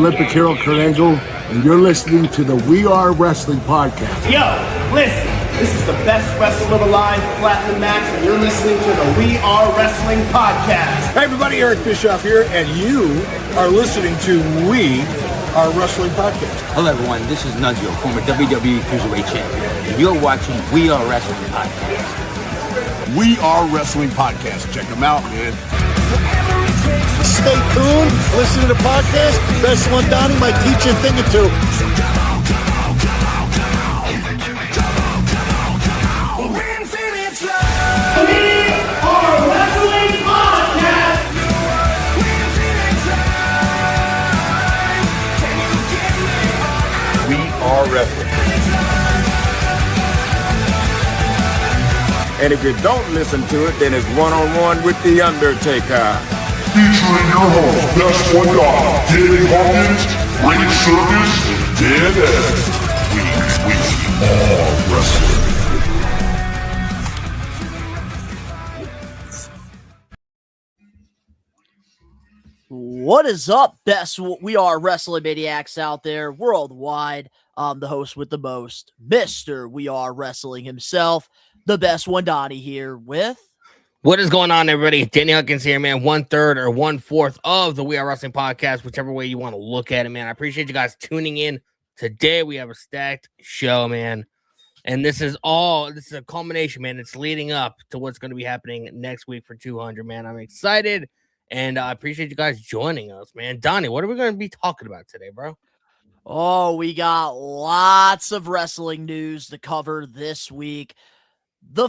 Olympic hero Kurt Angle, and you're listening to the We Are Wrestling podcast. Yo, listen, this is the best wrestler alive, Platinum Max, and you're listening to the We Are Wrestling podcast. Hey everybody, Eric Bischoff here, and you are listening to We Are Wrestling podcast. Hello everyone, this is Nunzio, former WWE Cruiserweight Champion, and you're watching We Are Wrestling podcast. We Are Wrestling podcast. Check them out, man. Stay tuned, listen to the podcast. Best one, Donnie might teach you a thing or two. We Are Wrestling. And if you don't listen to it, then it's one-on-one with The Undertaker. Featuring your host, Best One Dog, Danny Huckins, Ring Circus, and Dan We Are Wrestling. What is up, best We Are Wrestling Maniacs out there worldwide? I'm the host with the most, Mr. We Are Wrestling himself, the best one, Donnie, here with... What is going on, everybody? Danny Huckins here, man. 1/3 or 1/4 of the We Are Wrestling podcast, whichever way you want to look at it, man. I appreciate you guys tuning in. Today, we have a stacked show, man. And this is a culmination, man. It's leading up to what's going to be happening next week for 200, man. I'm excited, and I appreciate you guys joining us, man. Donnie, what are we going to be talking about today, bro? Oh, we got lots of wrestling news to cover this week. The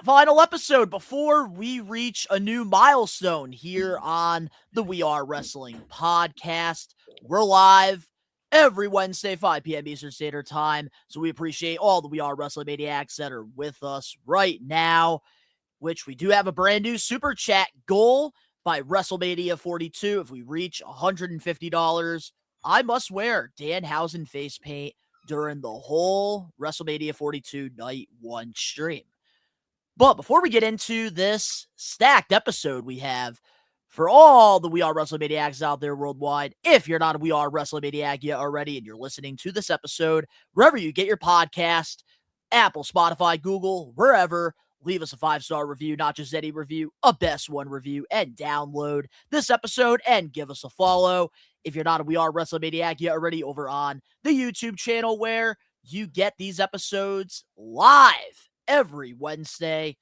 final episode before we reach a new milestone here on the We Are Wrestling podcast. We're live every Wednesday, 5 p.m. Eastern Standard Time. So we appreciate all the We Are Wrestling Maniacs that are with us right now, which we do have a brand new super chat goal by WrestleMania 42. If we reach $150, I must wear Danhausen face paint during the whole WrestleMania 42 Night 1 stream. But before we get into this stacked episode we have for all the We Are Wrestling Maniacs out there worldwide, if you're not a We Are Wrestling Maniac yet already and you're listening to this episode, wherever you get your podcast, Apple, Spotify, Google, wherever, leave us a 5-star review, not just any review, a best one review, and download this episode and give us a follow. If you're not a We Are Wrestling Maniac yet already, over on the YouTube channel where you get these episodes live every Wednesday,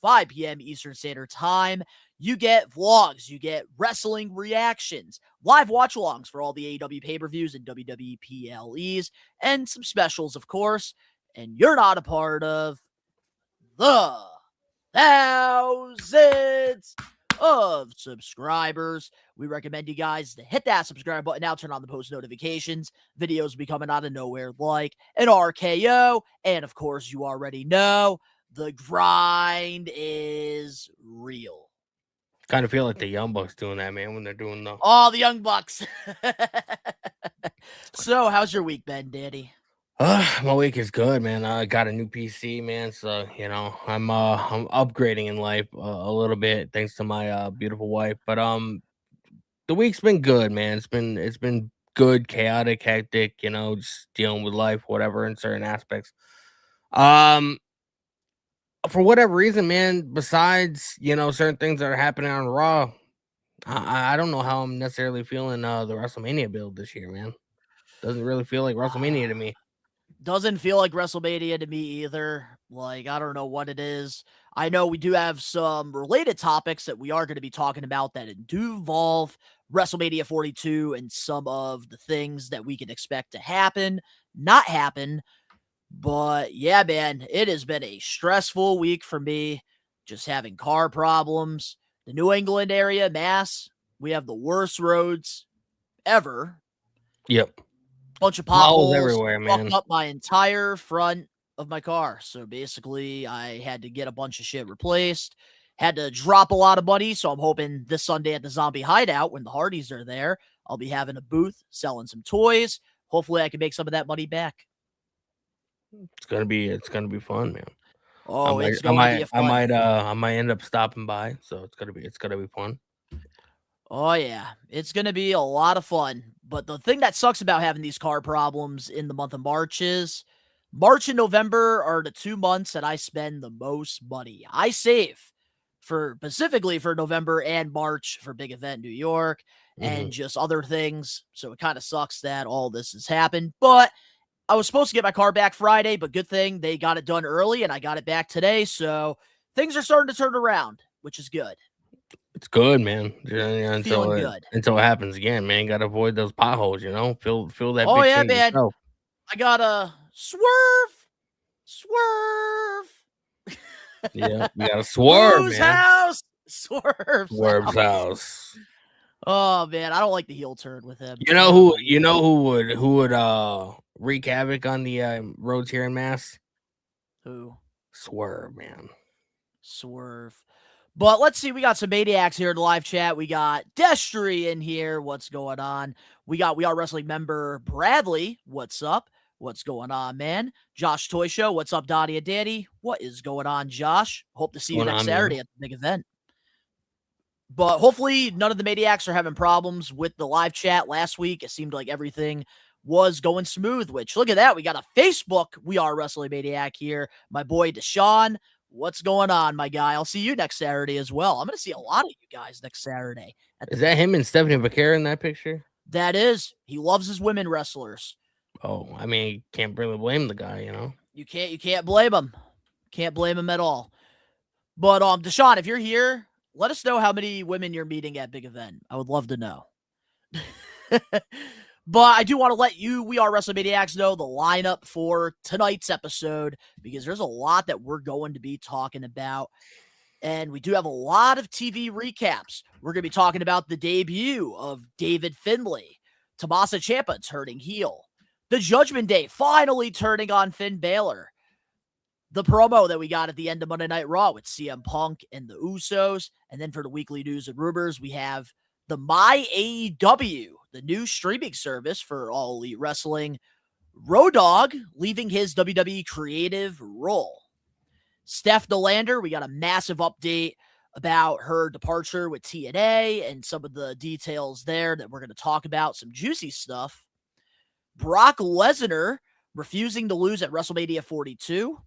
5 p.m. Eastern Standard Time. You get vlogs, you get wrestling reactions, live watch-alongs for all the AEW pay-per-views and WWE PLEs, and some specials, of course. And you're not a part of the thousands of subscribers. We recommend you guys to hit that subscribe button now, turn on the post notifications. Videos will be coming out of nowhere like an RKO. And of course, you already know the grind is real. Kind of feel like the Young Bucks doing that, man, when they're doing the... Oh, the Young Bucks. So, how's your week been, Daddy? My week is good, man. I got a new PC, man. So, you know, I'm upgrading in life a little bit thanks to my beautiful wife. But the week's been good, man. It's been good, chaotic, hectic, you know, just dealing with life, whatever, in certain aspects. For whatever reason, man, besides, you know, certain things that are happening on Raw, I don't know how I'm necessarily feeling the WrestleMania build this year, man. Doesn't really feel like WrestleMania to me. Doesn't feel like WrestleMania to me either. Like, I don't know what it is. I know we do have some related topics that we are going to be talking about that do involve WrestleMania 42 and some of the things that we can expect to happen, not happen. But yeah, man, it has been a stressful week for me. Just having car problems. The New England area, Mass, we have the worst roads ever. Yep. Bunch of potholes everywhere, man. Fucked up my entire front of my car. So basically, I had to get a bunch of shit replaced. Had to drop a lot of money. So I'm hoping this Sunday at the Zombie Hideout, when the Hardys are there, I'll be having a booth selling some toys. Hopefully, I can make some of that money back. It's gonna be fun, man. Oh, it's I going to be a fun. I might end up stopping by, so it's gonna be fun. Oh, yeah. It's going to be a lot of fun. But the thing that sucks about having these car problems in the month of March is March and November are the 2 months that I spend the most money. I save specifically for November and March for big event New York and just other things. So it kind of sucks that all this has happened. But I was supposed to get my car back Friday, but good thing they got it done early and I got it back today. So things are starting to turn around, which is good. It's good, man. Yeah, Feeling good. Until it happens again, man. Got to avoid those potholes, you know. Feel that. Oh, big yeah, change man. yourself. I got a swerve. Yeah, you got to swerve, Whose man. house? Swerve's house. Oh, man. I don't like the heel turn with him. You know who would wreak havoc on the roads here in Mass? Who? Swerve, man. Swerve. But let's see. We got some maniacs here in the live chat. We got Destry in here. What's going on? We Are Wrestling member Bradley. What's up? What's going on, man? Josh Toy Show. What's up, Donnie and Danny? What is going on, Josh? Hope to see you next Saturday at the big event. But hopefully none of the maniacs are having problems with the live chat last week. It seemed like everything was going smooth, which look at that. We got a Facebook We Are Wrestling Maniac here. My boy Deshaun. What's going on, my guy? I'll see you next Saturday as well. I'm going to see a lot of you guys next Saturday. Is that him and Stephanie Vaquera in that picture? That is. He loves his women wrestlers. Oh, I mean, can't really blame the guy, you know? You can't blame him. Can't blame him at all. But Deshaun, if you're here, let us know how many women you're meeting at big event. I would love to know. But I do want to let you, We Are Wrestling Maniacs, know the lineup for tonight's episode because there's a lot that we're going to be talking about. And we do have a lot of TV recaps. We're going to be talking about the debut of David Finlay, Tommaso Ciampa turning heel, the Judgment Day finally turning on Finn Balor, the promo that we got at the end of Monday Night Raw with CM Punk and the Usos. And then for the weekly news and rumors, we have the My AEW, the new streaming service for All Elite Wrestling. Road Dogg leaving his WWE creative role. Steph DeLander, we got a massive update about her departure with TNA and some of the details there that we're going to talk about, some juicy stuff. Brock Lesnar refusing to lose at WrestleMania 42.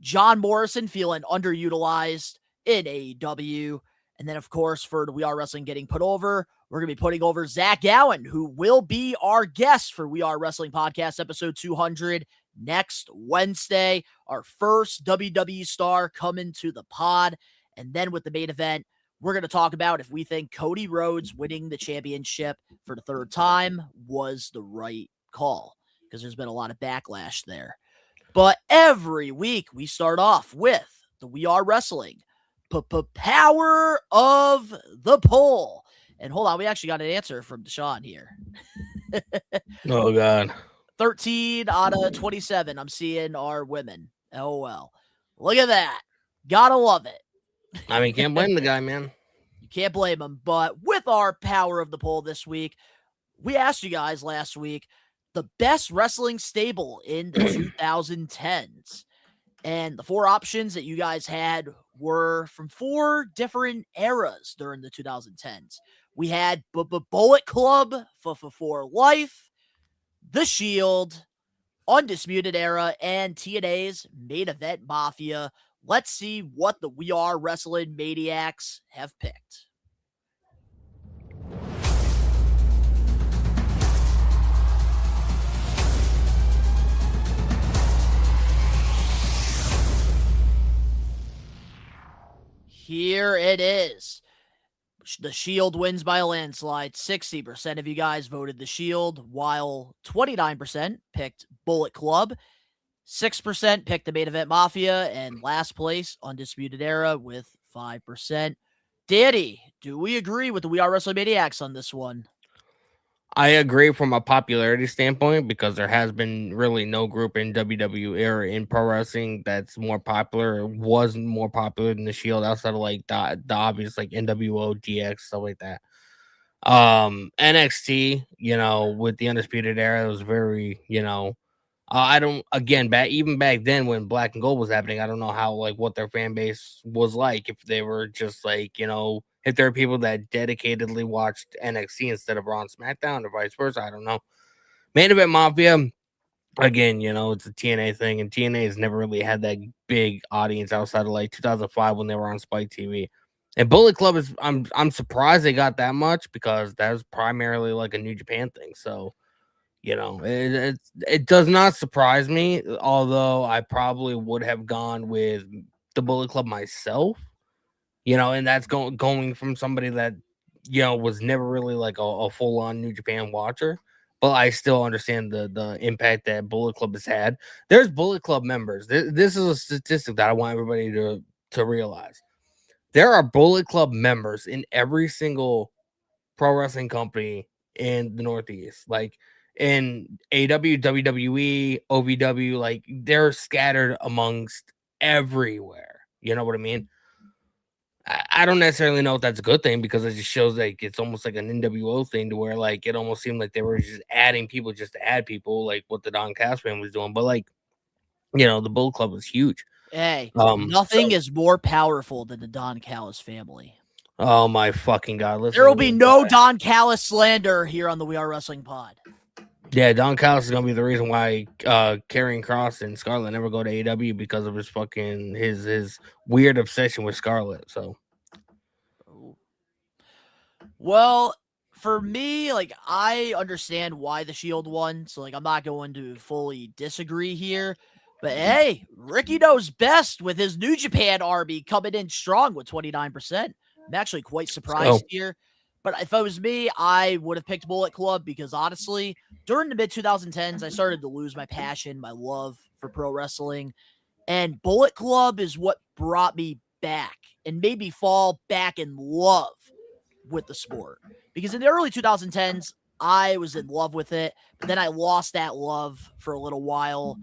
John Morrison feeling underutilized in AEW. And then, of course, for the We Are Wrestling getting put over, we're going to be putting over Zach Gowen, who will be our guest for We Are Wrestling Podcast episode 200 next Wednesday. Our first WWE star coming to the pod. And then with the main event, we're going to talk about if we think Cody Rhodes winning the championship for the third time was the right call, because there's been a lot of backlash there. But every week we start off with the We Are Wrestling Power of the Poll. And hold on, we actually got an answer from Deshaun here. Oh, God. 13 out of 27 I'm seeing are women. LOL. Look at that. Gotta love it. I mean, can't blame the guy, man. You can't blame him. But with our Power of the Poll this week, we asked you guys last week the best wrestling stable in the 2010s. And the four options that you guys had were from four different eras during the 2010s. We had Bullet Club for Life, The Shield, Undisputed Era, and TNA's Main Event Mafia. Let's see what the We Are Wrestling Maniacs have picked. Here it is. The Shield wins by a landslide. 60% of you guys voted the Shield, while 29% picked Bullet Club. 6% picked the Main Event Mafia, and last place, Undisputed Era with 5%. Danny, do we agree with the We Are Wrestling Maniacs on this one? I agree from a popularity standpoint because there has been really no group in WWE era in pro wrestling that's more popular or wasn't more popular than the Shield outside of like the obvious like NWO, DX, stuff like that. NXT, you know, with the Undisputed Era, it was very, you know, I don't again even back then when Black and Gold was happening, I don't know how like what their fan base was like, if they were just like, if there are people that dedicatedly watched NXT instead of Raw and SmackDown or vice versa. I don't know. Main Event Mafia, again, it's a TNA thing, and TNA has never really had that big audience outside of like 2005 when they were on Spike TV. And Bullet Club is I'm surprised they got that much because that was primarily like a New Japan thing. So it does not surprise me, although I probably would have gone with the Bullet Club myself, and that's going from somebody that, was never really like a full on New Japan watcher, but I still understand the impact that Bullet Club has had. There's Bullet Club members. This is a statistic that I want everybody to realize. There are Bullet Club members in every single pro wrestling company in the Northeast, like in AW, WWE, OVW, like they're scattered amongst everywhere. You know what I mean? I don't necessarily know if that's a good thing because it just shows like it's almost like an NWO thing to where like it almost seemed like they were just adding people just to add people, like what the Don Callis family was doing. But like, the Bullet Club was huge. Hey, nothing is more powerful than the Don Callis family. Oh my fucking God. There will be no Don Callis slander here on the We Are Wrestling pod. Yeah, Don Callis is gonna be the reason why Karrion Kross and Scarlett never go to AEW because of his fucking his weird obsession with Scarlett. So, well, for me, like I understand why the Shield won, so like I'm not going to fully disagree here. But hey, Ricky knows best with his New Japan army coming in strong with 29%. I'm actually quite surprised here. But if it was me, I would have picked Bullet Club because honestly, during the mid-2010s, I started to lose my passion, my love for pro wrestling. And Bullet Club is what brought me back and made me fall back in love with the sport. Because in the early 2010s, I was in love with it, but then I lost that love for a little while.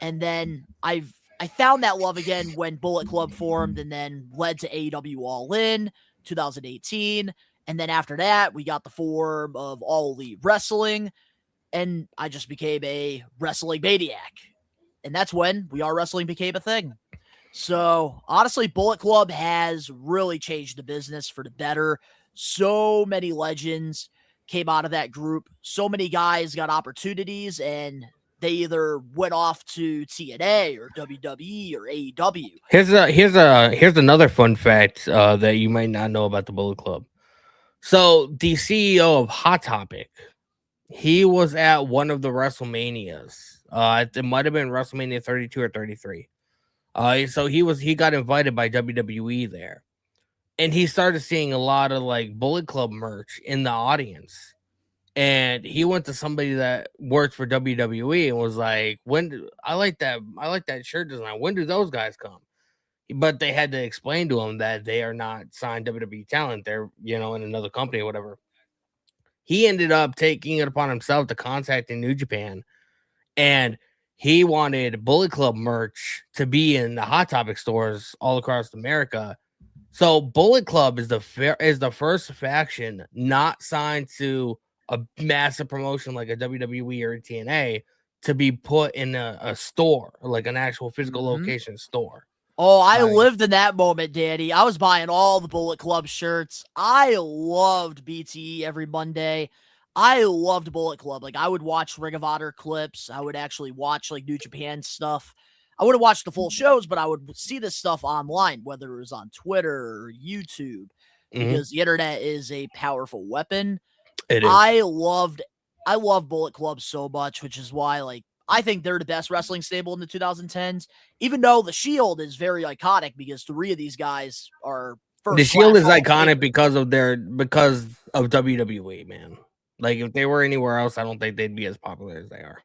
And then I found that love again when Bullet Club formed and then led to AEW All In 2018. And then after that, we got the form of All Elite Wrestling, and I just became a wrestling maniac. And that's when We Are Wrestling became a thing. So honestly, Bullet Club has really changed the business for the better. So many legends came out of that group. So many guys got opportunities, and they either went off to TNA or WWE or AEW. Here's another fun fact that you might not know about the Bullet Club. So the CEO of Hot Topic, he was at one of the WrestleManias. It might have been WrestleMania 32 or 33. So he got invited by WWE there, and he started seeing a lot of like Bullet Club merch in the audience. And he went to somebody that worked for WWE and was like, I like that shirt design. When do those guys come? But they had to explain to him that they are not signed WWE talent. They're, in another company or whatever. He ended up taking it upon himself to contact New Japan, and he wanted Bullet Club merch to be in the Hot Topic stores all across America. So Bullet Club is the first faction not signed to a massive promotion like a WWE or a TNA to be put in a store, like an actual physical location store. Oh, I lived in that moment, Danny. I was buying all the Bullet Club shirts. I loved BTE every Monday. I loved Bullet Club. Like, I would watch Ring of Honor clips. I would actually watch, like, New Japan stuff. I wouldn't watch the full shows, but I would see this stuff online, whether it was on Twitter or YouTube, because the internet is a powerful weapon. It is. I love Bullet Club so much, which is why, like, I think they're the best wrestling stable in the 2010s, even though the Shield is very iconic because three of these guys are first. The Shield is iconic because of WWE, man. Like, if they were anywhere else, I don't think they'd be as popular as they are.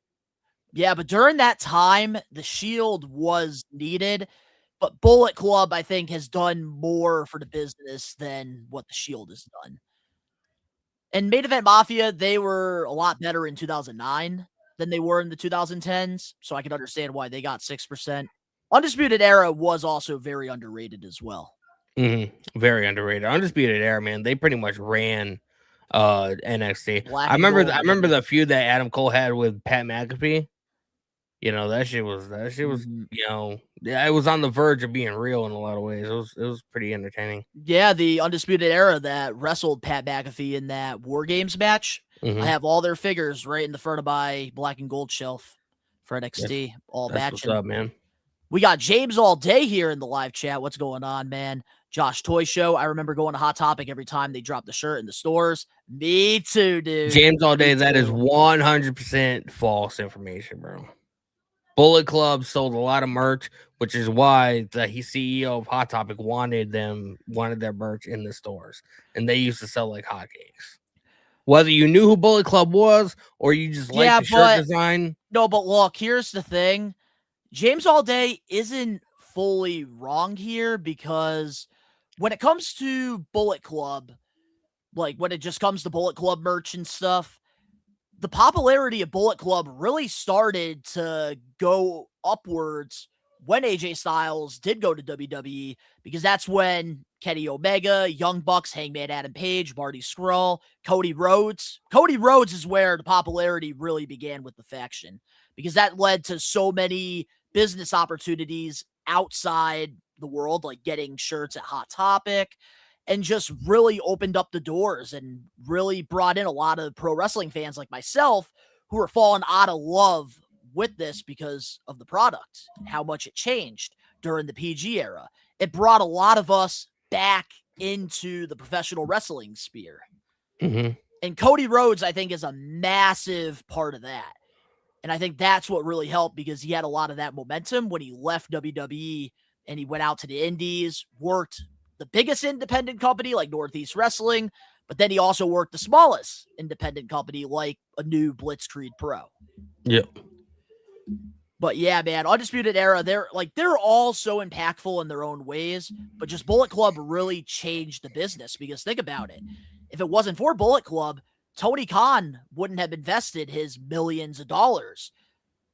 Yeah, but during that time, the Shield was needed, but Bullet Club, I think, has done more for the business than what the Shield has done. And Main Event Mafia, they were a lot better in 2009 than they were in the 2010s, so I can understand why they got 6%. Undisputed Era was also very underrated as well. Very underrated. Undisputed Era, man, they pretty much ran NXT. I remember the feud that Adam Cole had with Pat McAfee. You know, that shit was, you know, yeah, it was on the verge of being real in a lot of ways. It was pretty entertaining. Yeah, the Undisputed Era that wrestled Pat McAfee in that War Games match. I have all their figures right in the front of my black and gold shelf for NXT. All That's what's matching. up, man. We got James all day here in the live chat. What's going on, man? Josh Toy Show. I remember going to Hot Topic every time they dropped the shirt in the stores. Me too, dude. James all day. Me That is too. 100% false information, bro. Bullet Club sold a lot of merch, which is why the CEO of Hot Topic wanted their merch in the stores, and they used to sell like hotcakes. Whether you knew who Bullet Club was or you just liked the shirt design. No, but look, here's the thing. James All Day isn't fully wrong here because when it comes to Bullet Club, like when it just comes to Bullet Club merch and stuff, the popularity of Bullet Club really started to go upwards when AJ Styles did go to WWE, because that's when Kenny Omega, Young Bucks, Hangman Adam Page, Marty Scurll, Cody Rhodes. Cody Rhodes is where the popularity really began with the faction, because that led to so many business opportunities outside the world, like getting shirts at Hot Topic, and just really opened up the doors and really brought in a lot of pro wrestling fans like myself who were falling out of love with this because of the product and how much it changed during the PG era. It brought a lot of us back into the professional wrestling sphere. And Cody Rhodes, I think, is a massive part of that. And I think that's what really helped, because he had a lot of that momentum when he left WWE and he went out to the indies, worked the biggest independent company like Northeast Wrestling, but then he also worked the smallest independent company like a new Blitzkrieg Pro. Yep. But yeah, man, Undisputed Era, they're all so impactful in their own ways, but just Bullet Club really changed the business, because think about it. If it wasn't for Bullet Club, Tony Khan wouldn't have invested his millions of dollars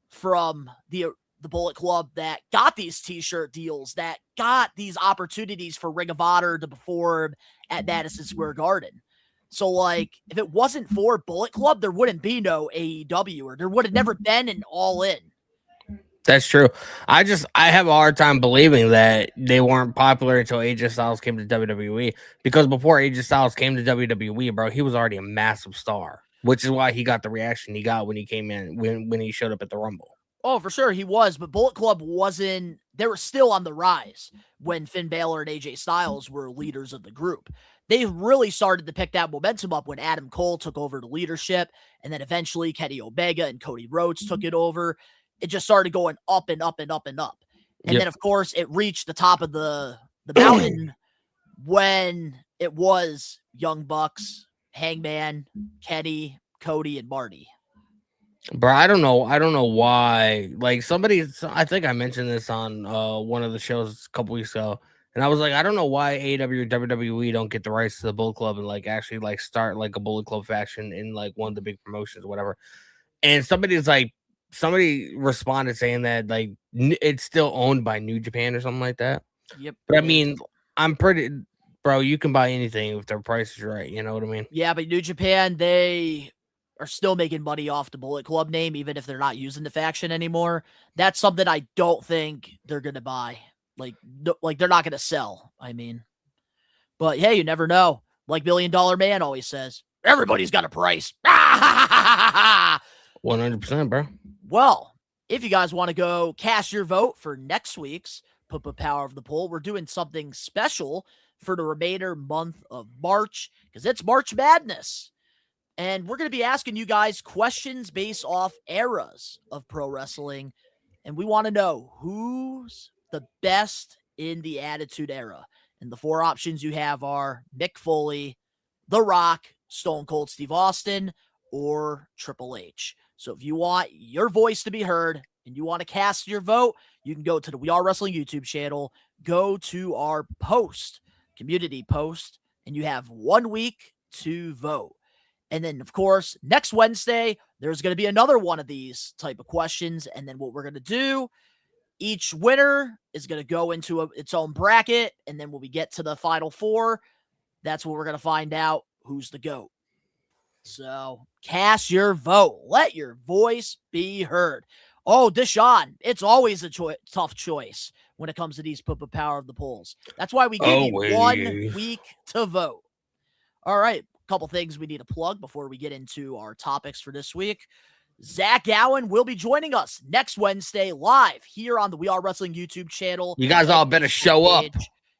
from the Bullet Club that got these t-shirt deals, that got these opportunities for Ring of Honor to perform at Madison Square Garden. So, like, if it wasn't for Bullet Club, there wouldn't be no AEW, or there would have never been an All In. That's true. I have a hard time believing that they weren't popular until AJ Styles came to WWE, because before AJ Styles came to WWE, bro, he was already a massive star, which is why he got the reaction he got when he came in, when he showed up at the Rumble. Oh, for sure he was, but Bullet Club wasn't, they were still on the rise when Finn Balor and AJ Styles were leaders of the group. They really started to pick that momentum up when Adam Cole took over the leadership, and then eventually Kenny Omega and Cody Rhodes took it over. It just started going up and up and up and up. And then, of course, it reached the top of the mountain when it was Young Bucks, Hangman, Kenny, Cody, and Marty. Bro, I don't know why. Like, I think I mentioned this on one of the shows a couple weeks ago, and I was like, I don't know why AEW or WWE don't get the rights to the Bullet Club and like actually like start like a Bullet Club faction in like one of the big promotions or whatever. And somebody responded saying that like it's still owned by New Japan or something like that. Yep. But I mean, bro, you can buy anything if their price is right. You know what I mean? Yeah, but New Japan, they are still making money off the Bullet Club name, even if they're not using the faction anymore. That's something I don't think they're going to buy. Like they're not going to sell, I mean. But hey, you never know. Like $1 Million Man always says, everybody's got a price. 100%, bro. Well, if you guys want to go cast your vote for next week's Put Power of the Poll, we're doing something special for the remainder month of March, because it's March Madness. And we're going to be asking you guys questions based off eras of pro wrestling. And we want to know who's the best in the Attitude Era. And the 4 options you have are Mick Foley, The Rock, Stone Cold Steve Austin, or Triple H. So if you want your voice to be heard and you want to cast your vote, you can go to the We Are Wrestling YouTube channel, go to our community post, and you have 1 week to vote. And then, of course, next Wednesday, there's going to be another one of these type of questions. And then what we're going to do, each winner is going to go into its own bracket. And then when we get to the final 4, that's when we're going to find out who's the GOAT. So cast your vote. Let your voice be heard. Oh, Deshaun. It's always a tough choice when it comes to these power of the polls. That's why we give you 1 week to vote. All right. Couple things we need to plug before we get into our topics for this week. Zach Allen will be joining us next Wednesday live here on the We Are Wrestling YouTube channel. You guys all better show up.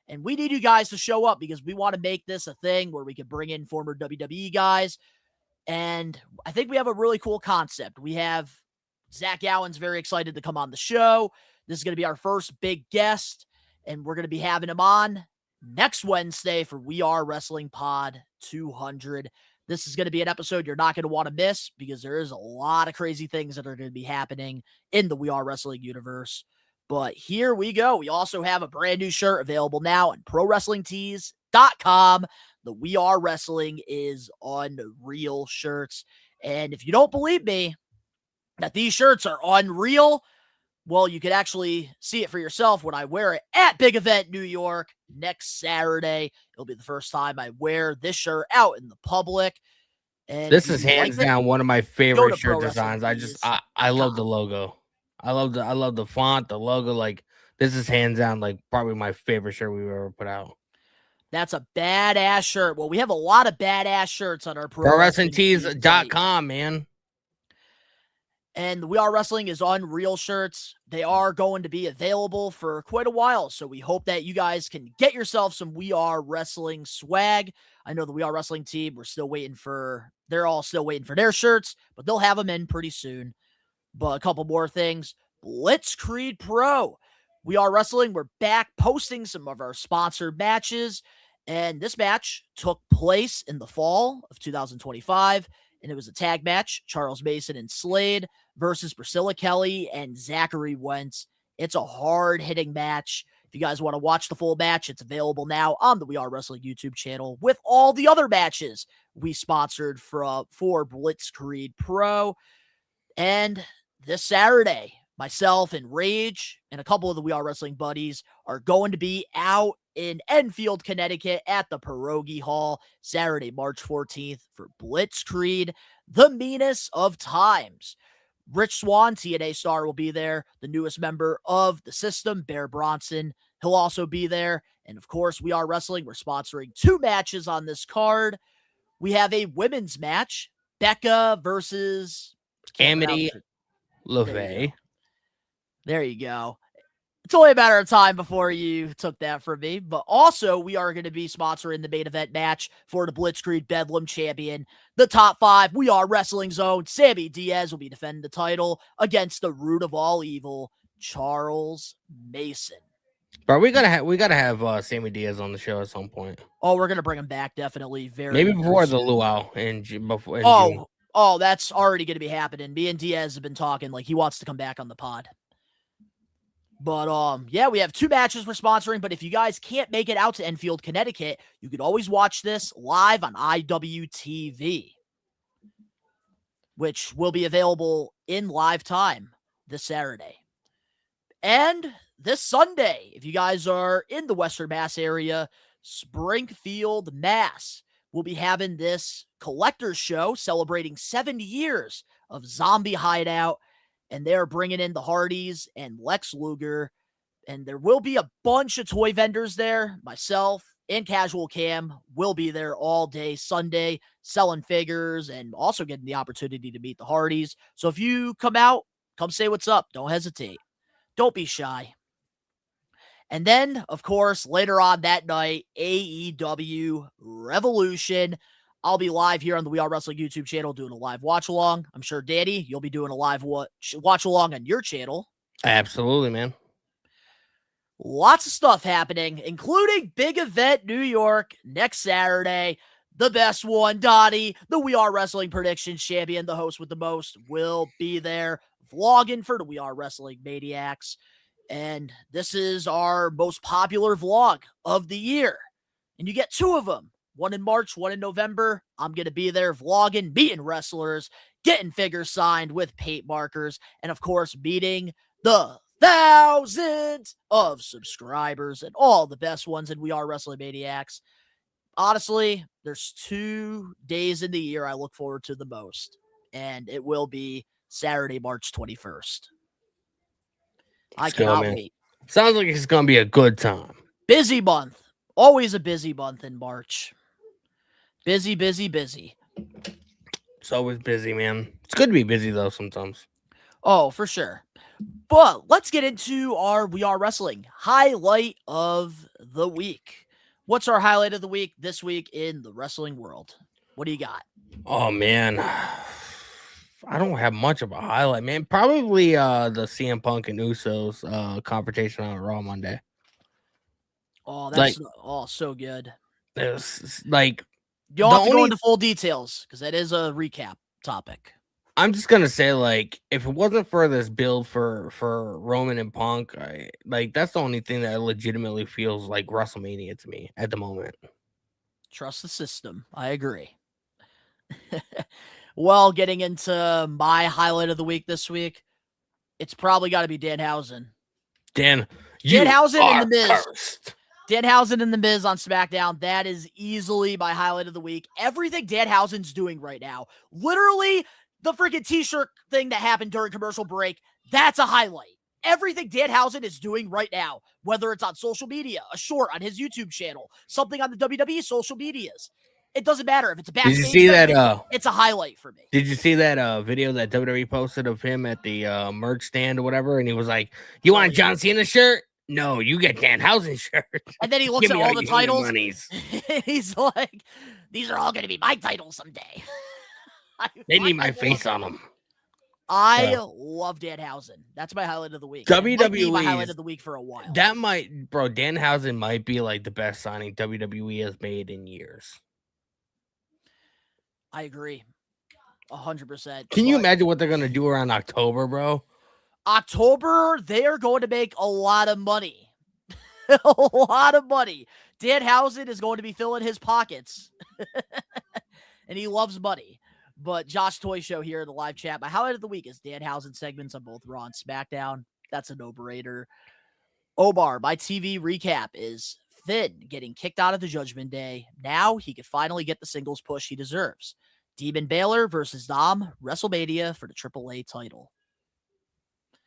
And we need you guys to show up because we want to make this a thing where we can bring in former WWE guys. And I think we have a really cool concept. We have Zach Allen's very excited to come on the show. This is going to be our first big guest, and we're going to be having him on next Wednesday for We Are Wrestling Pod 200. This is going to be an episode you're not going to want to miss because there is a lot of crazy things that are going to be happening in the We Are Wrestling universe. But here we go. We also have a brand new shirt available now on ProWrestlingTees.com. The We Are Wrestling is Unreal shirts. And if you don't believe me that these shirts are unreal, well, you can actually see it for yourself when I wear it at Big Event New York next Saturday. It'll be the first time I wear this shirt out in the public. And this is hands down one of my favorite shirt designs. I love the logo. I love the font, the logo. Like, this is hands down like probably my favorite shirt we've ever put out. That's a badass shirt. Well, we have a lot of badass shirts on our ProWrestlingTees.com, man. And the We Are Wrestling is Unreal shirts. They are going to be available for quite a while. So we hope that you guys can get yourself some We Are Wrestling swag. I know the We Are Wrestling team, they're all still waiting for their shirts, but they'll have them in pretty soon. But a couple more things. Blitzkrieg Pro. We Are Wrestling. We're back posting some of our sponsored matches. And this match took place in the fall of 2025. And it was a tag match, Charles Mason and Slade versus Priscilla Kelly and Zachary Wentz. It's a hard-hitting match. If you guys want to watch the full match, it's available now on the We Are Wrestling YouTube channel with all the other matches we sponsored for Blitzkrieg Pro. And this Saturday, myself and Rage and a couple of the We Are Wrestling buddies are going to be out in Enfield, Connecticut at the Pierogi Hall Saturday, March 14th for Blitzkrieg, the meanest of times. Rich Swann, TNA star, will be there. The newest member of the system, Bear Bronson, he'll also be there. And of course, We Are Wrestling. We're sponsoring 2 matches on this card. We have a women's match, Becca versus Amity LeVay. There you go. It's only a matter of time before you took that from me. But also, we are going to be sponsoring the main event match for the Blitzkrieg Bedlam champion. The top 5, We Are Wrestling Zone. Sammy Diaz will be defending the title against the root of all evil, Charles Mason. Bro, we gotta have Sammy Diaz on the show at some point. Oh, we're gonna bring him back definitely. Maybe before the luau in June. Oh, that's already gonna be happening. Me and Diaz have been talking like he wants to come back on the pod. But yeah, we have 2 matches we're sponsoring. But if you guys can't make it out to Enfield, Connecticut, you could always watch this live on IWTV, which will be available in live time this Saturday. And this Sunday, if you guys are in the Western Mass area, Springfield, Mass, we'll be having this collector's show celebrating 70 years of Zombie Hideout. And they're bringing in the Hardys and Lex Luger. And there will be a bunch of toy vendors there. Myself and Casual Cam will be there all day Sunday, selling figures and also getting the opportunity to meet the Hardys. So if you come out, come say what's up. Don't hesitate. Don't be shy. And then, of course, later on that night, AEW Revolution. I'll be live here on the We Are Wrestling YouTube channel doing a live watch-along. I'm sure, Danny, you'll be doing a live watch-along on your channel. Absolutely, man. Lots of stuff happening, including Big Event New York next Saturday. The best one, Donnie, the We Are Wrestling Predictions Champion, the host with the most, will be there vlogging for the We Are Wrestling Maniacs. And this is our most popular vlog of the year. And you get 2 of them. One in March, one in November. I'm going to be there vlogging, meeting wrestlers, getting figures signed with paint markers, and of course, meeting the thousands of subscribers and all the best ones in We Are Wrestling Maniacs. Honestly, there's 2 days in the year I look forward to the most, and it will be Saturday, March 21st. I Let's go, cannot man. wait. Sounds like it's gonna be a good time. Busy month. Always a busy month in March. Busy, busy, busy. It's always busy, man. It's good to be busy though sometimes. Oh, for sure. But let's get into our We Are Wrestling highlight of the week. What's our highlight of the week this week in the wrestling world? What do you got? Oh man. I don't have much of a highlight, man. Probably the CM Punk and Usos confrontation on Raw Monday. Oh, that's so good. It's like You don't have to go into full details because that is a recap topic. I'm just gonna say, like, if it wasn't for this build for Roman and Punk, that's the only thing that legitimately feels like WrestleMania to me at the moment. Trust the system. I agree. Well, getting into my highlight of the week this week, it's probably got to be Danhausen. Danhausen and The Miz. Cursed. Danhausen and The Miz on SmackDown. That is easily my highlight of the week. Everything Danhausen's doing right now, literally the freaking t-shirt thing that happened during commercial break, that's a highlight. Everything Danhausen is doing right now, whether it's on social media, a short on his YouTube channel, something on the WWE social medias. It doesn't matter if it's a backstage. Did you see that? It's a highlight for me. Did you see that video that WWE posted of him at the merch stand or whatever? And he was like, "You want a John Cena shirt? No, you get Danhausen shirt." And then he looks at all the titles. He's like, "These are all going to be my titles someday." They need my face on them. I love Danhausen. That's my highlight of the week. WWE my highlight of the week for a while. Danhausen might be like the best signing WWE has made in years. I agree. 100%. Can you imagine what they're going to do around October, bro? October, they are going to make a lot of money. A lot of money. Danhausen is going to be filling his pockets. And he loves money. But Josh Toy Show here in the live chat. My highlight of the week is Danhausen segments on both Raw and SmackDown. That's a no-brainer. Omar, my TV recap is Finn getting kicked out of the Judgment Day. Now he could finally get the singles push he deserves. Demon Balor versus Dom, WrestleMania for the AAA title.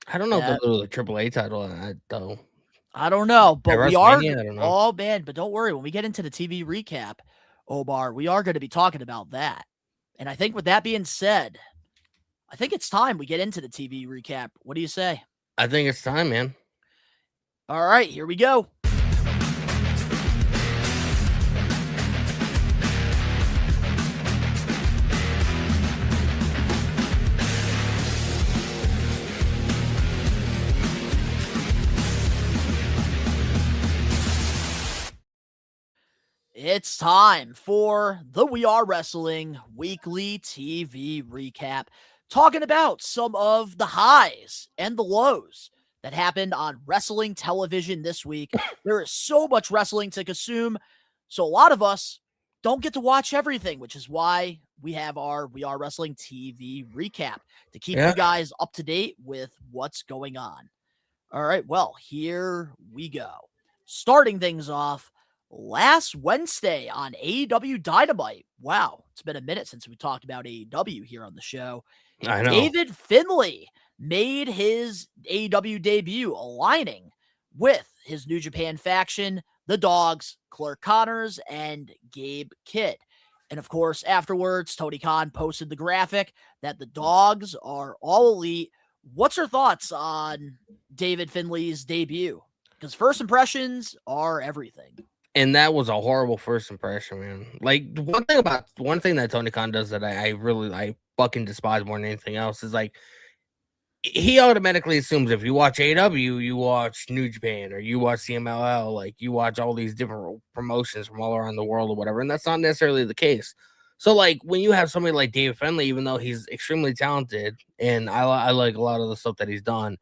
I don't know if they'll do the AAA title on that, though. I don't know, but we are. I don't know. Oh, man, but don't worry. When we get into the TV recap, Omar, we are going to be talking about that. And I think with that being said, I think it's time we get into the TV recap. What do you say? I think it's time, man. All right, here we go. It's time for the We Are Wrestling Weekly TV Recap, talking about some of the highs and the lows that happened on wrestling television this week. There is so much wrestling to consume, so a lot of us don't get to watch everything, which is why we have our We Are Wrestling TV Recap to keep you guys up to date with what's going on. All right, well, here we go. Starting things off, last Wednesday on AEW Dynamite. Wow, it's been a minute since we talked about AEW here on the show. I know. David Finlay made his AEW debut, aligning with his New Japan faction, the Dogs, Clark Connors, and Gabe Kidd. And of course, afterwards, Tony Khan posted the graphic that the Dogs are all elite. What's your thoughts on David Finlay's debut? Because first impressions are everything. And that was a horrible first impression, man. Like, one thing that Tony Khan does that I fucking despise more than anything else is, like, he automatically assumes if you watch AW, you watch New Japan, or you watch CMLL, like, you watch all these different promotions from all around the world or whatever, and that's not necessarily the case. So, like, when you have somebody like David Finlay, even though he's extremely talented, and I like a lot of the stuff that he's done,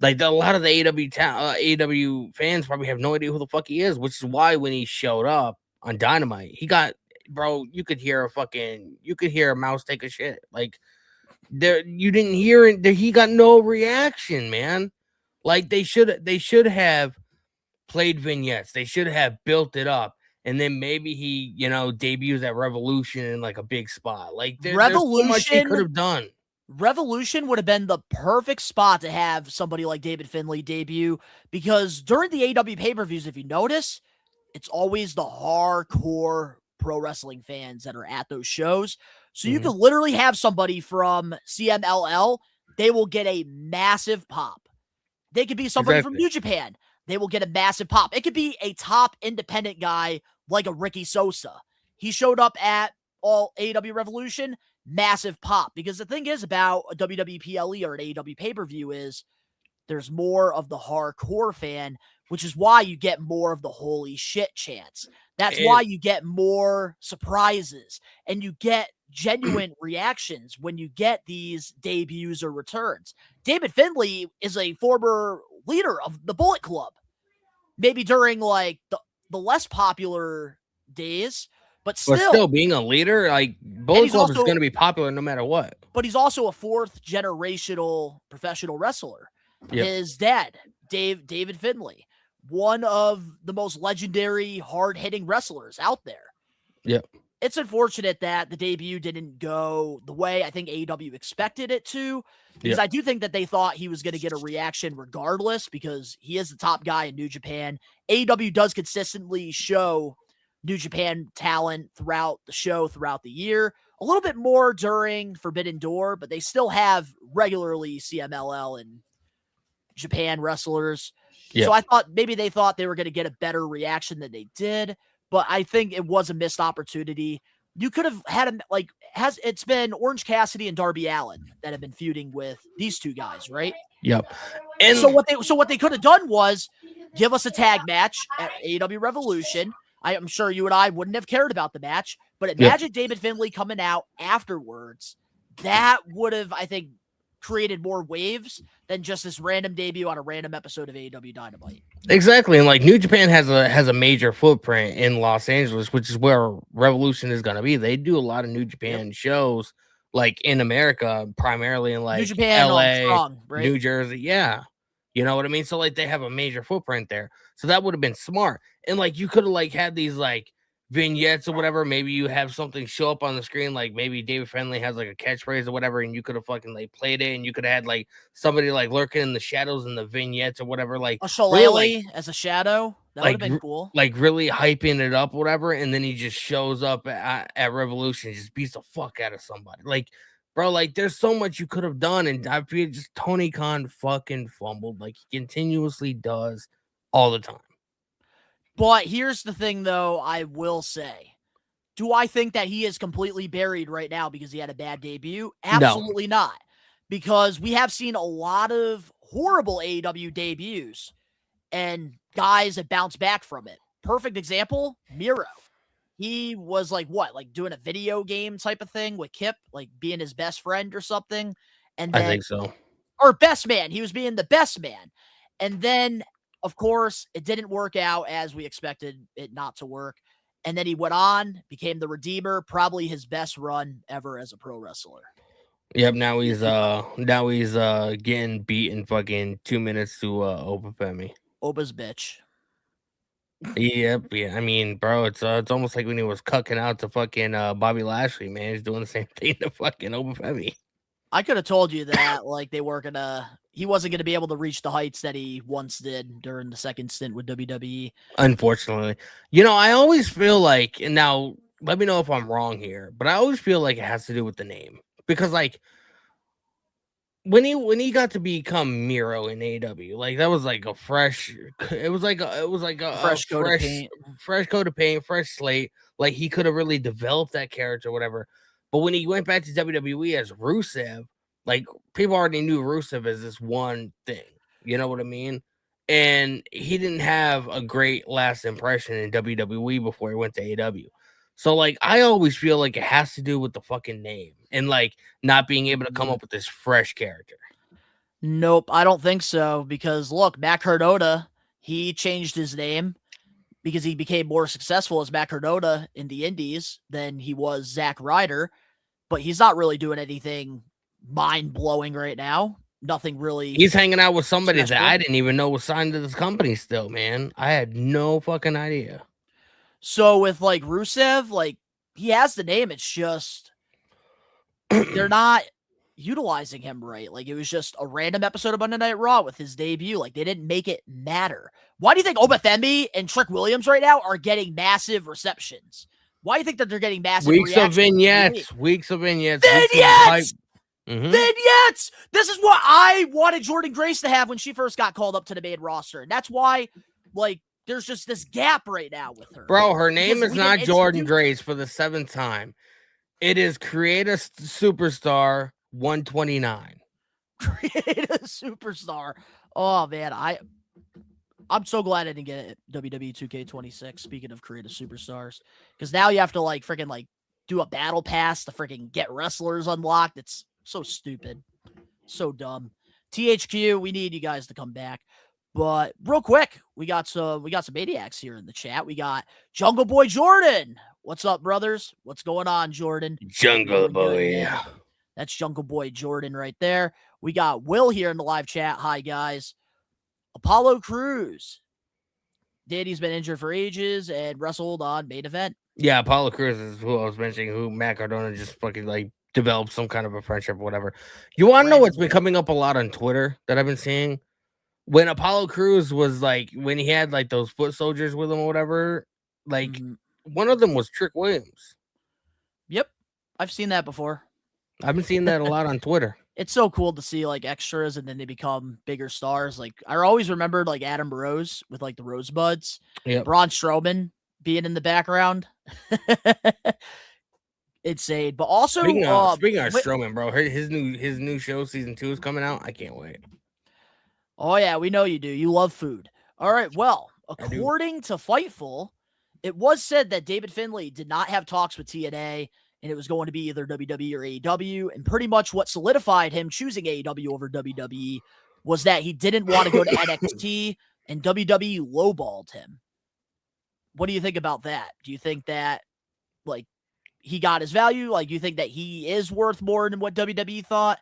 like, a lot of the AEW fans probably have no idea who the fuck he is, which is why when he showed up on Dynamite, he got, bro, you could hear a mouse take a shit. Like, you didn't hear it. He got no reaction, man. Like, they should have played vignettes. They should have built it up. And then maybe he, debuts at Revolution in, like, a big spot. Like, there's so much he could have done. Revolution would have been the perfect spot to have somebody like David Finlay debut, because during the AEW pay-per-views, if you notice, it's always the hardcore pro wrestling fans that are at those shows. So you could literally have somebody from CMLL, they will get a massive pop. They could be somebody from New Japan, they will get a massive pop. It could be a top independent guy like a Ricky Sosa. He showed up at all AEW Revolution, massive pop. Because the thing is about a WWE PLE or an AEW pay-per-view is there's more of the hardcore fan, which is why you get more of the holy shit chants. That's why you get more surprises and you get genuine reactions when you get these debuts or returns. David Finlay is a former leader of the Bullet Club, maybe during like the less popular days, but still being a leader, like Bullet Club is going to be popular no matter what. But he's also a fourth generational professional wrestler. Yep. His dad, David Finlay, one of the most legendary hard-hitting wrestlers out there. Yep. It's unfortunate that the debut didn't go the way I think AEW expected it to, because I do think that they thought he was going to get a reaction regardless, because he is the top guy in New Japan. AEW does consistently show New Japan talent throughout the show, throughout the year. A little bit more during Forbidden Door, but they still have regularly CMLL and Japan wrestlers. Yep. So I thought maybe they thought they were going to get a better reaction than they did, but I think it was a missed opportunity. You could have had it's been Orange Cassidy and Darby Allin that have been feuding with these two guys, right? Yep. And so what they could have done was give us a tag match at AEW Revolution. I'm sure you and I wouldn't have cared about the match, but imagine David Finlay coming out afterwards. That would have, I think, created more waves than just this random debut on a random episode of AEW Dynamite. Exactly. And like New Japan has a major footprint in Los Angeles, which is where Revolution is going to be. They do a lot of New Japan shows like in America, primarily in like New Japan, LA, strong, right? New Jersey. Yeah. You know what I mean? So like they have a major footprint there. So that would have been smart. And like you could have like had these like vignettes or whatever. Maybe you have something show up on the screen, like maybe David Finlay has like a catchphrase or whatever, and you could have fucking like played it, and you could have had like somebody like lurking in the shadows in the vignettes or whatever, like a shillelagh as a shadow. That would have been cool. Like really hyping it up, whatever, and then he just shows up at Revolution and just beats the fuck out of somebody. Like, bro, like there's so much you could have done, and I feel just Tony Khan fucking fumbled like he continuously does all the time. But here's the thing, though, I will say. Do I think that he is completely buried right now because he had a bad debut? Absolutely not. Because we have seen a lot of horrible AEW debuts and guys that bounce back from it. Perfect example, Miro. He was like, doing a video game type of thing with Kip, like being his best friend or something. And then, I think so. Or best man. He was being the best man. And then, of course, it didn't work out as we expected it not to work. And then he went on, became the Redeemer, probably his best run ever as a pro wrestler. Yep, now he's getting beat in fucking 2 minutes to Opa Femi. Opa's bitch. Yep, yeah. I mean, bro, it's almost like when he was cucking out to fucking Bobby Lashley, man. He's doing the same thing to fucking Opa Femi. I could have told you that, like, he wasn't going to be able to reach the heights that he once did during the second stint with WWE. Unfortunately. You know, I always feel like, and now let me know if I'm wrong here, but I always feel like it has to do with the name. Because, like, when he got to become Miro in AEW, like, that was like a fresh coat of paint, fresh slate. Like, he could have really developed that character or whatever. But when he went back to WWE as Rusev, like, people already knew Rusev as this one thing. You know what I mean? And he didn't have a great last impression in WWE before he went to AEW. So, like, I always feel like it has to do with the fucking name and, like, not being able to come up with this fresh character. Nope, I don't think so. Because, look, Matt Cardona, he changed his name because he became more successful as Matt Cardona in the Indies than he was Zack Ryder. But he's not really doing anything mind-blowing right now. Nothing really. He's hanging out with somebody that I didn't even know was signed to this company still, man. I had no fucking idea. So with like Rusev, like he has the name, it's just they're not utilizing him right. Like, it was just a random episode of Monday Night Raw with his debut. Like, they didn't make it matter. Why do you think Obafemi and Trick Williams right now are getting massive receptions? Why do you think that they're getting massive Weeks of reactions? vignettes. Vignettes! Mm-hmm. Vignettes! This is what I wanted Jordan Grace to have when she first got called up to the main roster. And that's why, like, there's just this gap right now with her. Bro, her name Because is we not didn't Jordan introduce- Grace for the 7th time. It is Create a Superstar 129. Create a superstar. Oh, man. I'm so glad I didn't get it. WWE 2K26, speaking of creative superstars. Because now you have to, like, freaking, like, do a battle pass to freaking get wrestlers unlocked. It's so stupid. So dumb. THQ, we need you guys to come back. But real quick, we got some maniacs here in the chat. We got Jungle Boy Jordan. What's up, brothers? What's going on, Jordan? Jungle Boy. Yeah. That's Jungle Boy Jordan right there. We got Will here in the live chat. Hi, guys. Apollo Crews. Danny's been injured for ages and wrestled on main event. Yeah, Apollo Crews is who I was mentioning, who Matt Cardona just fucking like developed some kind of a friendship or whatever. You want to know what's been coming up a lot on Twitter that I've been seeing? When Apollo Crews was like, when he had like those foot soldiers with him or whatever, like one of them was Trick Williams. Yep. I've seen that before. I've been seeing that a lot on Twitter. It's so cool to see like extras and then they become bigger stars. Like I always remembered like Adam Rose with like the Rosebuds. Yep. Braun Strowman being in the background. Insane. But also speaking of Strowman, bro, his new show season 2 is coming out. I can't wait. Oh yeah, we know you do. You love food. All right. Well, according to Fightful, it was said that David Finlay did not have talks with TNA, and it was going to be either WWE or AEW. And pretty much what solidified him choosing AEW over WWE was that he didn't want to go to NXT, and WWE lowballed him. What do you think about that? Do you think that like he got his value? Like, do you think that he is worth more than what WWE thought?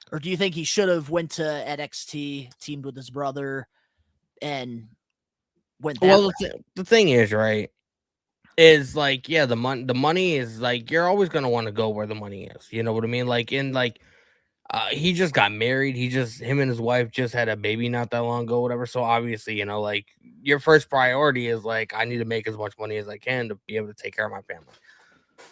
Or do you think he should have went to NXT, teamed with his brother, and went that way? The thing is, right, is like, yeah, the money is like, you're always going to want to go where the money is. You know what I mean? Like, he just got married. Him and his wife just had a baby not that long ago, whatever. So obviously, you know, like your first priority is like, I need to make as much money as I can to be able to take care of my family.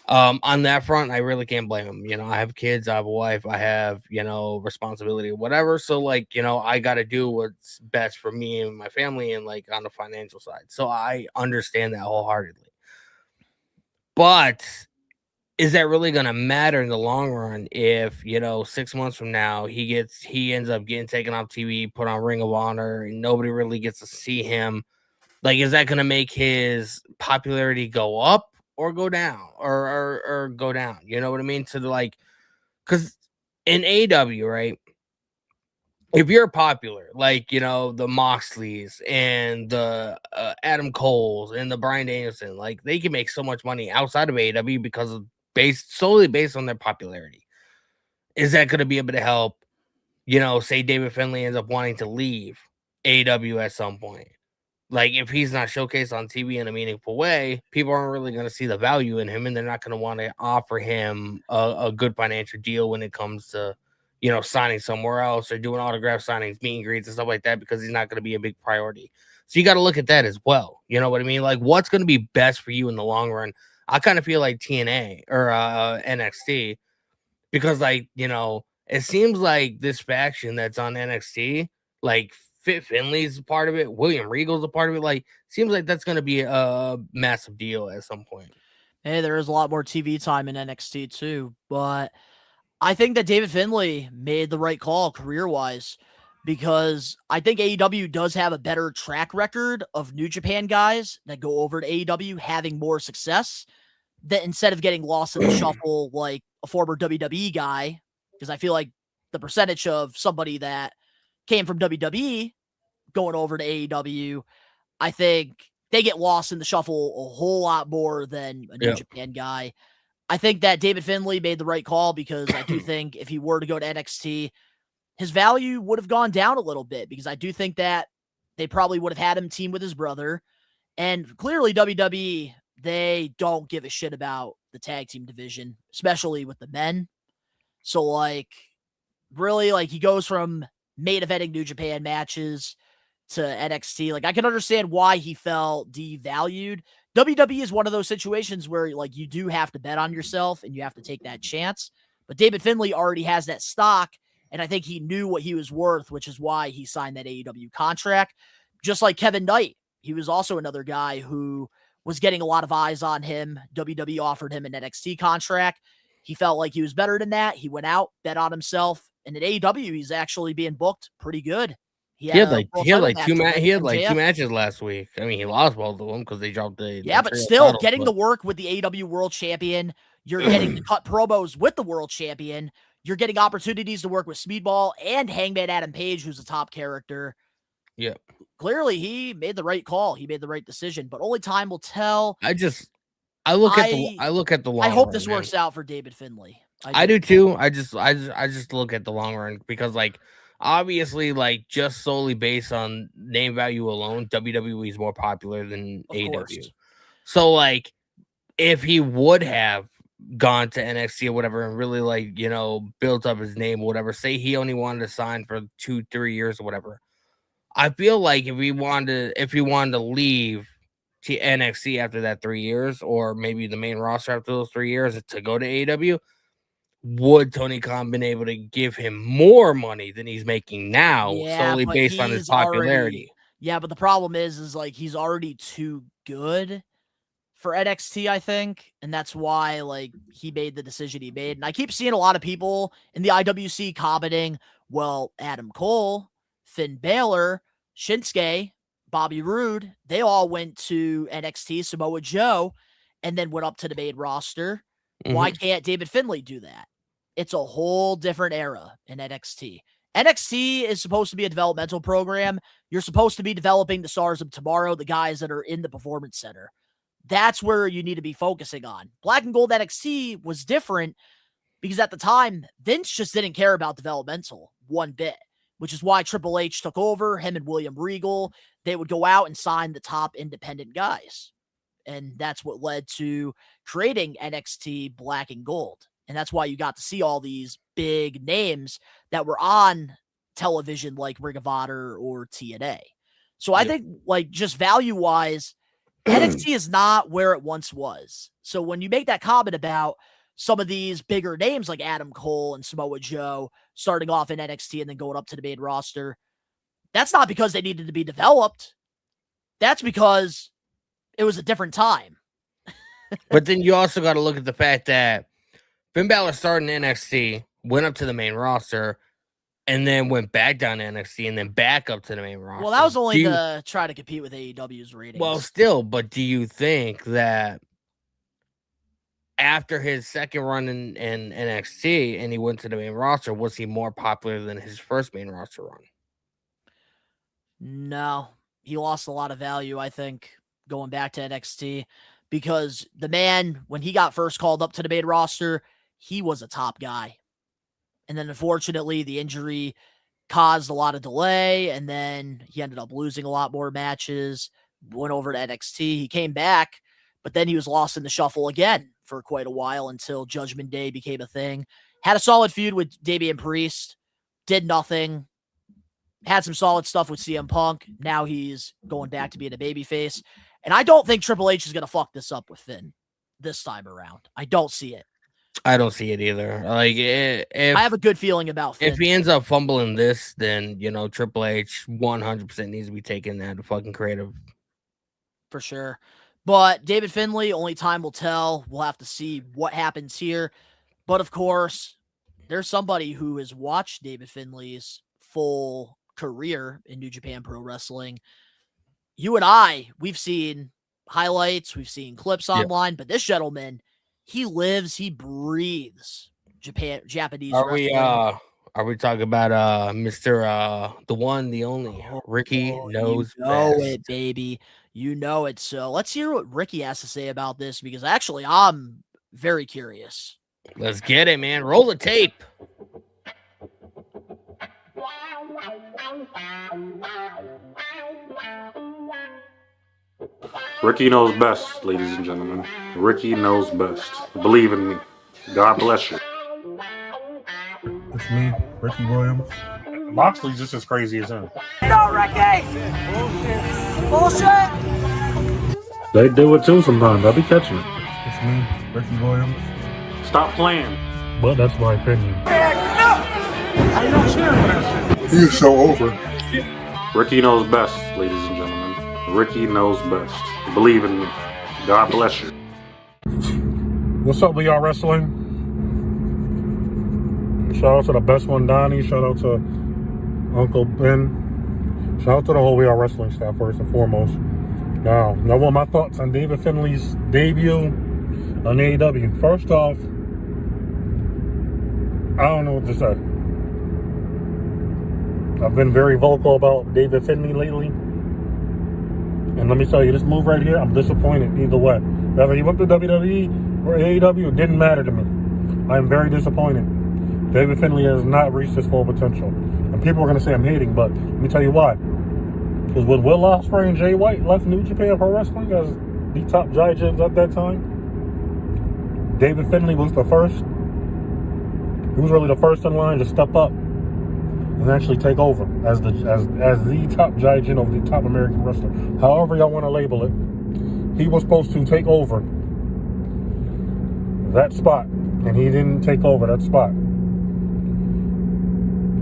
On that front, I really can't blame him. You know, I have kids, I have a wife, I have, you know, responsibility, whatever. So like, you know, I got to do what's best for me and my family and like on the financial side. So I understand that wholeheartedly. But is that really going to matter in the long run if, you know, 6 months from now he ends up getting taken off TV, put on Ring of Honor, and nobody really gets to see him? Like, is that going to make his popularity go up or go down or go down? You know what I mean? To the like, because in AEW, right, if you're popular, like, you know, the Moxleys and the Adam Coles and the Bryan Danielson, like they can make so much money outside of AEW because of solely based on their popularity. Is that going to be able to help, you know, say David Finlay ends up wanting to leave AEW at some point? Like, if he's not showcased on TV in a meaningful way, people aren't really going to see the value in him, and they're not going to want to offer him a good financial deal when it comes to, you know, signing somewhere else or doing autograph signings, meet and greets, and stuff like that, because he's not going to be a big priority. So you got to look at that as well. You know what I mean? Like, what's going to be best for you in the long run? I kind of feel like TNA or NXT, because, like, you know, it seems like this faction that's on NXT, like, Fit Finley's a part of it, William Regal's a part of it. Like, seems like that's going to be a massive deal at some point. Hey, there is a lot more TV time in NXT too, but I think that David Finlay made the right call career-wise, because I think AEW does have a better track record of New Japan guys that go over to AEW having more success, that instead of getting lost in the shuffle like a former WWE guy, because I feel like the percentage of somebody that came from WWE going over to AEW, I think they get lost in the shuffle a whole lot more than a New Japan guy. I think that David Finlay made the right call, because I do think if he were to go to NXT, his value would have gone down a little bit, because I do think that they probably would have had him team with his brother. And clearly WWE, they don't give a shit about the tag team division, especially with the men. So like, really, like, he goes from main eventing New Japan matches to NXT. Like, I can understand why he felt devalued. WWE is one of those situations where, like, you do have to bet on yourself and you have to take that chance. But David Finlay already has that stock, and I think he knew what he was worth, which is why he signed that AEW contract. Just like Kevin Knight, he was also another guy who was getting a lot of eyes on him. WWE offered him an NXT contract. He felt like he was better than that. He went out, bet on himself, and at AEW, he's actually being booked pretty good. He had like two matches last week. I mean, he lost both of them because they dropped the but still getting the work with the AEW World Champion. You're getting to cut promos with the World Champion. You're getting opportunities to work with Speedball and Hangman Adam Page, who's a top character. Yep. Clearly, he made the right call. He made the right decision, but only time will tell. I look at the long I hope run, this works out for David Finlay. I do too. I just look at the long run because, like, obviously, like, just solely based on name value alone, WWE is more popular than AEW. So, like, if he would have gone to NXT or whatever and really, like, you know, built up his name or whatever, say he only wanted to sign for 2-3 years or whatever, I feel like if he wanted to leave to NXT after that 3 years, or maybe the main roster after those 3 years to go to AEW, would Tony Khan been able to give him more money than he's making now, solely based on his popularity? But the problem is like he's already too good for NXT, I think, and that's why like he made the decision he made. And I keep seeing a lot of people in the IWC commenting, well, Adam Cole, Finn Balor, Shinsuke, Bobby Roode, they all went to NXT, Samoa Joe, and then went up to the main roster. Why can't David Finlay do that? It's a whole different era in NXT. NXT is supposed to be a developmental program. You're supposed to be developing the stars of tomorrow, the guys that are in the Performance Center. That's where you need to be focusing on. Black and Gold NXT was different because at the time, Vince just didn't care about developmental one bit, which is why Triple H took over, him and William Regal. They would go out and sign the top independent guys. And that's what led to creating NXT Black and Gold. And that's why you got to see all these big names that were on television like Ring of Honor or TNA. So I think, like, just value-wise, NXT is not where it once was. So when you make that comment about some of these bigger names like Adam Cole and Samoa Joe starting off in NXT and then going up to the main roster, that's not because they needed to be developed. That's because it was a different time. But then you also got to look at the fact that Finn Balor started in NXT, went up to the main roster, and then went back down to NXT and then back up to the main roster. Well, that was only to try to compete with AEW's ratings. Well, still, but do you think that after his second run in NXT and he went to the main roster, was he more popular than his first main roster run? No, he lost a lot of value, I think, going back to NXT, because the man, when he got first called up to the main roster, he was a top guy. And then unfortunately, the injury caused a lot of delay, and then he ended up losing a lot more matches, went over to NXT. He came back, but then he was lost in the shuffle again for quite a while until Judgment Day became a thing. Had a solid feud with Damian Priest, did nothing. Had some solid stuff with CM Punk. Now he's going back to being a babyface. And I don't think Triple H is going to fuck this up with Finn this time around. I don't see it. I don't see it either. Like, if I have a good feeling about Finn. If he ends up fumbling this, then, you know, Triple H 100% needs to be taking that fucking creative. For sure. But David Finlay, only time will tell. We'll have to see what happens here. But of course, there's somebody who has watched David Finlay's full career in New Japan Pro Wrestling. You and I, we've seen highlights, we've seen clips online, but this gentleman, he lives, he breathes Japanese wrestling. Are we talking about Mr. The one, the only Ricky knows best. It, baby. You know it. So let's hear what Ricky has to say about this, because actually I'm very curious. Let's get it, man. Roll the tape. Ricky knows best, ladies and gentlemen. Ricky knows best. Believe in me. God bless you. It's me, Ricky Williams. Moxley's just as crazy as him. No, Ricky! Bullshit! They do it too sometimes. I'll be catching it. It's me, Ricky Williams. Stop playing. But that's my opinion. I'm not cheering for that shit. He is so over. Ricky knows best, ladies and gentlemen. Ricky knows best. Believe in me. God bless you. What's up, We Are Wrestling? Shout out to the best one, Donnie. Shout out to Uncle Ben. Shout out to the whole We Are Wrestling staff, first and foremost. Now what my thoughts on David Finlay's debut on AEW. First off, I don't know what to say. I've been very vocal about David Finlay lately. And let me tell you, this move right here, I'm disappointed either way. Whether he went to WWE or AEW, it didn't matter to me. I'm very disappointed. David Finlay has not reached his full potential. And people are going to say I'm hating, but let me tell you why. Because when Will Ospreay and Jay White left New Japan Pro Wrestling as the top giants at that time, David Finlay was the first. He was really the first in line to step up and actually take over as the top giant of the top American wrestler. However y'all want to label it, he was supposed to take over that spot, and he didn't take over that spot.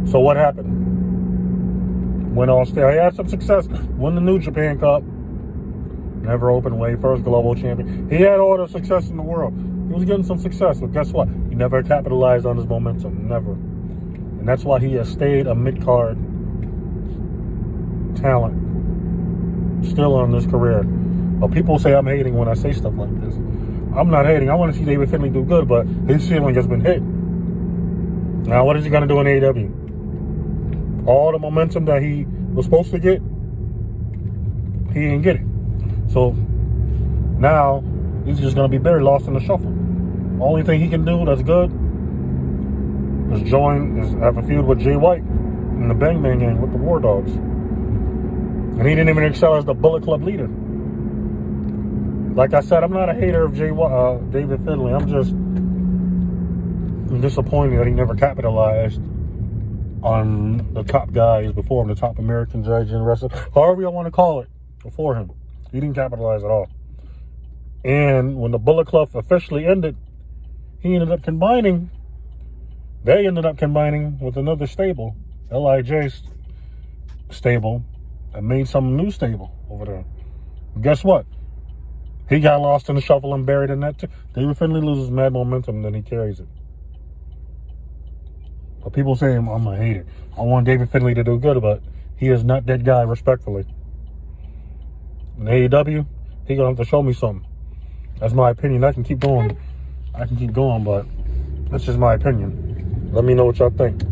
So what happened? Went on stage. He had some success. Won the New Japan Cup. Never open weight. First global champion. He had all the success in the world. He was getting some success, but guess what? He never capitalized on his momentum. Never. And that's why he has stayed a mid-card talent still on his career. But people say I'm hating when I say stuff like this. I'm not hating. I want to see David Finlay do good, but his ceiling has been hit. Now, what is he going to do in AEW? All the momentum that he was supposed to get, he didn't get it. So now he's just going to be very lost in the shuffle. Only thing he can do that's good is have a feud with Jay White in the Bang Bang gang with the War Dogs. And he didn't even excel as the Bullet Club leader. Like I said, I'm not a hater of David Finlay. I'm disappointed that he never capitalized on the top guys before him, the top American judge and wrestler, however you want to call it, before him. He didn't capitalize at all. And when the Bullet Club officially ended, they ended up combining with another stable, LIJ's stable, and made some new stable over there. And guess what? He got lost in the shuffle and buried in that too. David Finlay loses mad momentum, then he carries it. But people say I'm a hater. I want David Finlay to do good, but he is not that guy, respectfully. In AEW, he gonna have to show me something. That's my opinion. I can keep going, but that's just my opinion. Let me know what y'all think.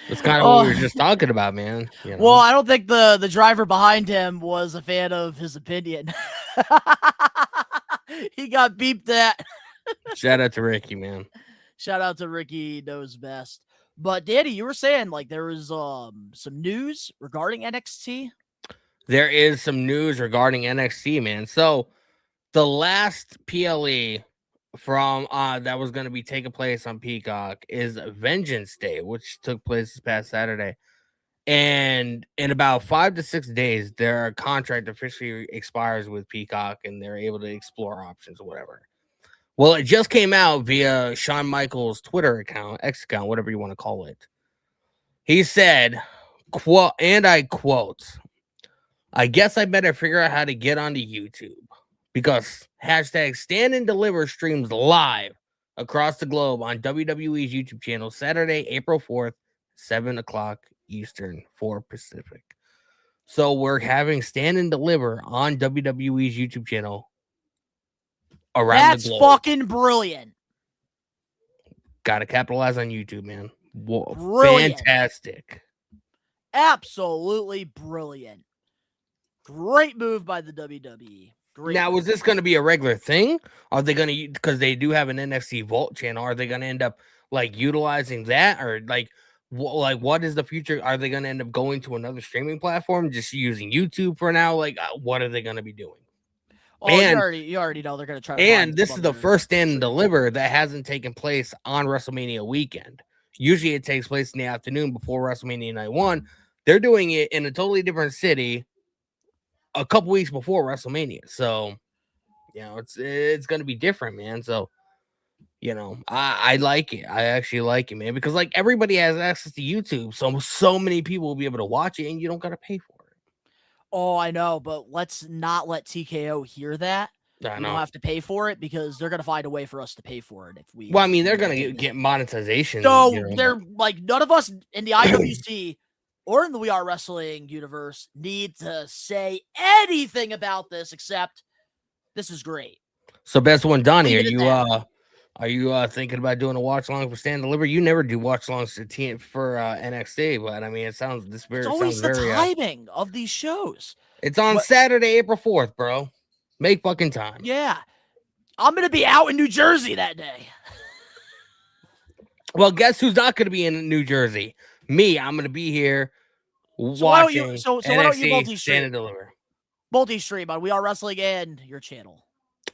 That's kind of what we were just talking about, man. You know? Well, I don't think the driver behind him was a fan of his opinion. He got beeped at. Shout out to Ricky, man. Shout out to Ricky knows best. But Danny, you were saying like there was some news regarding NXT. There is some news regarding NXT, man. So the last PLE from that was going to be taking place on Peacock is Vengeance Day, which took place this past Saturday. And in about 5 to 6 days, their contract officially expires with Peacock, and they're able to explore options or whatever. Well, it just came out via Shawn Michaels' Twitter account, X account, whatever you want to call it. He said, quote, and I quote, "I guess I better figure out how to get onto YouTube because hashtag Stand and Deliver streams live across the globe on WWE's YouTube channel Saturday, April 4th, 7 o'clock Eastern, 4 Pacific." So we're having Stand and Deliver on WWE's YouTube channel around the globe. That's fucking brilliant. Gotta capitalize on YouTube, man. Whoa, Brilliant. fantastic. Absolutely brilliant. Great move by the WWE. Great Now, move. is this going to be a regular thing? Are they going to, because they do have an NXT Vault channel, are they going to end up like utilizing that, or like what is the future? Are they going to end up going to another streaming platform, just using YouTube for now? Like, what are they going to be doing? Oh, you already know they're gonna try to And find this some is the other first stand and stream. deliver that hasn't taken place on WrestleMania weekend. Usually it takes place in the afternoon before WrestleMania Night 1. They're doing it in a totally different city a couple weeks before WrestleMania. So, it's going to be different, man. So, I like it. I actually like it, man, because like everybody has access to YouTube. So many people will be able to watch it and you don't got to pay for it. Oh, I know, but let's not let TKO hear that. I We know. don't have to pay for it because they're gonna find a way for us to pay for it if we. Well, I mean, they're going to get monetization. So they're like, none of us in the IWC or in the We Are Wrestling universe need to say anything about this except this is great. So, best one, Donnie, Leave it at are you thinking about doing a watch long for Stand and Deliver? You never do watch longs for NXT, but I mean, It's always the timing of these shows. It's on Saturday, April 4th, bro. Make fucking time. Yeah, I'm gonna be out in New Jersey that day. Well, guess who's not gonna be in New Jersey? Me. I'm gonna be here watching NXT why don't you multi-stream? Stand and Deliver. Multi-stream on We Are Wrestling and your channel.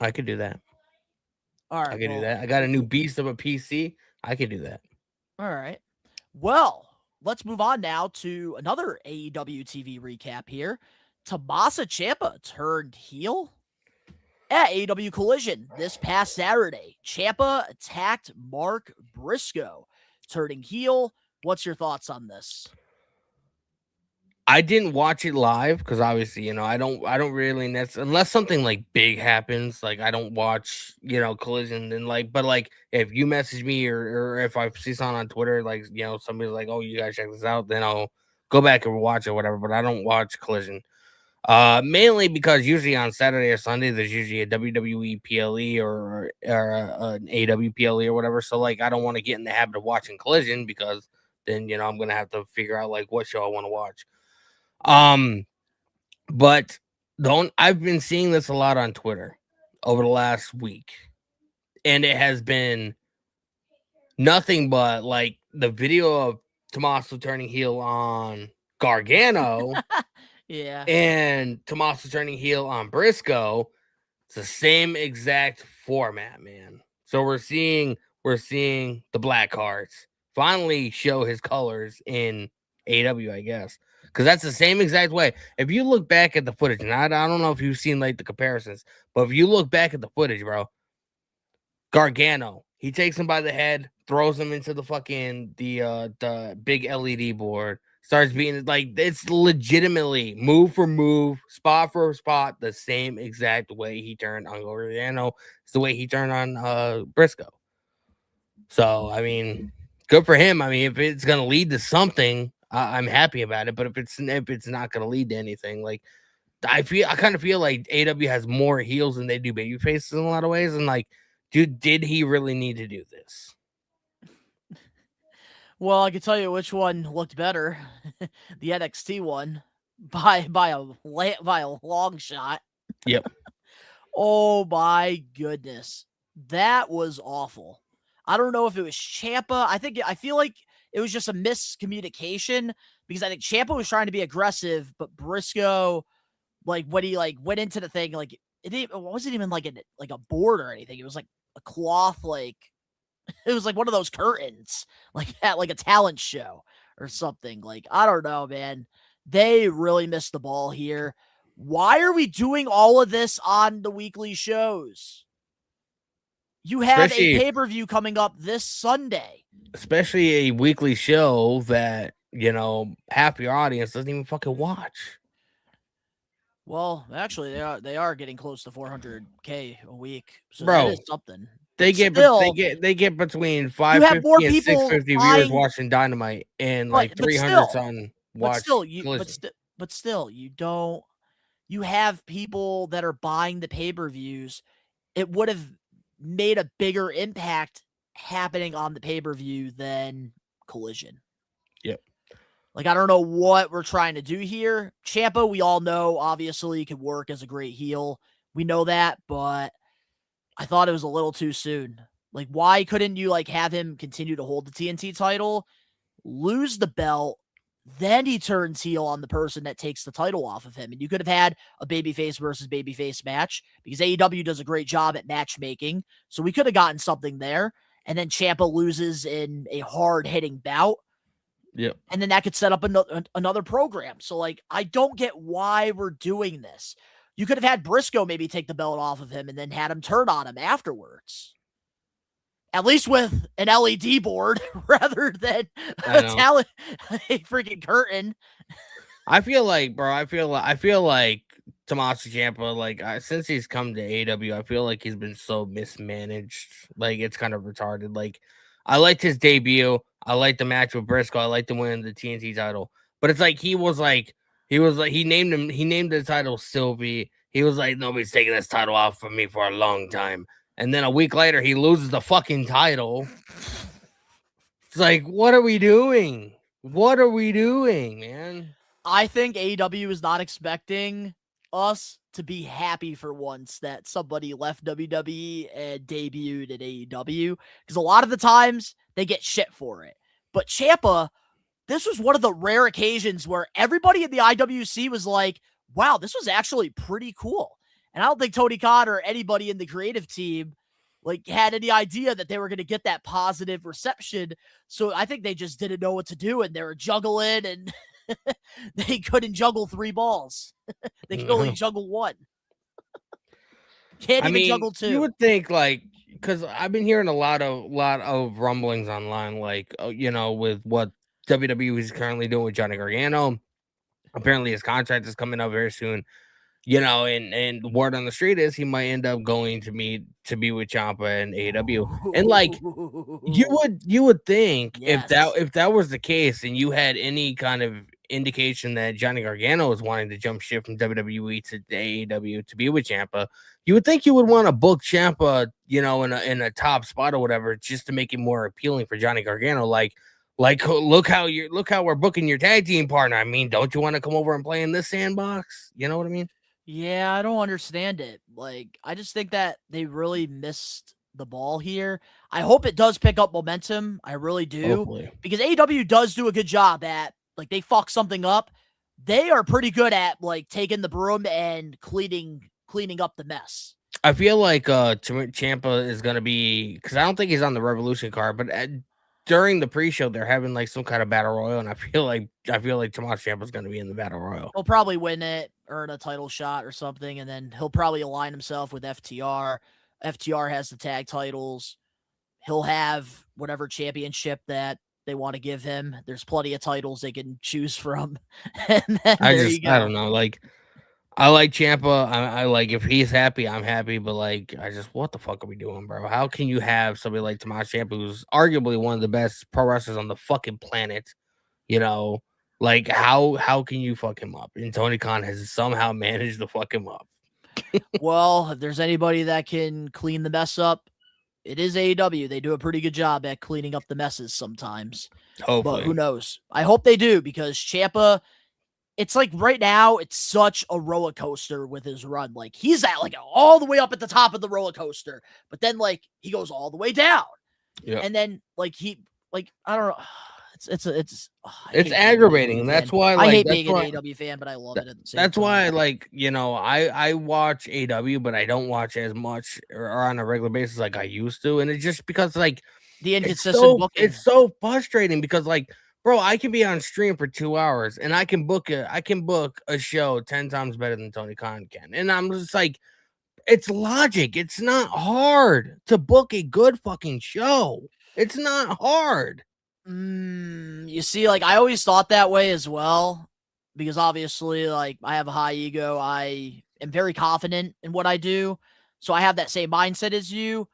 I could do that. All right, I can do that. I got a new beast of a PC. I could do that. All right. Well, let's move on now to another AEW TV recap here. Tommaso Ciampa turned heel at AEW Collision this past Saturday. Ciampa attacked Mark Briscoe, turning heel. What's your thoughts on this? I didn't watch it live because obviously, I don't really unless something like big happens, like I don't watch, Collision and but if you message me or if I see something on Twitter, somebody's like, oh, you guys check this out, then I'll go back and watch it or whatever. But I don't watch Collision. Mainly because usually on Saturday or Sunday there's usually a WWE PLE or an AW PLE or whatever. So I don't want to get in the habit of watching Collision because then I'm gonna have to figure out what show I want to watch. But I've been seeing this a lot on Twitter over the last week, and it has been nothing but the video of Tommaso turning heel on Gargano. Yeah. And Tommaso turning heel on Briscoe. It's the same exact format, man. So we're seeing the Black Hearts finally show his colors in AW, I guess. Because that's the same exact way. If you look back at the footage, and I don't know if you've seen the comparisons, but if you look back at the footage, bro, Gargano, he takes him by the head, throws him into the fucking the big LED board, starts being it's legitimately move for move, spot for spot, the same exact way he turned on Gargano. It's the way he turned on Briscoe. So I mean, good for him. I mean, if it's gonna lead to something, I'm happy about it. But if it's not gonna lead to anything, I kind of feel like AW has more heels than they do baby faces in a lot of ways. And dude, did he really need to do this? Well, I can tell you which one looked better. The NXT one by a long shot. Yep. Oh my goodness. That was awful. I don't know if it was Ciampa. I feel like it was just a miscommunication because I think Ciampa was trying to be aggressive, but Briscoe, when he went into the thing, it wasn't even a board or anything. It was a cloth, it was one of those curtains, at a talent show or something. I don't know, man. They really missed the ball here. Why are we doing all of this on the weekly shows? You have a pay-per-view coming up this Sunday. Especially a weekly show that, half your audience doesn't even fucking watch. Well, actually, they are getting close to 400K a week. So bro, that is something. They get between 550 and 650 viewers watching Dynamite and 300 on watch. But still, you have people that are buying the pay-per-views. It would have made a bigger impact happening on the pay-per-view than Collision. Yep. I don't know what we're trying to do here. Ciampa, we all know, obviously, could work as a great heel. We know that, but I thought it was a little too soon. Why couldn't you, have him continue to hold the TNT title, lose the belt, then he turns heel on the person that takes the title off of him. And you could have had a babyface versus babyface match because AEW does a great job at matchmaking. So we could have gotten something there. And then Ciampa loses in a hard-hitting bout. Yep. And then that could set up another program. So, like, I don't get why we're doing this. You could have had Briscoe maybe take the belt off of him and then had him turn on him afterwards. At least with an LED board rather than a freaking curtain. I feel like, bro, I feel like Tommaso Ciampa, like, since he's come to AEW, I feel like he's been so mismanaged. Like, it's kind of retarded. Like, I liked his debut. I liked the match with Briscoe. I liked him winning the TNT title. But it's like he named the title Sylvie. He was like, nobody's taking this title off from me for a long time. And then a week later, he loses the fucking title. It's like, what are we doing? What are we doing, man? I think AEW is not expecting us to be happy for once that somebody left WWE and debuted at AEW, because a lot of the times they get shit for it. But Ciampa, this was one of the rare occasions where everybody in the IWC was like, wow, this was actually pretty cool. And I don't think Tony Khan or anybody in the creative team like had any idea that they were going to get that positive reception. So I think they just didn't know what to do, and they were juggling, and they couldn't juggle 3 balls. They could only juggle 1. Can't even juggle 2. You would think, like, because I've been hearing a lot of rumblings online, like, with what WWE is currently doing with Johnny Gargano. Apparently his contract is coming up very soon. And word on the street is he might end up going to be with Ciampa and AEW. And like you would think, yes, if that was the case, and you had any kind of indication that Johnny Gargano was wanting to jump ship from WWE to AEW to be with Ciampa, you would think you would want to book Ciampa, in a top spot or whatever, just to make it more appealing for Johnny Gargano. Like look how we're booking your tag team partner. I mean, don't you want to come over and play in this sandbox? You know what I mean? Yeah, I don't understand it. Like, I just think that they really missed the ball here. I hope it does pick up momentum. I really do. Hopefully. Because AEW does do a good job at, like, they fuck something up. They are pretty good at, like, taking the broom and cleaning up the mess. I feel like Ciampa is going to be, because I don't think he's on the Revolution card, but during the pre-show, they're having like some kind of battle royal, and I feel like Tommaso Ciampa is going to be in the battle royal. He'll probably win it, earn a title shot or something, and then he'll probably align himself with FTR. FTR has the tag titles. He'll have whatever championship that they want to give him. There's plenty of titles they can choose from. And then I don't know. Like, I like Ciampa. I like, if he's happy, I'm happy. But like, what the fuck are we doing, bro? How can you have somebody like Tommaso Ciampa, who's arguably one of the best pro wrestlers on the fucking planet? Like, how can you fuck him up? And Tony Khan has somehow managed to fuck him up. Well, if there's anybody that can clean the mess up, it is AEW. They do a pretty good job at cleaning up the messes sometimes. Hopefully. But who knows? I hope they do, because Ciampa, it's like right now, it's such a roller coaster with his run. Like, he's at like all the way up at the top of the roller coaster, but then like he goes all the way down. Yeah. And then like I don't know. It's aggravating. And that's why, like, I hate being an AEW fan, but I love it at the same time. That's why, like, I watch AEW, but I don't watch as much or on a regular basis like I used to. And it's just because, like, the inconsistent booking. It's so frustrating because, like, bro, I can be on stream for 2 hours and I can book a show 10 times better than Tony Khan can. And I'm just like, it's logic. It's not hard to book a good fucking show. It's not hard. You see, like, I always thought that way as well, because obviously, like, I have a high ego. I am very confident in what I do. So I have that same mindset as you.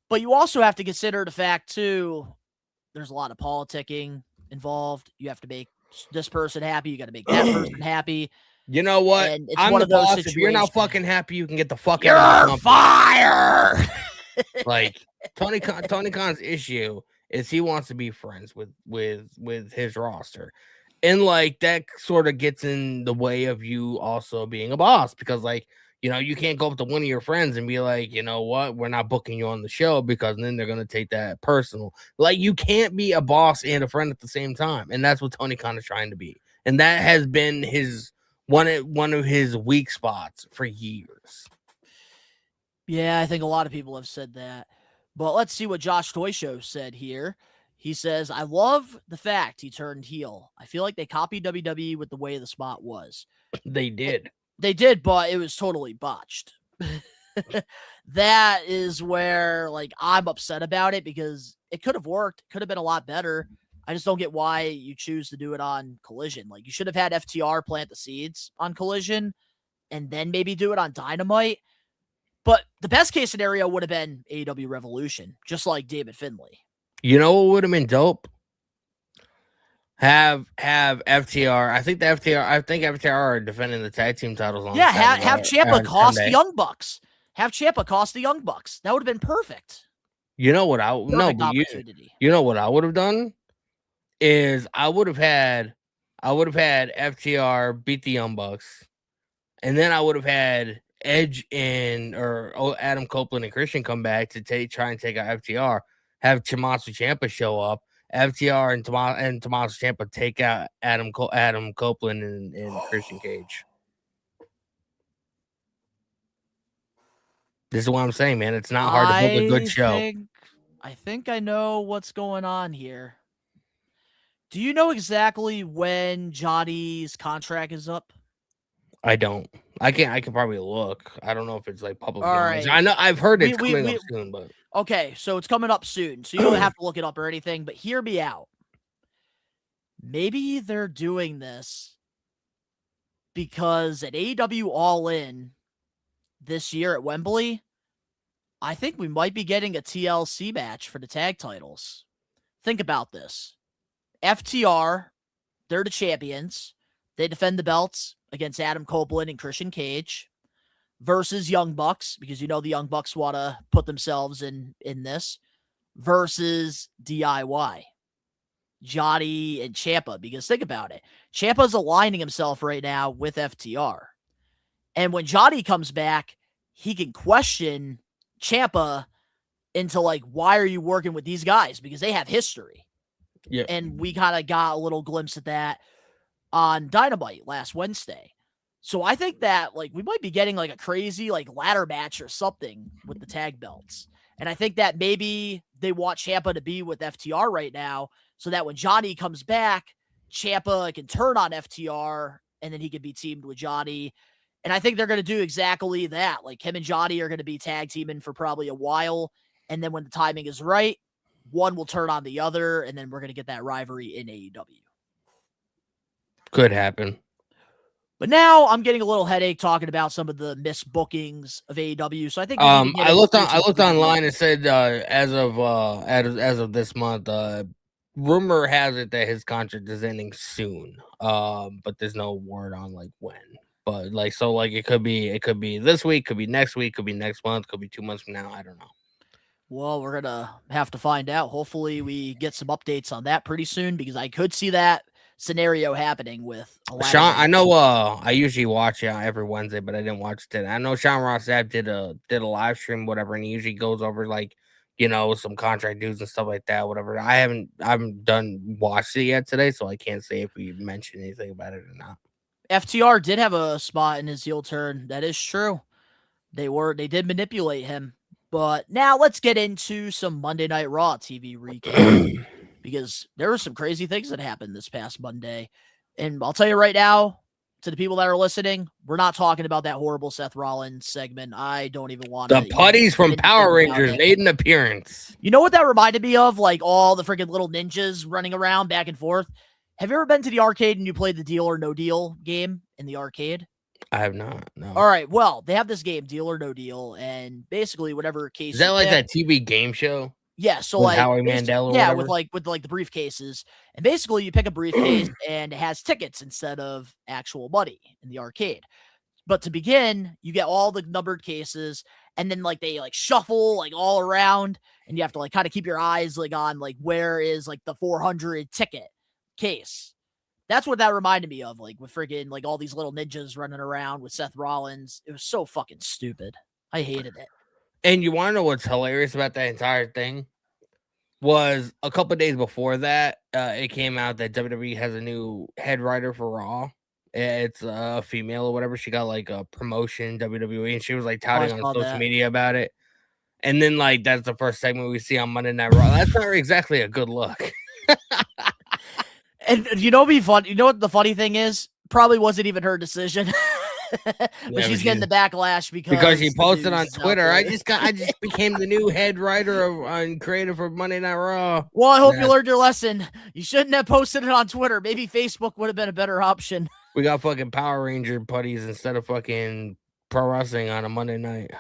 But you also have to consider the fact, too, there's a lot of politicking involved. You have to make this person happy. You got to make that person happy. You know what? And it's I'm one the of those boss. If you're not situations. fucking happy, you can get the fuck out of You're fired. Like, Tony Khan's issue is he wants to be friends with his roster. And like that sort of gets in the way of you also being a boss, because like, You can't go up to one of your friends and be like, you know what, we're not booking you on the show, because then they're going to take that personal. Like, you can't be a boss and a friend at the same time. And that's what Tony Khan is trying to be. And that has been one of his weak spots for years. Yeah, I think a lot of people have said that. But let's see what Josh Toyshow said here. He says, I love the fact he turned heel. I feel like they copied WWE with the way the spot was. They did. They did, but it was totally botched. That is where, like, I'm upset about it, because it could have worked. Could have been a lot better. I just don't get why you choose to do it on Collision. Like, you should have had FTR plant the seeds on Collision and then maybe do it on Dynamite. But the best case scenario would have been AEW Revolution, just like David Finlay. You know what would have been dope? Have FTR. I think FTR are defending the tag team titles on. Yeah, have Ciampa cost the Young Bucks. Have Ciampa cost the Young Bucks. That would have been perfect. You know what you know what I would have done is I would have had FTR beat the Young Bucks, and then I would have had Edge or Adam Copeland and Christian come back to try and take out FTR. Have Tommaso Ciampa show up. FTR and Tommaso Ciampa take out Adam Copeland and Christian Cage. This is what I'm saying, man. It's not hard to book a good show. I think I know what's going on here. Do you know exactly when Johnny's contract is up? I don't. I can probably look. I don't know if it's like public. All right. I know I've heard it's coming up soon, but okay, so it's coming up soon. So you don't have to look it up or anything, but hear me out. Maybe they're doing this because at AEW All In this year at Wembley, I think we might be getting a TLC match for the tag titles. Think about this. FTR, they're the champions. They defend the belts against Adam Copeland and Christian Cage versus Young Bucks, because the Young Bucks want to put themselves in this, versus DIY. Johnny and Ciampa, because think about it. Ciampa's aligning himself right now with FTR. And when Johnny comes back, he can question Ciampa into like, why are you working with these guys? Because they have history. Yeah. And we kind of got a little glimpse at that on Dynamite last Wednesday. So I think that like we might be getting like a crazy like ladder match or something with the tag belts. And I think that maybe they want Ciampa to be with FTR right now so that when Johnny comes back, Ciampa can turn on FTR and then he can be teamed with Johnny. And I think they're going to do exactly that. Like him and Johnny are going to be tag teaming for probably a while. And then when the timing is right, one will turn on the other. And then we're going to get that rivalry in AEW. Could happen. But now I'm getting a little headache talking about some of the missed bookings of AEW. So I think I looked online and said as of this month, rumor has it that his contract is ending soon. But there's no word on like when. But like it could be this week, could be next week, could be next month, could be 2 months from now. I don't know. Well, we're gonna have to find out. Hopefully we get some updates on that pretty soon, because I could see that scenario happening with Sean. I know I usually watch every Wednesday, but I didn't watch it today. I know Sean Ross Sapp did a live stream, whatever, and he usually goes over like, some contract dues and stuff like that, whatever. I haven't watched it yet today, so I can't say if we mentioned anything about it or not. FTR did have a spot in his heel turn. That is true. They did manipulate him. But now let's get into some Monday Night Raw TV recap, because there were some crazy things that happened this past Monday. And I'll tell you right now, to the people that are listening, we're not talking about that horrible Seth Rollins segment. I don't even want to. The putties from Power Rangers made an appearance. You know what that reminded me of? Like all the freaking little ninjas running around back and forth. Have you ever been to the arcade and you played the Deal or No Deal game in the arcade? I have not. No. All right. Well, they have this game, Deal or No Deal, and basically whatever case. Is that like that TV game show? Yeah. So with like Howie Mandel or whatever? with the briefcases, and basically you pick a briefcase and it has tickets instead of actual money in the arcade. But to begin, you get all the numbered cases, and then like they like shuffle like all around, and you have to like kind of keep your eyes like on like where is like the 400 ticket case. That's what that reminded me of, like with freaking like all these little ninjas running around with Seth Rollins. It was so fucking stupid. I hated it. And you want to know what's hilarious about that entire thing? Was a couple of days before that, it came out that WWE has a new head writer for Raw. It's a female or whatever. She got like a promotion WWE, and she was like touting on social media about it. And then like that's the first segment we see on Monday Night Raw. That's not exactly a good look. And you know, be fun. You know what the funny thing is? Probably wasn't even her decision. But she's getting the backlash because she posted on Twitter. I just became the new head writer and creator for Monday Night Raw. Well, I hope you learned your lesson. You shouldn't have posted it on Twitter. Maybe Facebook would have been a better option. We got fucking Power Ranger putties instead of fucking pro wrestling on a Monday night.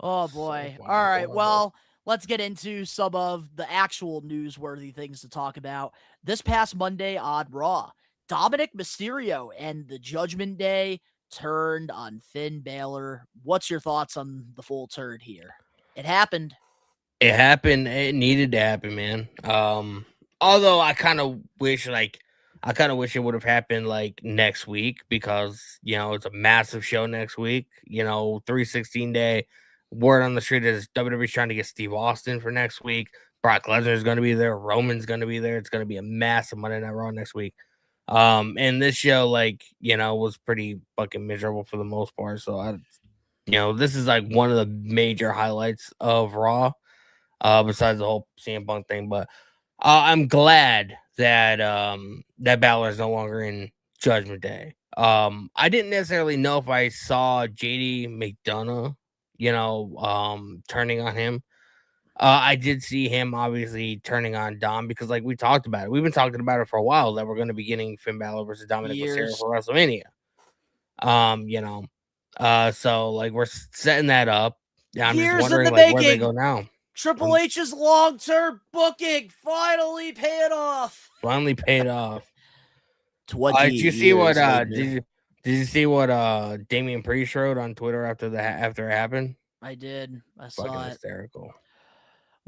Oh boy. All right. Well, let's get into some of the actual newsworthy things to talk about. This past Monday on Raw, Dominic Mysterio and the Judgment Day turned on Finn Balor. What's your thoughts on the full turn here? It happened. It happened. It needed to happen, man. Although I kind of wish it would have happened like next week because, you know, it's a massive show next week. You know, 316 day. Word on the street is WWE's trying to get Steve Austin for next week. Brock Lesnar is going to be there. Roman's going to be there. It's going to be a massive Monday Night Raw next week. And this show, like, you know, was pretty fucking miserable for the most part. So, this is like one of the major highlights of Raw, besides the whole CM Punk thing. But I'm glad that that Balor is no longer in Judgment Day. I didn't necessarily know if I saw JD McDonough, turning on him. I did see him obviously turning on Dom because, like, we talked about it. We've been talking about it for a while that we're going to be getting Finn Balor versus Dominic Mysterio for WrestleMania. So like we're setting that up. Yeah, I'm just wondering like where they go now. Triple H's long-term booking finally paid off. Finally paid off. 20 did you see what? Did you see what Damian Priest wrote on Twitter after it happened? I did. I saw Fucking it. Hysterical.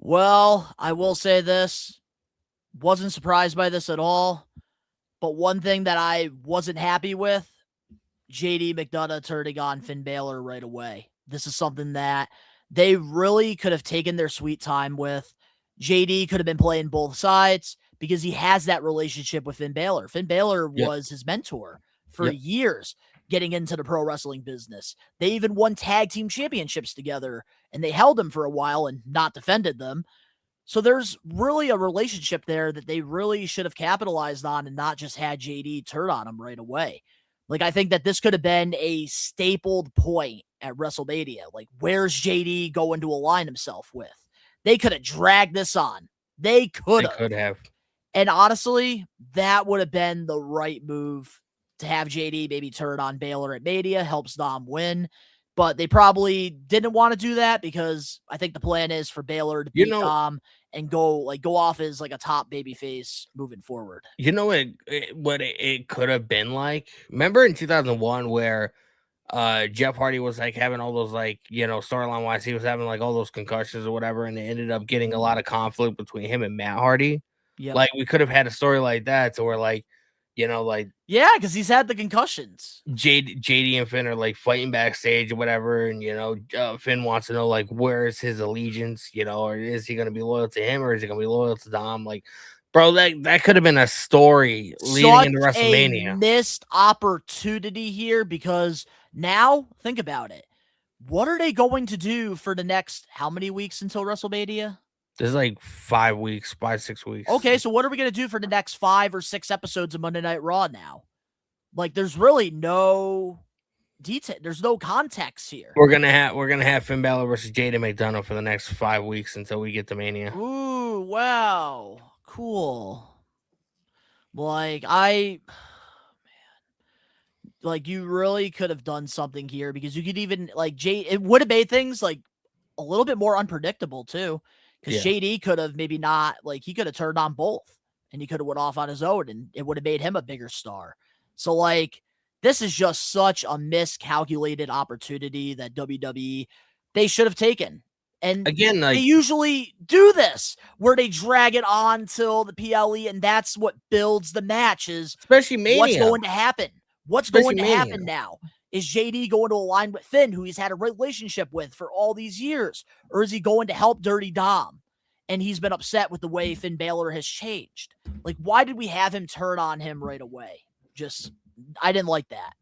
Well, I will say this. Wasn't surprised by this at all. But one thing that I wasn't happy with, JD McDonough turning on Finn Balor right away. This is something that they really could have taken their sweet time with. JD could have been playing both sides because he has that relationship with Finn Balor. Finn Balor was his mentor for years getting into the pro wrestling business. They even won tag team championships together, and they held him for a while and not defended them. So there's really a relationship there that they really should have capitalized on and not just had JD turn on him right away. Like, I think that this could have been a stapled point at WrestleMania. Like, where's JD going to align himself with? They could have dragged this on. They could have. And honestly, that would have been the right move to have JD maybe turn on Balor at Mania, helps Dom win. But they probably didn't want to do that because I think the plan is for Balor to beat Dom and go off as like a top babyface moving forward. You know what it could have been like? Remember in 2001 where Jeff Hardy was like having all those like, storyline wise, he was having like all those concussions or whatever, and it ended up getting a lot of conflict between him and Matt Hardy. Yeah, like we could have had a story like that, so we're like, because he's had the concussions. JD and Finn are like fighting backstage or whatever, and Finn wants to know like where is his allegiance, or is he gonna be loyal to him or is he gonna be loyal to Dom? Like, bro, that could have been a story leading into WrestleMania. A missed opportunity here because now think about it. What are they going to do for the next how many weeks until WrestleMania? There's like 5 weeks, 6 weeks. Okay, so what are we going to do for the next 5 or 6 episodes of Monday Night Raw now? Like, there's really no detail. There's no context here. We're gonna have Finn Balor versus Jada McDonough for the next 5 weeks until we get to Mania. Ooh, wow, cool. Like you really could have done something here because you could even it would have made things like a little bit more unpredictable too. Because JD could have maybe not, he could have turned on both and he could have went off on his own and it would have made him a bigger star. So, this is just such a miscalculated opportunity that WWE, they should have taken. And again, they like, usually do this where they drag it on till the PLE, and that's what builds the match. Is especially what's Mania. going to happen? What's Especially going to Mania. happen now? Is JD going to align with Finn, who he's had a relationship with for all these years? Or is he going to help Dirty Dom? And he's been upset with the way Finn Balor has changed. Like, why did we have him turn on him right away? I didn't like that.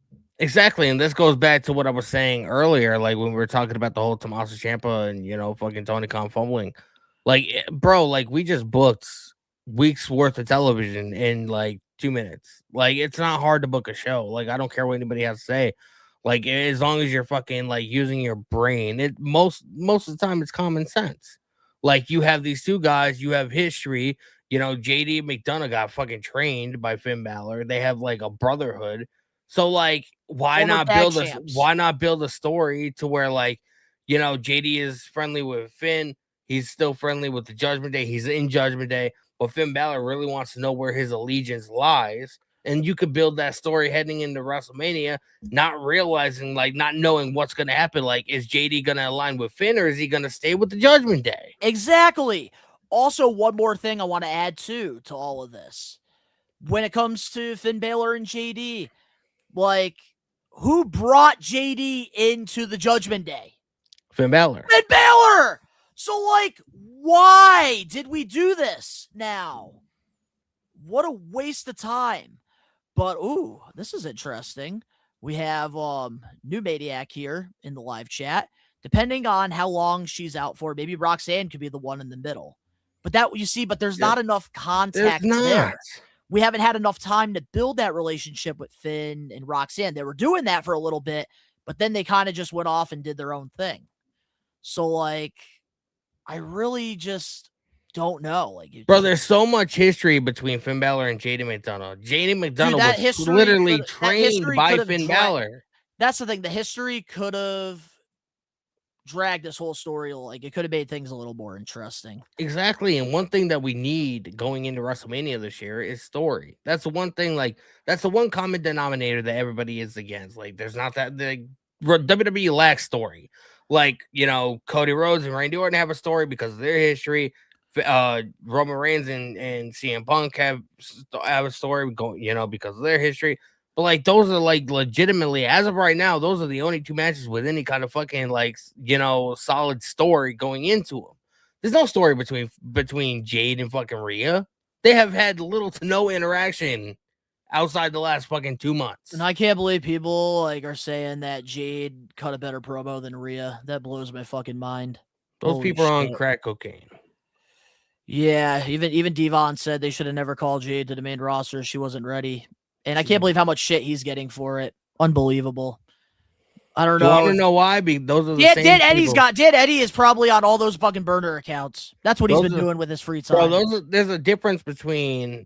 Exactly, and this goes back to what I was saying earlier, like when we were talking about the whole Tommaso Ciampa and fucking Tony Khan fumbling. Like, bro, like we just booked weeks worth of television in like 2 minutes. Like, it's not hard to book a show. Like, I don't care what anybody has to say. Like, as long as you're fucking like using your brain, it most of the time it's common sense. Like, you have these two guys, you have history. JD and McDonough got fucking trained by Finn Balor. They have like a brotherhood. So like, why Former not tag build a champs. why not build a story to where like, JD is friendly with Finn, he's still friendly with the Judgment Day, he's in Judgment Day, but Finn Balor really wants to know where his allegiance lies, and you could build that story heading into WrestleMania, not realizing, like, not knowing what's gonna happen. Like, is JD gonna align with Finn, or is he gonna stay with the Judgment Day? Exactly. Also, one more thing I want to add to all of this. When it comes to Finn Balor and JD, like, who brought JD into the Judgment Day? Finn Balor. Finn Balor! So, like, why did we do this now? What a waste of time. But, ooh, this is interesting. We have New Maniac here in the live chat. Depending on how long she's out for, maybe Roxanne could be the one in the middle. But there's not enough contact there. We haven't had enough time to build that relationship with Finn and Roxanne. They were doing that for a little bit, but then they kind of just went off and did their own thing. So, like, I really just don't know. Like, bro, there's so much history between Finn Balor and JD McDonough. JD McDonough was literally trained by Finn Balor. That's the thing. The history could have dragged this whole story. Like, it could have made things a little more interesting. Exactly. And one thing that we need going into WrestleMania this year is story. That's the one thing, like, that's the one common denominator that everybody is against. Like, there's not that the WWE lacks story. Like, Cody Rhodes and Randy Orton have a story because of their history. Roman Reigns and CM Punk have a story going, because of their history. But like, those are like legitimately, as of right now, those are the only two matches with any kind of fucking like, solid story going into them. There's no story between Jade and fucking Rhea. They have had little to no interaction outside the last fucking 2 months. And I can't believe people like are saying that Jade cut a better promo than Rhea. That blows my fucking mind. Those Holy people are on shit. crack cocaine. Yeah, even Devon said they should have never called Jade to the main roster. She wasn't ready. And I can't believe how much shit he's getting for it. Unbelievable. I don't know. You want to know why? Because those are the same Did Eddie is probably on all those fucking burner accounts. That's what he's been doing with his free time. Bro, there's a difference between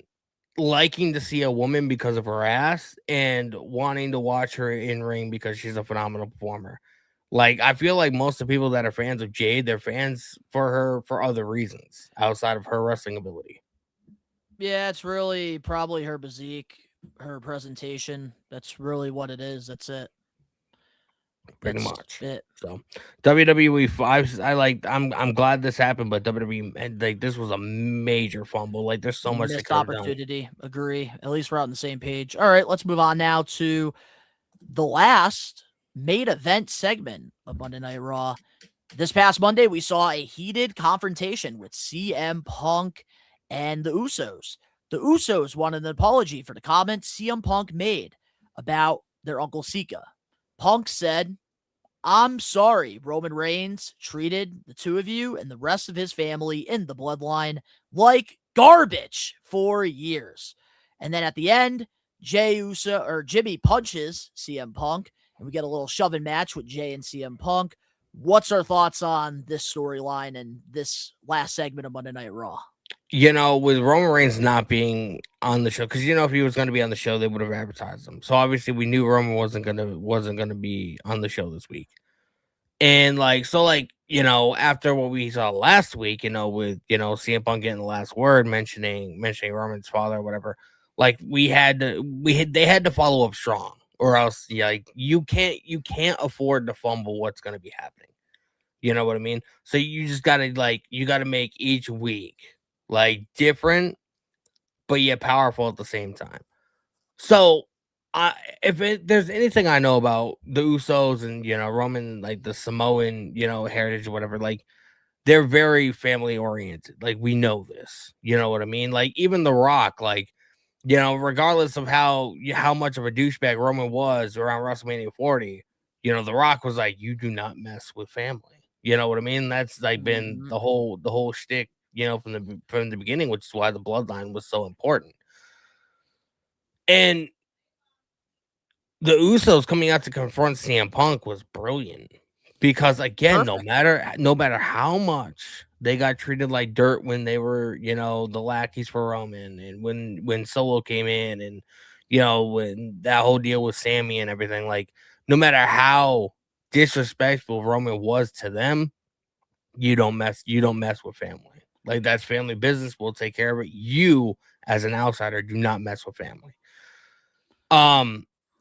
liking to see a woman because of her ass and wanting to watch her in ring because she's a phenomenal performer. Like, I feel like most of the people that are fans of Jade, they're fans for her for other reasons outside of her wrestling ability. Yeah, it's really probably her physique, her presentation. That's really what it is. That's it. Pretty much. So WWE 5, I'm glad this happened, but WWE, and like, this was a major fumble. Like, there's so much missed opportunity. Agree. At least we're on the same page. All right, let's move on now to the last main event segment of Monday Night Raw. This past Monday, we saw a heated confrontation with CM Punk and the Usos. The Usos wanted an apology for the comments CM Punk made about their Uncle Sika. Punk said, "I'm sorry, Roman Reigns treated the two of you and the rest of his family in the bloodline like garbage for years." And then at the end, Jimmy punches CM Punk, and we get a little shoving match with Jay and CM Punk. What's our thoughts on this storyline and this last segment of Monday Night Raw? With Roman Reigns not being on the show, because if he was going to be on the show, they would have advertised him. So obviously we knew Roman wasn't gonna be on the show this week. And after what we saw last week, with CM Punk getting the last word, mentioning Roman's father or whatever, like they had to follow up strong, or else you can't afford to fumble what's going to be happening. You know what I mean? So you just gotta you gotta make each week like different, but yet powerful at the same time. So if there's anything I know about the Usos and Roman, like the Samoan heritage or whatever, like they're very family oriented. Like we know this, you know what I mean? Like even The Rock, like regardless of how much of a douchebag Roman was around WrestleMania 40, The Rock was like, you do not mess with family. You know what I mean? That's like been the whole shtick, from the beginning, which is why the bloodline was so important. And the Usos coming out to confront CM Punk was brilliant because again, no matter how much they got treated like dirt when they were, the lackeys for Roman, and when Solo came in, and when that whole deal with Sammy and everything, like no matter how disrespectful Roman was to them, you don't mess with family. Like that's family business. We'll take care of it. You as an outsider do not mess with family.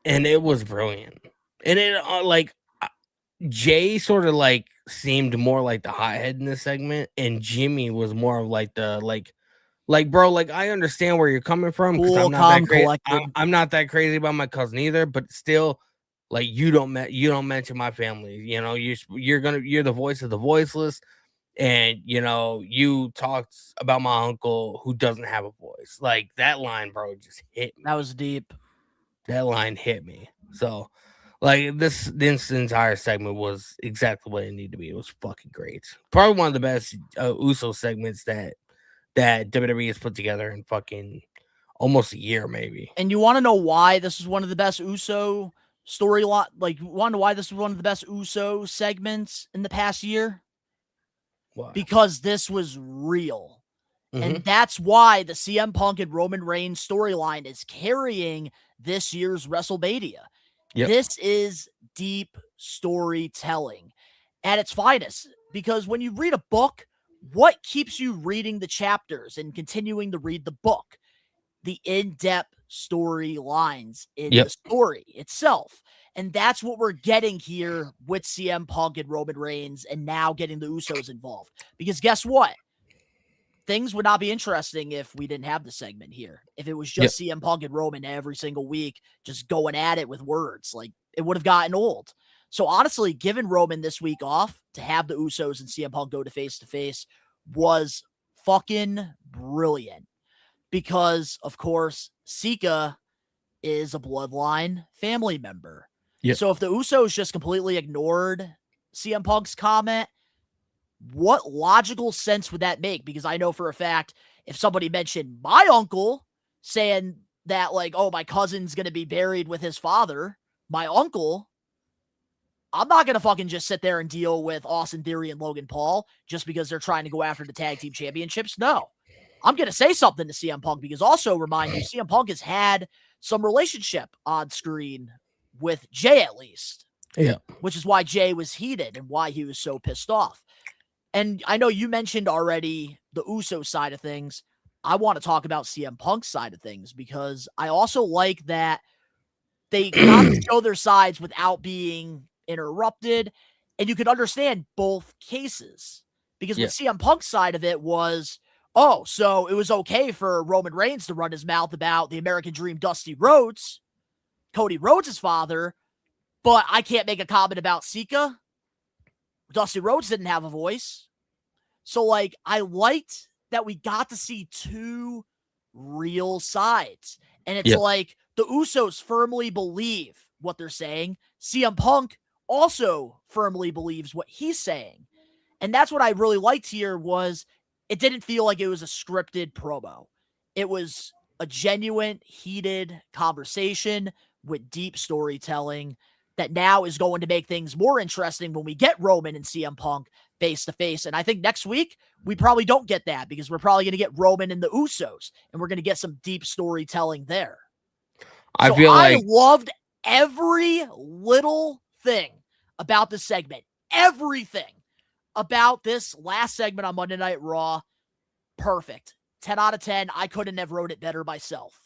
And it was brilliant. And it Jay sort of like seemed more like the hothead in this segment, and Jimmy was more of like the bro, like I understand where you're coming from because I'm not that crazy. I'm not that crazy about my cousin either, but still, like you don't mention my family. You're the voice of the voiceless, and you talked about my uncle who doesn't have a voice. Like that line, bro, just hit me. That was deep. That line hit me. So, like this entire segment was exactly what it needed to be. It was fucking great. Probably one of the best Uso segments that WWE has put together in fucking almost a year, maybe. And you want to know why this is one of the best Uso storyline? Like, you want to know why this is one of the best Uso segments in the past year? Why? Because this was real. And that's why the CM Punk and Roman Reigns storyline is carrying this year's WrestleMania. Yep. This is deep storytelling at its finest. Because when you read a book, what keeps you reading the chapters and continuing to read the book? The in-depth storylines in the story itself. And that's what we're getting here with CM Punk and Roman Reigns, and now getting the Usos involved. Because guess what? Things would not be interesting if we didn't have the segment here. If it was just CM Punk and Roman every single week, just going at it with words, like it would have gotten old. So honestly, giving Roman this week off to have the Usos and CM Punk go to face was fucking brilliant. Because of course, Sika is a bloodline family member. Yep. So if the Usos just completely ignored CM Punk's comment, what logical sense would that make? Because I know for a fact, if somebody mentioned my uncle saying that, like, oh, my cousin's going to be buried with his father, my uncle, I'm not going to fucking just sit there and deal with Austin Theory and Logan Paul just because they're trying to go after the tag team championships. No, I'm going to say something to CM Punk, because also remind you, CM Punk has had some relationship on screen with Jay, at least. Yeah. Which is why Jay was heated and why he was so pissed off. And I know you mentioned already the Uso side of things. I want to talk about CM Punk's side of things, because I also like that they got to show their sides without being interrupted. And you can understand both cases. Because with CM Punk's side of it was, oh, so it was okay for Roman Reigns to run his mouth about the American Dream Dusty Rhodes, Cody Rhodes' father, but I can't make a comment about Sika. Dusty Rhodes didn't have a voice. So, like, I liked that we got to see two real sides. And it's like the Usos firmly believe what they're saying. CM Punk also firmly believes what he's saying. And that's what I really liked here was it didn't feel like it was a scripted promo. It was a genuine, heated conversation with deep storytelling that now is going to make things more interesting when we get Roman and CM Punk face to face. And I think next week we probably don't get that, because we're probably going to get Roman and the Usos, and we're going to get some deep storytelling there. I loved every little thing about this segment. Everything about this last segment on Monday Night Raw. Perfect. 10 out of 10. I couldn't have wrote it better myself.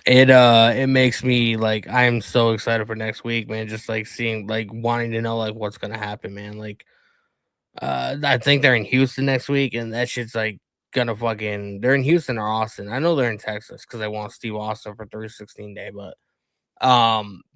It makes me like, I'm so excited for next week, man. Just like seeing, like wanting to know like what's gonna happen, man. Like I think they're in Houston next week, and that shit's like gonna fucking. They're in Houston or Austin. I know they're in Texas because they want Steve Austin for 316 Day, but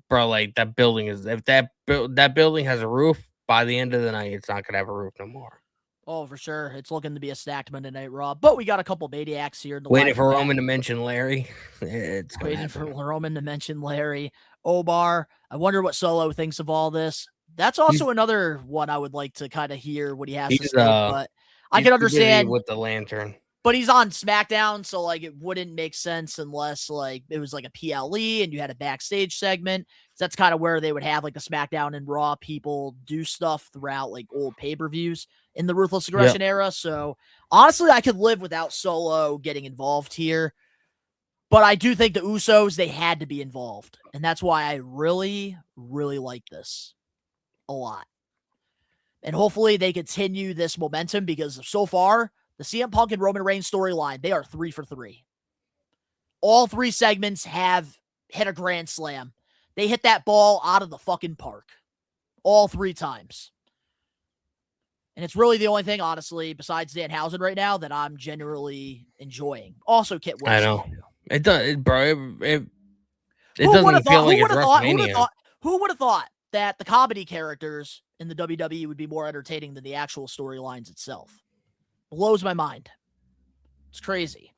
bro, like that building is if that building has a roof by the end of the night, it's not gonna have a roof no more. Oh, for sure. It's looking to be a stacked Monday Night Raw, but we got a couple maniacs here in the Waiting for Roman to mention Larry. It's waiting for Roman to mention Larry. Omar. I wonder what Solo thinks of all this. That's also another one I would like to kind of hear what he has to say, but I can understand with the lantern. But he's on SmackDown, so like it wouldn't make sense unless like it was like a PLE and you had a backstage segment. So that's kind of where they would have like the SmackDown and Raw people do stuff throughout like old pay-per-views in the Ruthless Aggression era. So honestly, I could live without Solo getting involved here. But I do think the Usos, they had to be involved. And that's why I really, really like this a lot. And hopefully they continue this momentum because so far, the CM Punk and Roman Reigns storyline, they are 3 for 3. All 3 segments have hit a grand slam. They hit that ball out of the fucking park. All 3 times. And it's really the only thing, honestly, besides Danhausen right now that I'm genuinely enjoying. Also, Kit Wilson. I know. It does, bro. It doesn't feel like it's WrestleMania. Who would have thought that the comedy characters in the WWE would be more entertaining than the actual storylines itself? Blows my mind. It's crazy.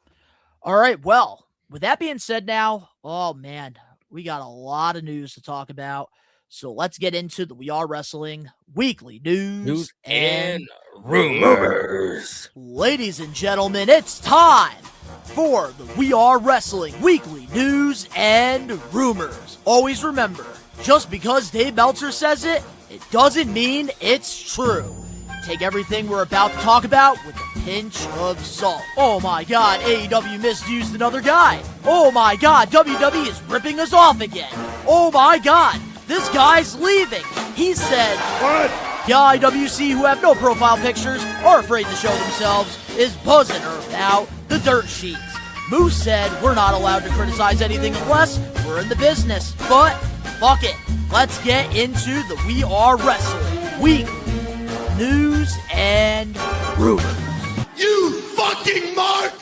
All right, well, with that being said now, oh man, we got a lot of news to talk about. So let's get into the We Are Wrestling weekly news and rumors. Ladies and gentlemen, it's time for the We Are Wrestling weekly news and rumors. Always remember, just because Dave Meltzer says it, it doesn't mean it's true. Take everything we're about to talk about with a pinch of salt. Oh my god, AEW misused another guy. Oh my god, WWE is ripping us off again. Oh my god, this guy's leaving. He said, what? The IWC, who have no profile pictures, are afraid to show themselves, is buzzing about the dirt sheets. Moose said, we're not allowed to criticize anything unless we're in the business. But, fuck it. Let's get into the We Are Wrestling weekly news and rumors. You fucking mark!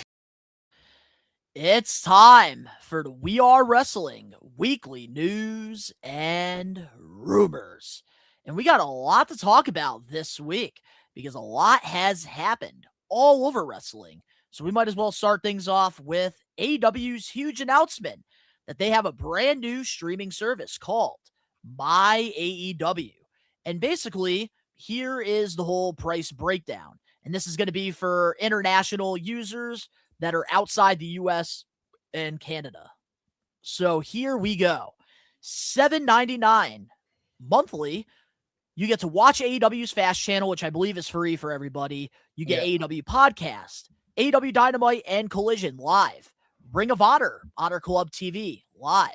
It's time for the We Are Wrestling weekly news and rumors. And we got a lot to talk about this week because a lot has happened all over wrestling. So we might as well start things off with AEW's huge announcement that they have a brand new streaming service called My AEW. And basically, here is the whole price breakdown. And this is going to be for international users that are outside the US and Canada. So here we go. $7.99 monthly. You get to watch AEW's Fast Channel, which I believe is free for everybody. You get AEW Podcast, AEW Dynamite and Collision live, Ring of Honor, Honor Club TV live,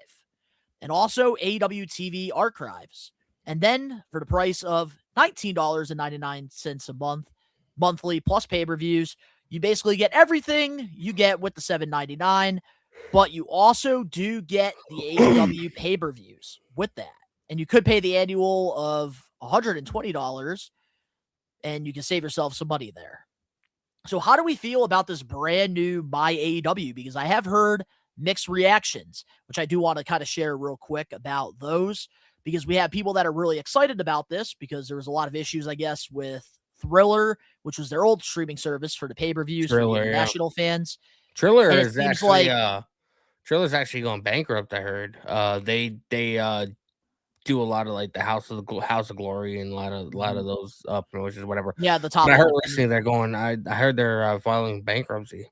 and also AEW TV Archives. And then for the price of $19.99 a month, monthly plus pay-per-views, you basically get everything you get with the $7.99, but you also do get the AEW pay-per-views with that. And you could pay the annual of $120 and you can save yourself some money there. So how do we feel about this brand new My AEW? Because I have heard mixed reactions, which I do want to kind of share real quick about those, because we have people that are really excited about this because there was a lot of issues, I guess, with Thriller, which was their old streaming service for the pay-per-views for the international fans. Triller is actually Triller's actually going bankrupt, I heard. They do a lot of like the House of Glory and a lot of those promotions, whatever. Yeah, the top. But I heard recently they're going. I heard they're filing bankruptcy.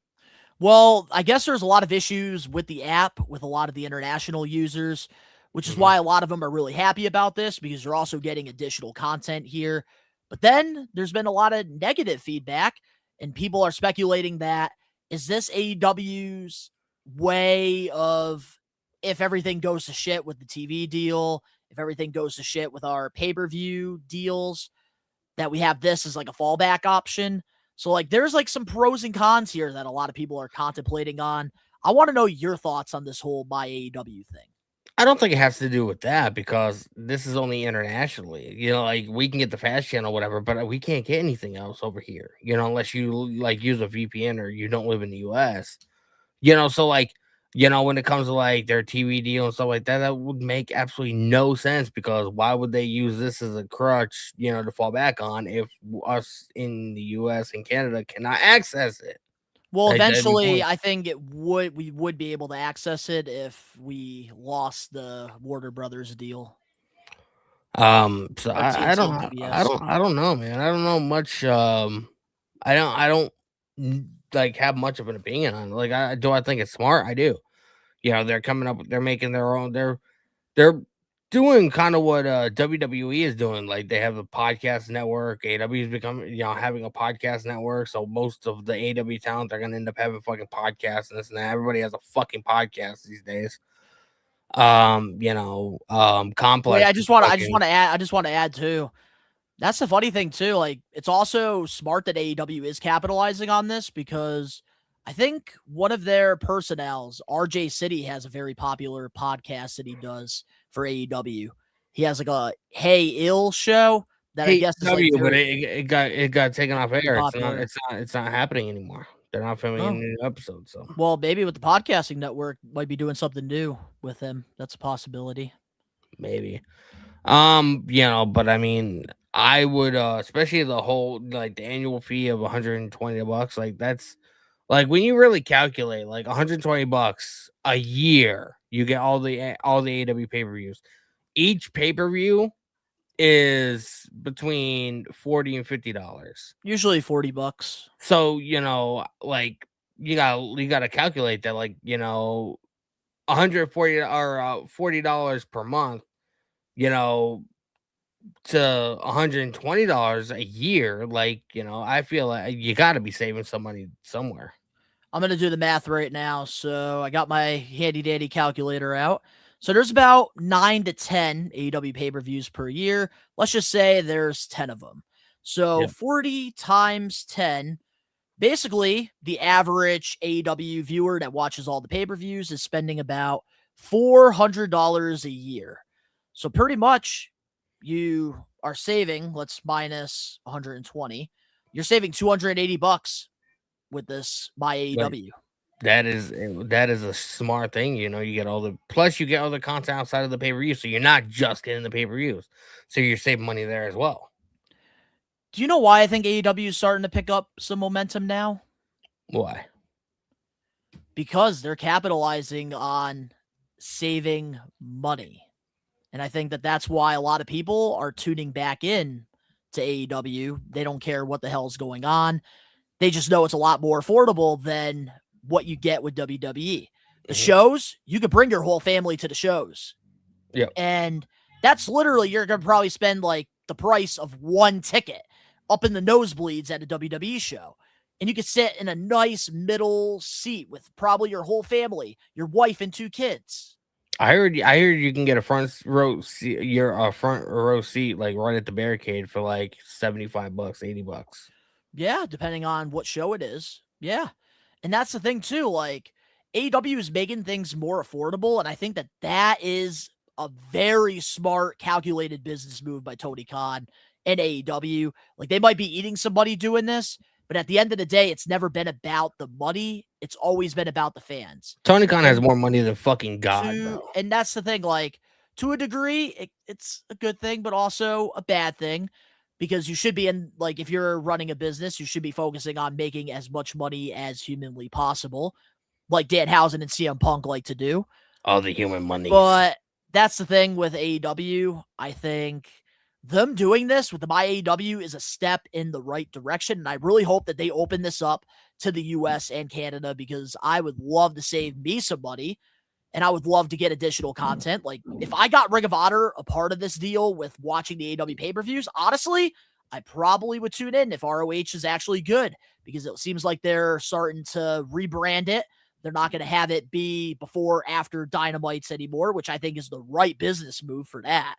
Well, I guess there's a lot of issues with the app with a lot of the international users, which is why a lot of them are really happy about this because you're also getting additional content here. But then there's been a lot of negative feedback, and people are speculating that is this AEW's way of, if everything goes to shit with the TV deal, if everything goes to shit with our pay-per-view deals, that we have this as like a fallback option. So like there's like some pros and cons here that a lot of people are contemplating on. I want to know your thoughts on this whole My AEW thing. I don't think it has to do with that because this is only internationally. Like we can get the fast channel, whatever, but we can't get anything else over here. Unless you like use a VPN or you don't live in the US. So like, when it comes to like their TV deal and stuff like that, that would make absolutely no sense because why would they use this as a crutch, to fall back on if us in the US and Canada cannot access it? Well, Like, that'd be eventually, pointless. I think we would be able to access it if we lost the Warner Brothers deal. So Or I TNT and don't PBS. I don't know, man. I don't know much. I don't like have much of an opinion on it. Like, I think it's smart. I do. They're coming up. They're making their own. They're doing kind of what WWE is doing. Like they have a podcast network. AEW is becoming having a podcast network. So most of the AEW talent are gonna end up having fucking podcasts and this and that. Everybody has a fucking podcast these days. Wait, Complex I is just want fucking. to add too. That's the funny thing too. Like, it's also smart that AEW is capitalizing on this because I think one of their personnels, RJ City, has a very popular podcast that he does for AEW. He has like a Hey Ill show that I Hey, guess is like W, but very, it got taken off very air. popular. It's not happening anymore. They're not filming any Oh, new episodes, so well, maybe with the podcasting network, might be doing something new with him. That's a possibility. maybe. But I mean, I would especially the whole like the annual fee of $120, like that's like when you really calculate like $120 a year, you get all the AW pay-per-views. Each pay-per-view is between $40 and $50. Usually $40. So, like you gotta calculate that like, 140 or $40 per month, you know, to $120 a year. Like, I feel like you gotta be saving some money somewhere. I'm going to do the math right now. So I got my handy dandy calculator out. So there's about 9 to 10 AEW pay-per-views per year. Let's just say there's 10 of them. So Yeah. 40 times 10, basically the average AEW viewer that watches all the pay-per-views is spending about $400 a year. So pretty much you are saving, let's minus 120. You're saving $280 with this by Like, AEW. that is a smart thing. You get you get all the content outside of the pay-per-view. So you're not just getting the pay-per-views. So you're saving money there as well. Do you know why I think AEW is starting to pick up some momentum now? Why? Because they're capitalizing on saving money. And I think that that's why a lot of people are tuning back in to AEW. They don't care what the hell's going on. They just know it's a lot more affordable than what you get with WWE. The shows, you could bring your whole family to the shows. Yep. And that's literally, you're going to probably spend like the price of one ticket up in the nosebleeds at a WWE show. And you could sit in a nice middle seat with probably your whole family, your wife and 2 kids. I heard you can get a front row seat, front row seat like right at the barricade for like $75, $80. Yeah, depending on what show it is. Yeah. And that's the thing too, like AEW is making things more affordable, and I think that that is a very smart, calculated business move by Tony Khan and AEW. Like, they might be eating some money doing this, but at the end of the day, it's never been about the money. It's always been about the fans. Tony Khan has more money than fucking God, bro. And that's the thing, like, to a degree, it's a good thing, but also a bad thing, because you should be like, if you're running a business, you should be focusing on making as much money as humanly possible, like Danhausen and CM Punk like to do. All the human money. But that's the thing with AEW. I think them doing this with the My AEW is a step in the right direction. And I really hope that they open this up to the US and Canada, because I would love to save me some money. And I would love to get additional content. Like, if I got Ring of Honor a part of this deal with watching the AEW pay-per-views, honestly, I probably would tune in if ROH is actually good, because it seems like they're starting to rebrand it. They're not going to have it be before, after Dynamites anymore, which I think is the right business move for that.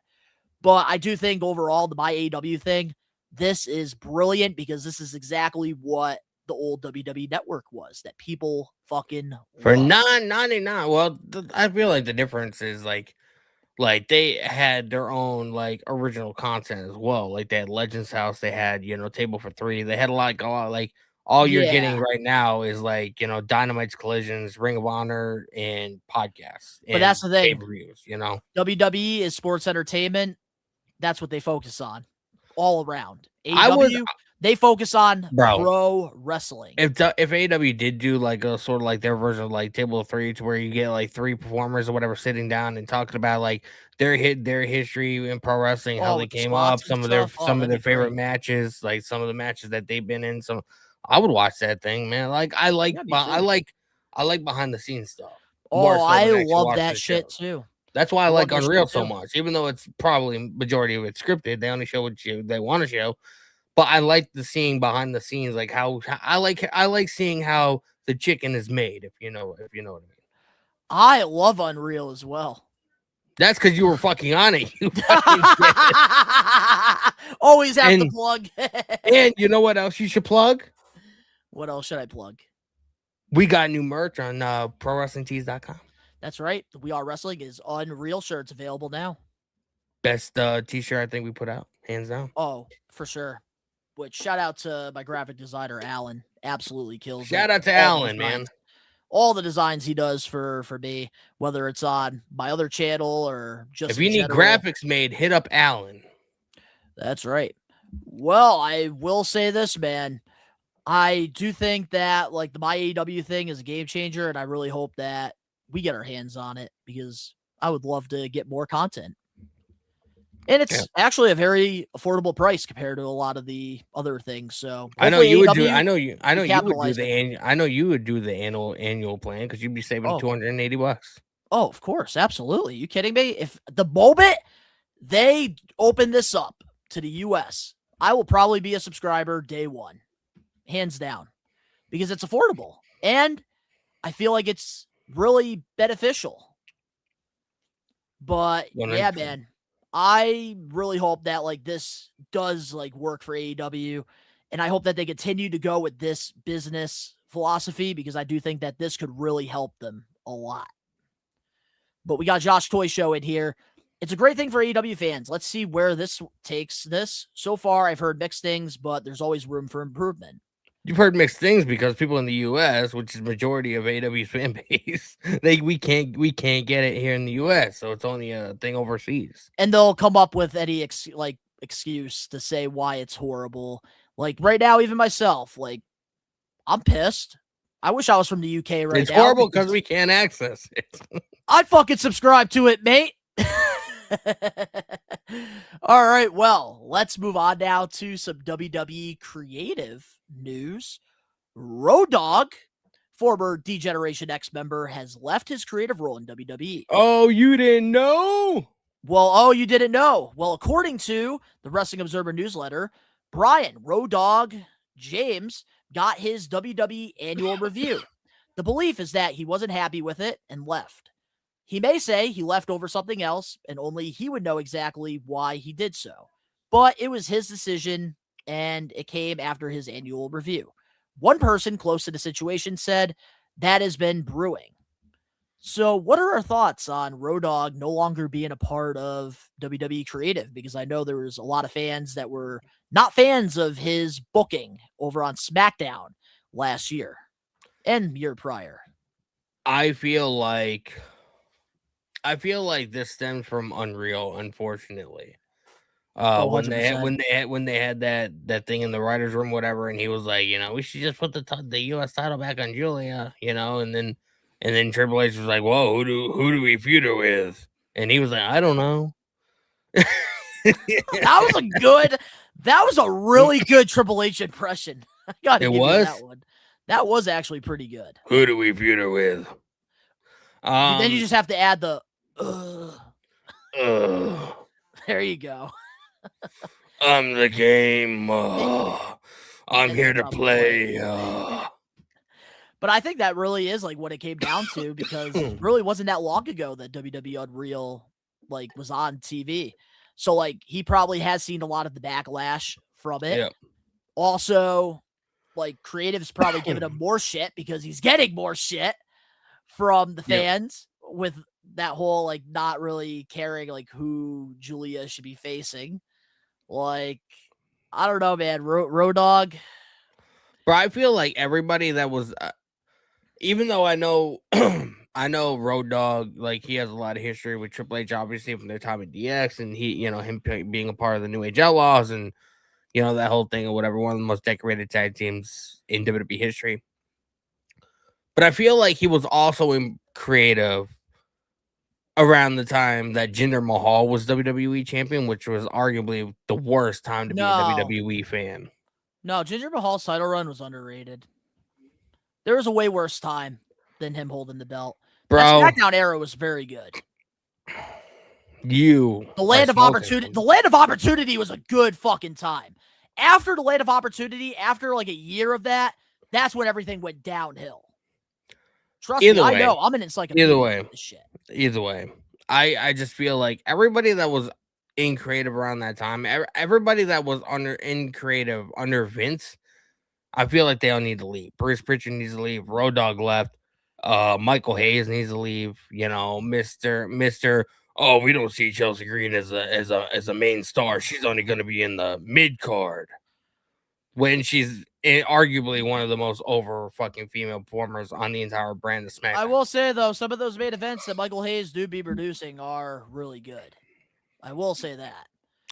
But I do think overall, the My AEW thing, this is brilliant, because this is exactly what the old WWE network was, that people fucking for love. $9.99. Well, I feel like the difference is like like they had their own like original content as well. Like they had Legends House, they had Table for Three. They had a lot like all you're getting Yeah. right now is like Dynamite's Collisions, Ring of Honor, and podcasts. But that's the thing. Pay-per-views, WWE is sports entertainment. That's what they focus on all around. They focus on pro wrestling. If AEW did do like a sort of like their version of like Table of Three, to where you get like three performers or whatever sitting down and talking about like their history in pro wrestling, how they came up, some of their favorite matches, like some of the matches that they've been in. I would watch that thing, man. Like I like behind the scenes stuff. I love that shit too. That's why I like Unreal so much, even though it's probably majority of it scripted. They only show what they want to show. But I like the seeing behind the scenes, like how I like seeing how the chicken is made, if you know what I mean. I love Unreal as well. That's because you were fucking on it. You always have to plug. And you know what else you should plug? What else should I plug? We got new merch on ProWrestlingTees.com. That's right. The We Are Wrestling is Unreal shirts available now. Best t-shirt I think we put out, hands down. Oh, for sure. Which shout out to my graphic designer Alan, absolutely kills. Shout out to Alan, man. All the designs he does for me, whether it's on my other channel or just if you need graphics made, hit up Alan. That's right. Well, I will say this, man. I do think that like the My AEW thing is a game changer, and I really hope that we get our hands on it because I would love to get more content. And it's actually a very affordable price compared to a lot of the other things. So I know you would do. I know you would do the annual plan because you'd be saving $280. Oh, of course, absolutely. You kidding me? If the moment they open this up to the US, I will probably be a subscriber day one, hands down, because it's affordable and I feel like it's really beneficial. But yeah, man. I really hope that like this does like work for AEW, and I hope that they continue to go with this business philosophy because I do think that this could really help them a lot. But we got Josh Toy Show in here. It's a great thing for AEW fans. Let's see where this takes this. So far, I've heard mixed things, but there's always room for improvement. You've heard mixed things because people in the U.S., which is majority of AEW's fan base, we can't get it here in the U.S., so it's only a thing overseas. And they'll come up with any excuse to say why it's horrible. Like right now, even myself, like I'm pissed. I wish I was from the UK right now. It's horrible because we can't access it. I'd fucking subscribe to it, mate. All right, well, let's move on now to some WWE creative news. Road Dogg, former D-Generation X member, has left his creative role in WWE. Oh, you didn't know? Well, you didn't know. Well, according to the Wrestling Observer newsletter, Brian Road Dogg James got his WWE annual review. The belief is that he wasn't happy with it and left. He may say he left over something else, and only he would know exactly why he did so. But it was his decision, and it came after his annual review. One person close to the situation said that has been brewing. So what are our thoughts on Road Dogg no longer being a part of WWE Creative? Because I know there was a lot of fans that were not fans of his booking over on SmackDown last year and year prior. I feel like this stems from Unreal, unfortunately. When they had that thing in the writers' room, whatever, and he was like, we should just put the U.S. title back on Julia, and then Triple H was like, whoa, who do we feud her with? And he was like, I don't know. That was a really good Triple H impression. I gotta give you that one. That was actually pretty good. Who do we feud her with? Then you just have to add the there you go. I'm the game. I'm here to play. But I think that really is like what it came down to, because it really wasn't that long ago that WWE Unreal was on TV. So he probably has seen a lot of the backlash from it. Yep. Also, creative's probably giving him more shit because he's getting more shit from the fans with that whole like not really caring like who Julia should be facing. Like, I don't know, man. Road Dogg. But I feel like everybody that was, even though I know, I know Road Dogg, like he has a lot of history with Triple H, obviously from their time at DX, and he, him being a part of the New Age Outlaws, and that whole thing or whatever, one of the most decorated tag teams in WWE history. But I feel like he was also creative around the time that Jinder Mahal was WWE champion, which was arguably the worst time to be a WWE fan. No, Jinder Mahal's title run was underrated. There was a way worse time than him holding the belt. Bro, that SmackDown era was very good. The Land of Opportunity. The Land of Opportunity was a good fucking time. After the Land of Opportunity, after like a year of that, that's when everything went downhill. Trust me, I know. I'm an encyclopedia. Either way, I just feel like everybody that was in creative around that time, everybody that was in creative under Vince, I feel like they all need to leave. Bruce Pritchard needs to leave. Road Dogg left. Michael Hayes needs to leave. Mr. Oh, we don't see Chelsea Green as a main star. She's only going to be in the mid card when she's arguably one of the most over fucking female performers on the entire brand of SmackDown. I will say though, some of those main events that Michael Hayes do be producing are really good. I will say that.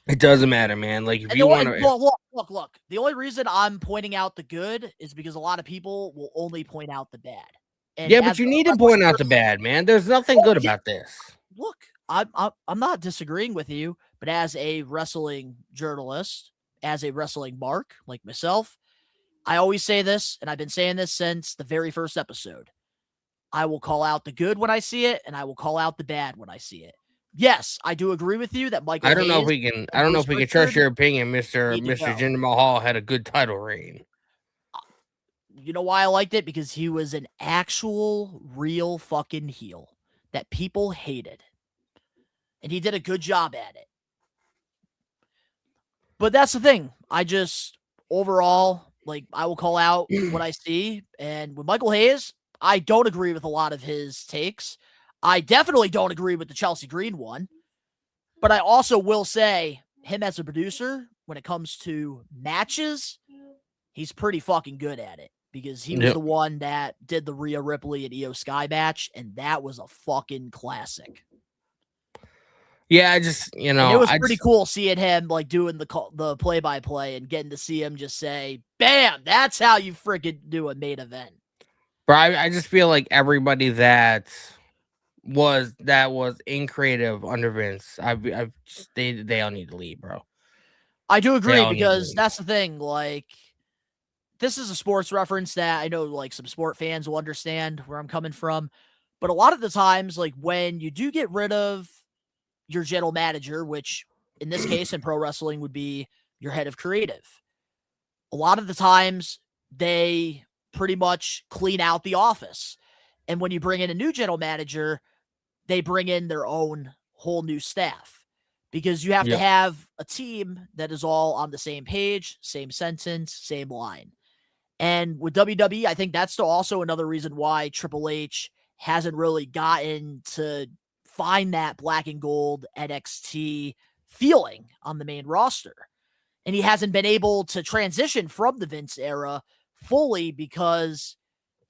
It doesn't matter, man. Like if you want to look. The only reason I'm pointing out the good is because a lot of people will only point out the bad. And but you need to point out the bad, man. There's nothing good about this. Look, I'm not disagreeing with you, but as a wrestling journalist, as a wrestling mark like myself, I always say this, and I've been saying this since the very first episode. I will call out the good when I see it, and I will call out the bad when I see it. Yes, I do agree with you that Michael. I don't know if we can trust your opinion, Mr. Jinder Mahal had a good title reign. You know why I liked it? Because he was an actual real fucking heel that people hated. And he did a good job at it. But that's the thing. I just overall, like, I will call out what I see. And with Michael Hayes, I don't agree with a lot of his takes. I definitely don't agree with the Chelsea Green one. But I also will say, him as a producer, when it comes to matches, he's pretty fucking good at it. Because he was the one that did the Rhea Ripley and Io Sky match, and that was a fucking classic. Yeah, I just, it was pretty cool seeing him like doing the play-by-play and getting to see him just say, bam, that's how you freaking do a main event. Bro, I just feel like everybody that was in creative under Vince, they all need to leave, bro. I do agree because that's the thing. Like, this is a sports reference that I know like some sport fans will understand where I'm coming from. But a lot of the times, like when you do get rid of your general manager, which in this case in pro wrestling would be your head of creative, a lot of the times they pretty much clean out the office. And when you bring in a new general manager, they bring in their own whole new staff because you have to have a team that is all on the same page, same sentence, same line. And with WWE, I think that's also another reason why Triple H hasn't really gotten to find that black and gold NXT feeling on the main roster. And he hasn't been able to transition from the Vince era fully because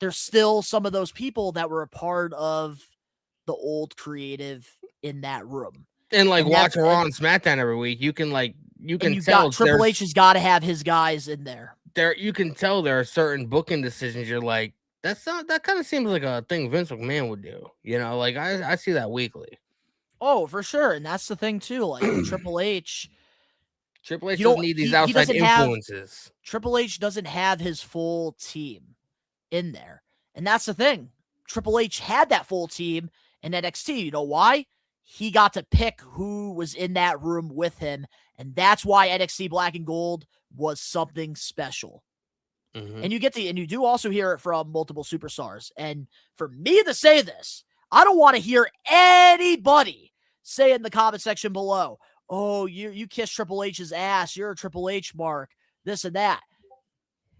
there's still some of those people that were a part of the old creative in that room. And like watching Raw and SmackDown every week, you can tell Triple H has got to have his guys in there. You can tell there are certain booking decisions. You're like, that kind of seems like a thing Vince McMahon would do. Like I see that weekly. Oh, for sure. And that's the thing too. Like Triple H doesn't need these outside influences. Triple H doesn't have his full team in there. And that's the thing. Triple H had that full team in NXT. You know why? He got to pick who was in that room with him. And that's why NXT Black and Gold was something special. Mm-hmm. And you do also hear it from multiple superstars. And for me to say this, I don't want to hear anybody say in the comment section below, oh, you kiss Triple H's ass, you're a Triple H mark, this and that.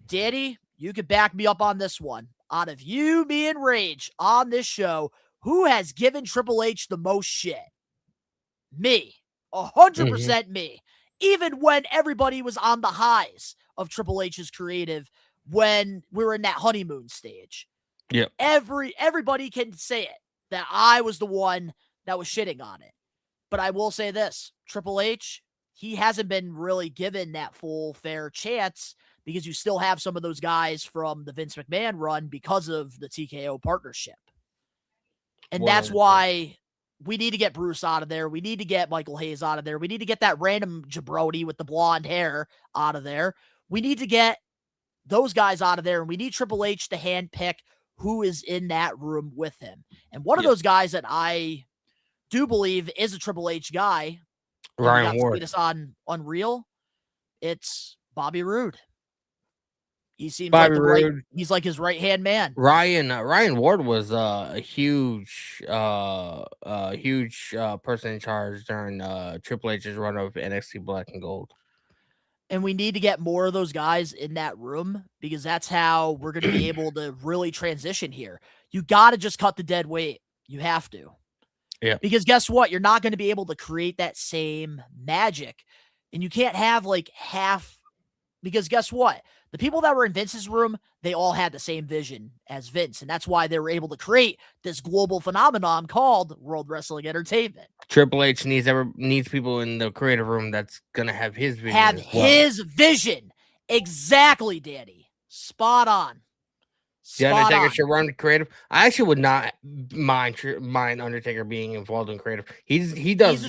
Danny, you could back me up on this one. Out of you, me, and Rage on this show, who has given Triple H the most shit? Me. 100% me. Even when everybody was on the highs of Triple H's creative when we were in that honeymoon stage. Yep. Everybody can say it, that I was the one that was shitting on it. But I will say this, Triple H, he hasn't been really given that full fair chance because you still have some of those guys from the Vince McMahon run because of the TKO partnership. And that's 100%. why we need to get Bruce out of there. We need to get Michael Hayes out of there. We need to get that random jabroni with the blonde hair out of there. We need to get those guys out of there, and we need Triple H to handpick who is in that room with him. And one of those guys that I do believe is a Triple H guy, Ryan Ward. this on Unreal, it's Bobby Roode. He seems Bobby like Roode. He's like his right-hand man. Ryan Ward was a huge person in charge during Triple H's run of NXT Black and Gold. And we need to get more of those guys in that room because that's how we're going to be able to really transition here. You got to just cut the dead weight. You have to. Yeah. Because guess what? You're not going to be able to create that same magic. And you can't have like half. Because guess what? The people that were in Vince's room, they all had the same vision as Vince. And that's why they were able to create this global phenomenon called World Wrestling Entertainment. Triple H needs people in the creative room that's going to have his vision. Have his vision. Exactly, Danny. Spot on. The Undertaker should run creative. I actually would not mind Undertaker being involved in creative. He does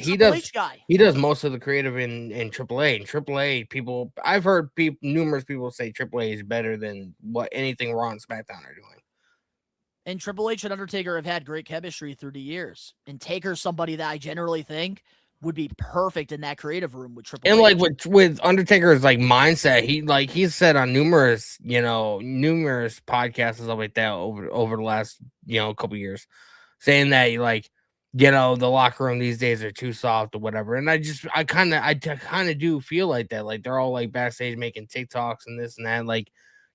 most of the creative in AAA. In AAA, people, I've heard numerous people say AAA is better than what anything Raw and SmackDown are doing. And Triple H and Undertaker have had great chemistry through the years. And Taker's somebody that I generally think would be perfect in that creative room with Triple H. And like with Undertaker's like mindset, he's said on numerous podcasts and stuff like that over the last couple years, saying that the locker room these days are too soft or whatever. And I kind of do feel like that. Like they're all like backstage making TikToks and this and that. Like,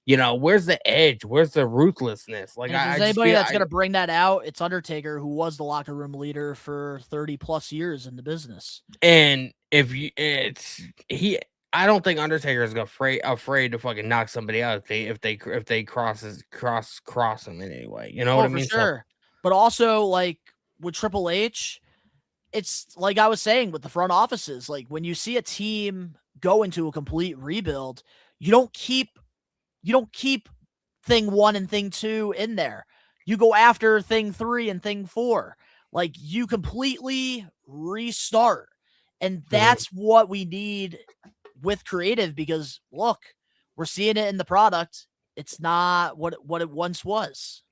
where's the edge? Where's the ruthlessness? Like, if there's anybody that's going to bring that out, it's Undertaker, who was the locker room leader for 30 plus years in the business. And I don't think Undertaker is afraid to fucking knock somebody out if they cross him in any way. You know what I mean? For sure. But also, like with Triple H, it's like I was saying with the front offices. Like when you see a team go into a complete rebuild, you don't keep thing 1 and thing 2 in there. You go after thing 3 and thing 4. Like you completely restart. And that's what we need with creative, because look, we're seeing it in the product. It's not what it once was.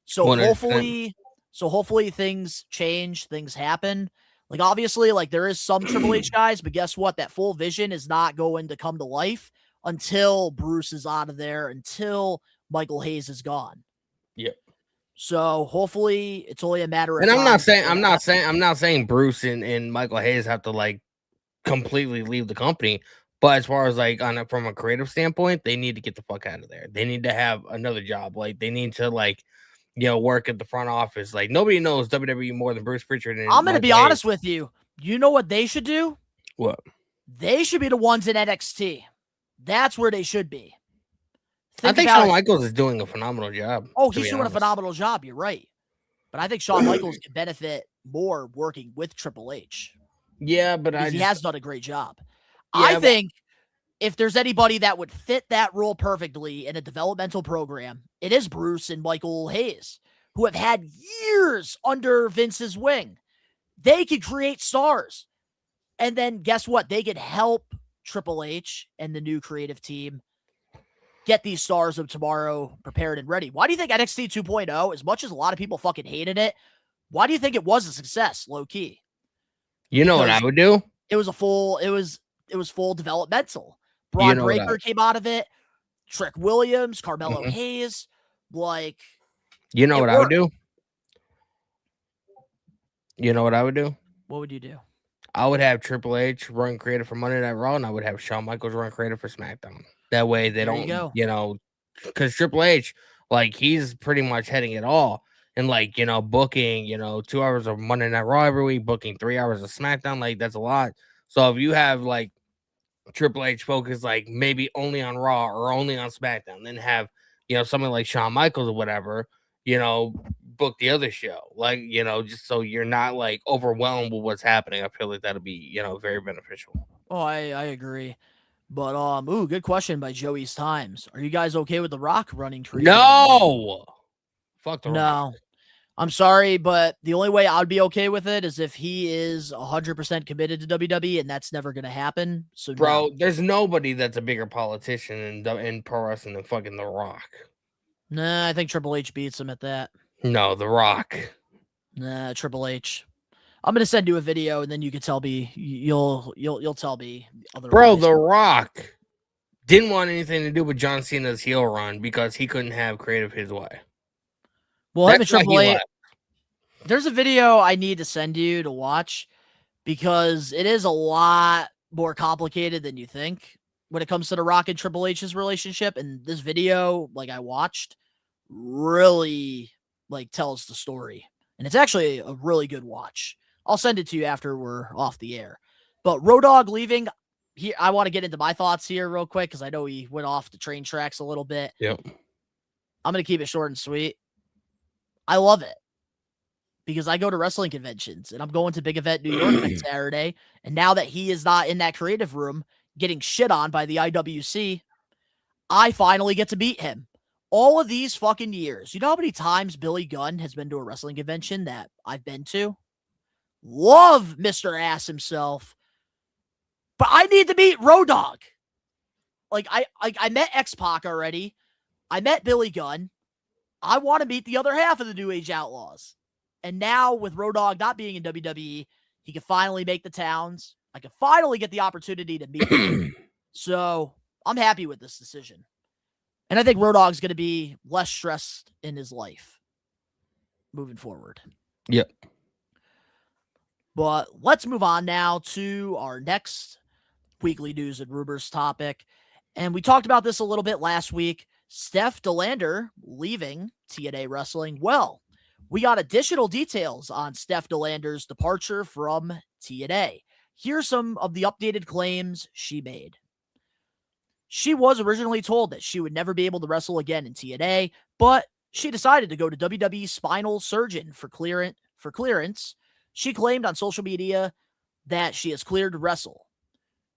So 100%. hopefully things change, things happen. Like obviously, like there is some Triple H guys, but guess what? That full vision is not going to come to life until Bruce is out of there, until Michael Hayes is gone. Yep. So hopefully it's only a matter of time. And I'm not saying Bruce and Michael Hayes have to like completely leave the company, but as far as like from a creative standpoint, they need to get the fuck out of there. They need to have another job. Like they need to work at the front office. Like nobody knows WWE more than Bruce Pritchard. And I'm going to be honest with you. You know what they should do? What? They should be the ones in NXT. That's where they should be. I think Shawn Michaels is doing a phenomenal job. Oh, he's doing a phenomenal job. You're right. But I think Shawn Michaels can benefit more working with Triple H. Yeah, but he has done a great job. Yeah, I think if there's anybody that would fit that role perfectly in a developmental program, it is Bruce and Michael Hayes, who have had years under Vince's wing. They could create stars. And then guess what? They could help Triple H and the new creative team get these stars of tomorrow prepared and ready. Why do you think NXT 2.0, as much as a lot of people fucking hated it, why do you think it was a success, low key? You know what I would do? It was full developmental. Braun Breaker came out of it. Trick Williams, Carmelo Hayes, like. You know what I would do? You know what I would do? What would you do? I would have Triple H run creative for Monday Night Raw, and I would have Shawn Michaels run creative for SmackDown. That way they don't, because Triple H, like he's pretty much heading it all. And like, booking, 2 hours of Monday Night Raw every week, booking 3 hours of SmackDown, like that's a lot. So if you have like Triple H focus like maybe only on Raw or only on SmackDown, then have someone like Shawn Michaels or whatever, book the other show, like just so you're not like overwhelmed with what's happening. I feel like that'll be very beneficial. Oh, I agree. But good question by Joey's Times. Are you guys okay with The Rock running trade? No, fuck the Rock. No. I'm sorry, but the only way I'd be okay with it is if he is 100% committed to WWE, and that's never going to happen. So, bro, there's nobody that's a bigger politician in pro wrestling than fucking The Rock. Nah, I think Triple H beats him at that. No, The Rock. Nah, Triple H. I'm gonna send you a video, and then you can tell me. You'll tell me. Otherwise. Bro, The Rock didn't want anything to do with John Cena's heel run because he couldn't have creative his way. Well, him and Triple H. There's a video I need to send you to watch because it is a lot more complicated than you think when it comes to The Rock and Triple H's relationship. And this video, like I watched, really like tells the story. And it's actually a really good watch. I'll send it to you after we're off the air. But Road Dogg leaving, here, I want to get into my thoughts here real quick because I know he went off the train tracks a little bit. Yep. I'm going to keep it short and sweet. I love it because I go to wrestling conventions and I'm going to Big Event New York next Saturday. And now that he is not in that creative room getting shit on by the IWC, I finally get to beat him. All of these fucking years. You know how many times Billy Gunn has been to a wrestling convention that I've been to? Love Mr. Ass himself. But I need to beat Road Dogg. Like, I met X-Pac already. I met Billy Gunn. I want to meet the other half of the New Age Outlaws. And now with Road Dogg not being in WWE, he can finally make the towns. I can finally get the opportunity to meet him. So I'm happy with this decision. And I think Road Dogg's going to be less stressed in his life moving forward. Yep. But let's move on now to our next weekly news and rumors topic. And we talked about this a little bit last week. Steph DeLander leaving TNA Wrestling. Well, we got additional details on Steph DeLander's departure from TNA. Here's some of the updated claims she made. She was originally told that she would never be able to wrestle again in TNA, but she decided to go to WWE spinal surgeon for clearance. She claimed on social media that she is cleared to wrestle.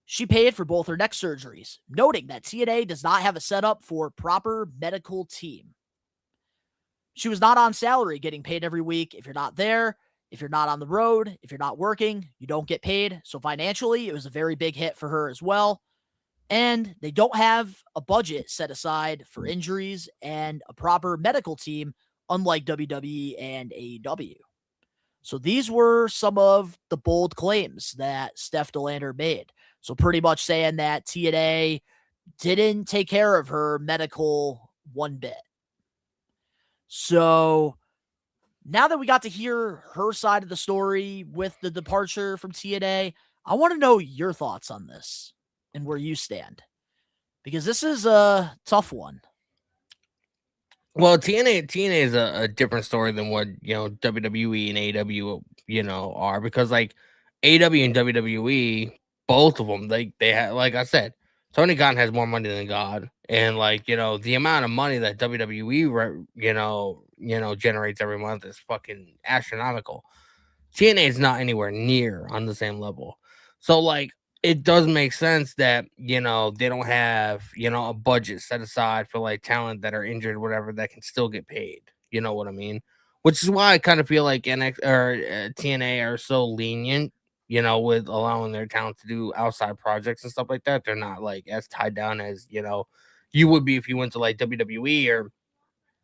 She paid for both her neck surgeries, noting that TNA does not have a setup for proper medical team. She was not on salary, getting paid every week. If you're not there, if you're not on the road, if you're not working, you don't get paid. So financially, it was a very big hit for her as well. And they don't have a budget set aside for injuries and a proper medical team, unlike WWE and AEW. So these were some of the bold claims that Steph DeLander made. So pretty much saying that TNA didn't take care of her medical one bit. So now that we got to hear her side of the story with the departure from TNA, I want to know your thoughts on this and where you stand, because this is a tough one. Well, TNA is a different story than what WWE and AEW are, because like AEW and WWE, both of them, they have, like I said, Tony Khan has more money than God, and like the amount of money that WWE generates every month is fucking astronomical. TNA is not anywhere near on the same level, so like it does make sense that they don't have a budget set aside for like talent that are injured, whatever, that can still get paid. You know what I mean? Which is why I kind of feel like TNA are so lenient, with allowing their talent to do outside projects and stuff like that. They're not like as tied down as you would be if you went to like WWE or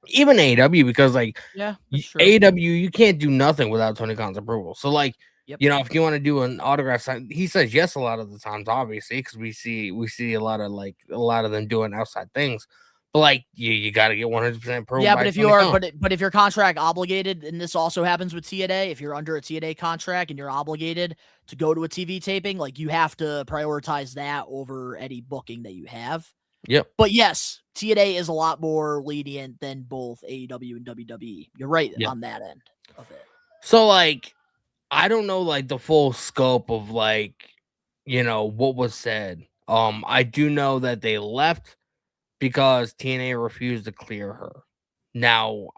even AEW, because like AEW, you can't do nothing without Tony Khan's approval. So like, if you want to do an autograph sign, he says yes a lot of the times, obviously, because we see a lot of them doing outside things. But like you got to get 100% approval. Yeah, but if you are, but if you're contract obligated, and this also happens with TNA, if you're under a TNA contract and you're obligated to go to a TV taping, like you have to prioritize that over any booking that you have. Yep. But yes, TNA is a lot more lenient than both AEW and WWE. You're right on that end of it. So, like, I don't know, like, the full scope of, like, what was said. I do know that they left because TNA refused to clear her. Now,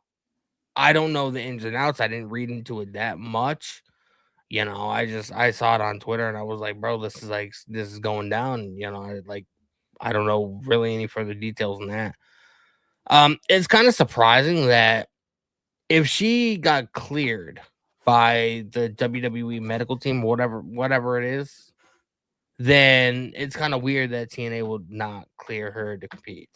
I don't know the ins and outs. I didn't read into it that much. I saw it on Twitter and I was like, bro, this is going down. I don't know really any further details than that. It's kind of surprising that if she got cleared by the WWE medical team, whatever it is, then it's kind of weird that TNA would not clear her to compete.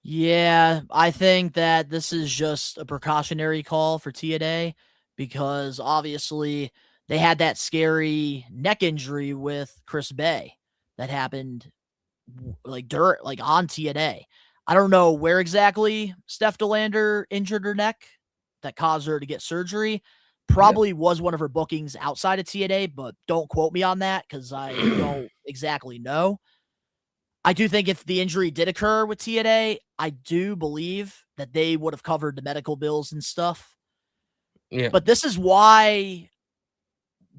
Yeah, I think that this is just a precautionary call for TNA because obviously they had that scary neck injury with Chris Bay that happened on TNA. I don't know where exactly Steph DeLander injured her neck that caused her to get surgery. Probably was one of her bookings outside of TNA, but don't quote me on that because I don't exactly know. I do think if the injury did occur with TNA, I do believe that they would have covered the medical bills and stuff. Yeah. But this is why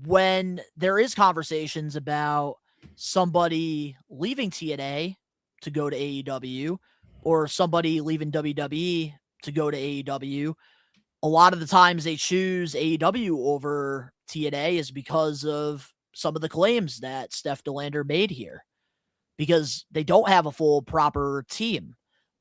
when there is conversations about somebody leaving TNA to go to AEW or somebody leaving WWE to go to AEW, a lot of the times they choose AEW over TNA is because of some of the claims that Steph DeLander made here. Because they don't have a full proper team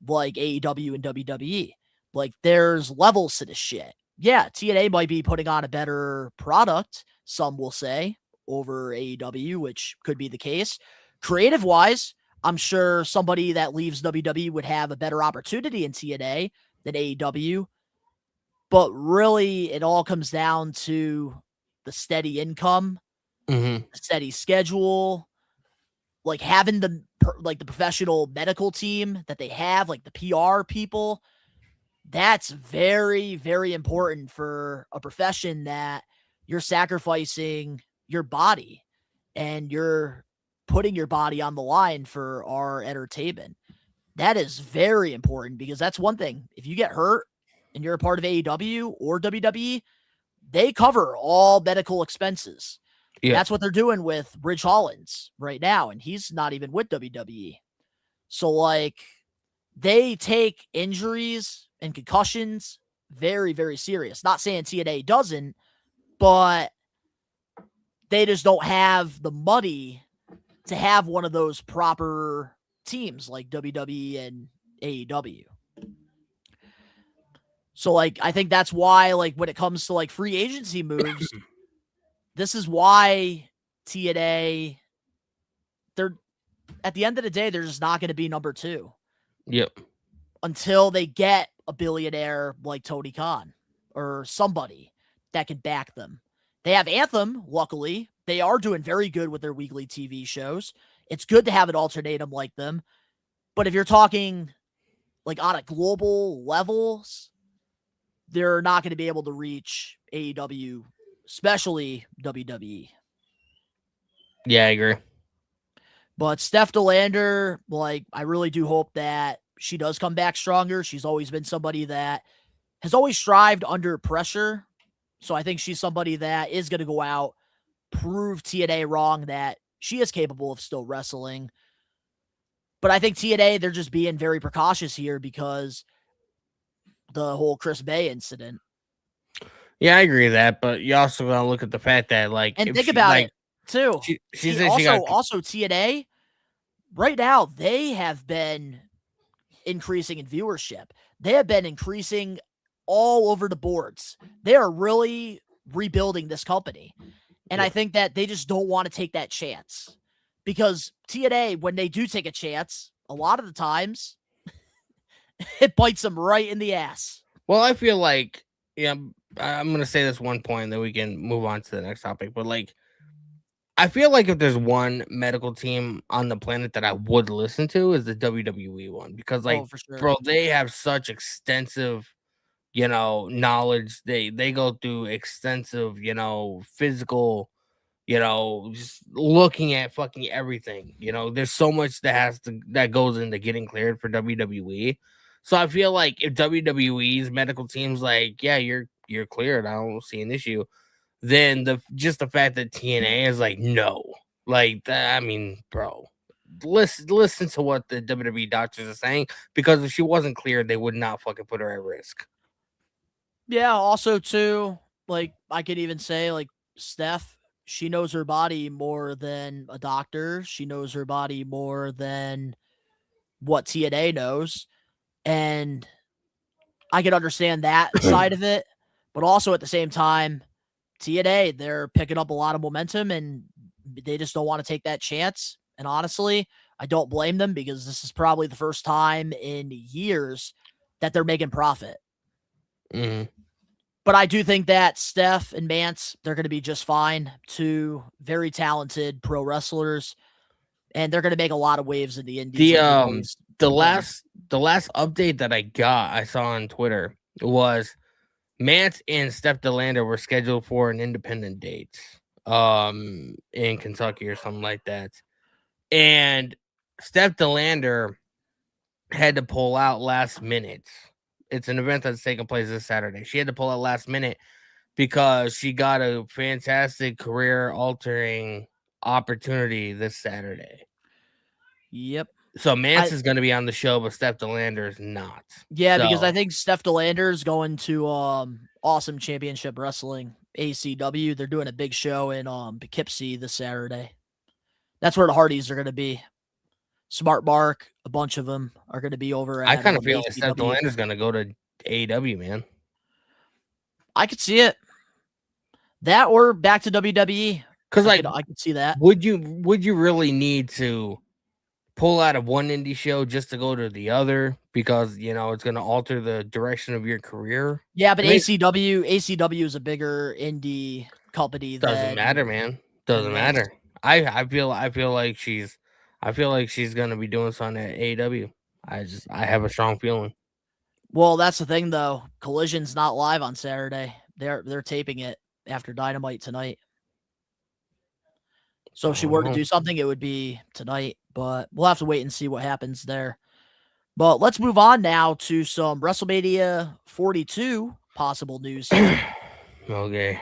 like AEW and WWE. Like there's levels to this shit. Yeah, TNA might be putting on a better product, some will say, over AEW, which could be the case. Creative wise, I'm sure somebody that leaves WWE would have a better opportunity in TNA than AEW. But really, it all comes down to the steady income, the steady schedule, like having the professional medical team that they have, like the PR people. That's very, very important for a profession that you're sacrificing your body and you're putting your body on the line for our entertainment. That is very important because that's one thing. If you get hurt and you're a part of AEW or WWE, they cover all medical expenses. Yeah. That's what they're doing with Ridge Hollins right now, and he's not even with WWE. So, like, they take injuries and concussions very, very serious. Not saying TNA doesn't, but they just don't have the money to have one of those proper teams like WWE and AEW. So, like, I think that's why, like, when it comes to, like, free agency moves, this is why TNA, they're at the end of the day, they're just not going to be number 2. Yep. Until they get a billionaire like Tony Khan or somebody that can back them. They have Anthem, luckily. They are doing very good with their weekly TV shows. It's good to have an alternatum like them. But if you're talking like on a global levels, they're not going to be able to reach AEW, especially WWE. Yeah, I agree. But Steph DeLander, like, I really do hope that she does come back stronger. She's always been somebody that has always strived under pressure. So I think she's somebody that is going to go out, prove TNA wrong that she is capable of still wrestling. But I think TNA, they're just being very precautious here because the whole Chris Bay incident. Yeah, I agree with that, but you also gotta look at the fact that, like, and think about it too. She also TNA right now, they have been increasing in viewership. They have been increasing all over the boards. They are really rebuilding this company. And I think that they just don't want to take that chance because TNA, when they do take a chance, a lot of the times it bites them right in the ass. Well, I feel like, yeah, I'm going to say this one point, then we can move on to the next topic. But, like, I feel like if there's one medical team on the planet that I would listen to is the WWE one. Because, like, for sure. Bro, they have such extensive, knowledge. They go through extensive, physical You know, just looking at fucking everything. You know, there's so much that goes into getting cleared for WWE. So I feel like if WWE's medical team's like, yeah, you're cleared, I don't see an issue. Then the fact that TNA is like, no, like I mean, bro, listen to what the WWE doctors are saying, because if she wasn't cleared, they would not fucking put her at risk. Yeah, also too, like I could even say like Steph, she knows her body more than a doctor. She knows her body more than what TNA knows. And I could understand that side of it, but also at the same time, TNA, they're picking up a lot of momentum and they just don't want to take that chance. And honestly, I don't blame them because this is probably the first time in years that they're making profit. Mm-hmm. But I do think that Steph and Mance, they're going to be just fine. Two very talented pro wrestlers, and they're going to make a lot of waves in the indies. The last update that I saw on Twitter was Mance and Steph DeLander were scheduled for an independent date in Kentucky or something like that. And Steph DeLander had to pull out last minute. It's an event that's taking place this Saturday. She had to pull out last minute because she got a fantastic career-altering opportunity this Saturday. Yep. So Mance is going to be on the show, but Steph DeLander is not. Yeah, because I think Steph DeLander is going to Awesome Championship Wrestling, ACW. They're doing a big show in Poughkeepsie this Saturday. That's where the Hardys are going to be. Smart Mark, a bunch of them are going to be over at I kind of feel ACW. like Steph DeLander is going to go to AEW, man. I could see it. That or back to WWE. Because I could see that. Would you really need to pull out of one indie show just to go to the other because, you know, it's going to alter the direction of your career? Yeah, but ACW is a bigger indie company. Doesn't matter, man. Doesn't matter. I feel like she's going to be doing something at AEW. I have a strong feeling. Well, that's the thing though. Collision's not live on Saturday. They're taping it after Dynamite tonight. So if she were to do something, it would be tonight, but we'll have to wait and see what happens there. But let's move on now to some WrestleMania 42 possible news here. Okay.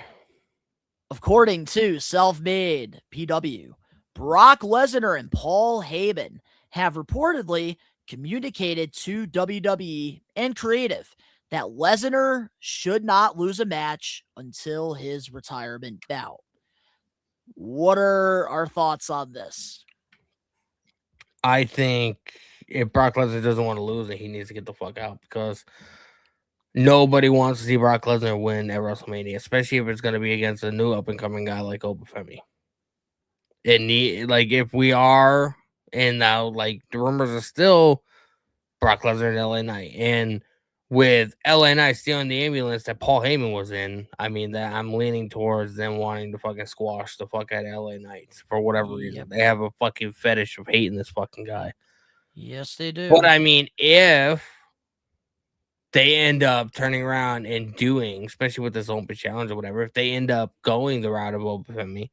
According to Self-Made PW, Brock Lesnar and Paul Heyman have reportedly communicated to WWE and Creative that Lesnar should not lose a match until his retirement bout. What are our thoughts on this? I think if Brock Lesnar doesn't want to lose it, he needs to get the fuck out because nobody wants to see Brock Lesnar win at WrestleMania, especially if it's going to be against a new up-and-coming guy like Obafemi. If we are, and now, like, the rumors are still Brock Lesnar and LA Knight, and with LA Knight stealing the ambulance that Paul Heyman was in, I mean, that I'm leaning towards them wanting to fucking squash the fuck out of LA Knight for whatever reason. They have a fucking fetish of hating this fucking guy. Yes, they do. But I mean, if they end up turning around and doing, especially with this open challenge or whatever, if they end up going the route of Obafemi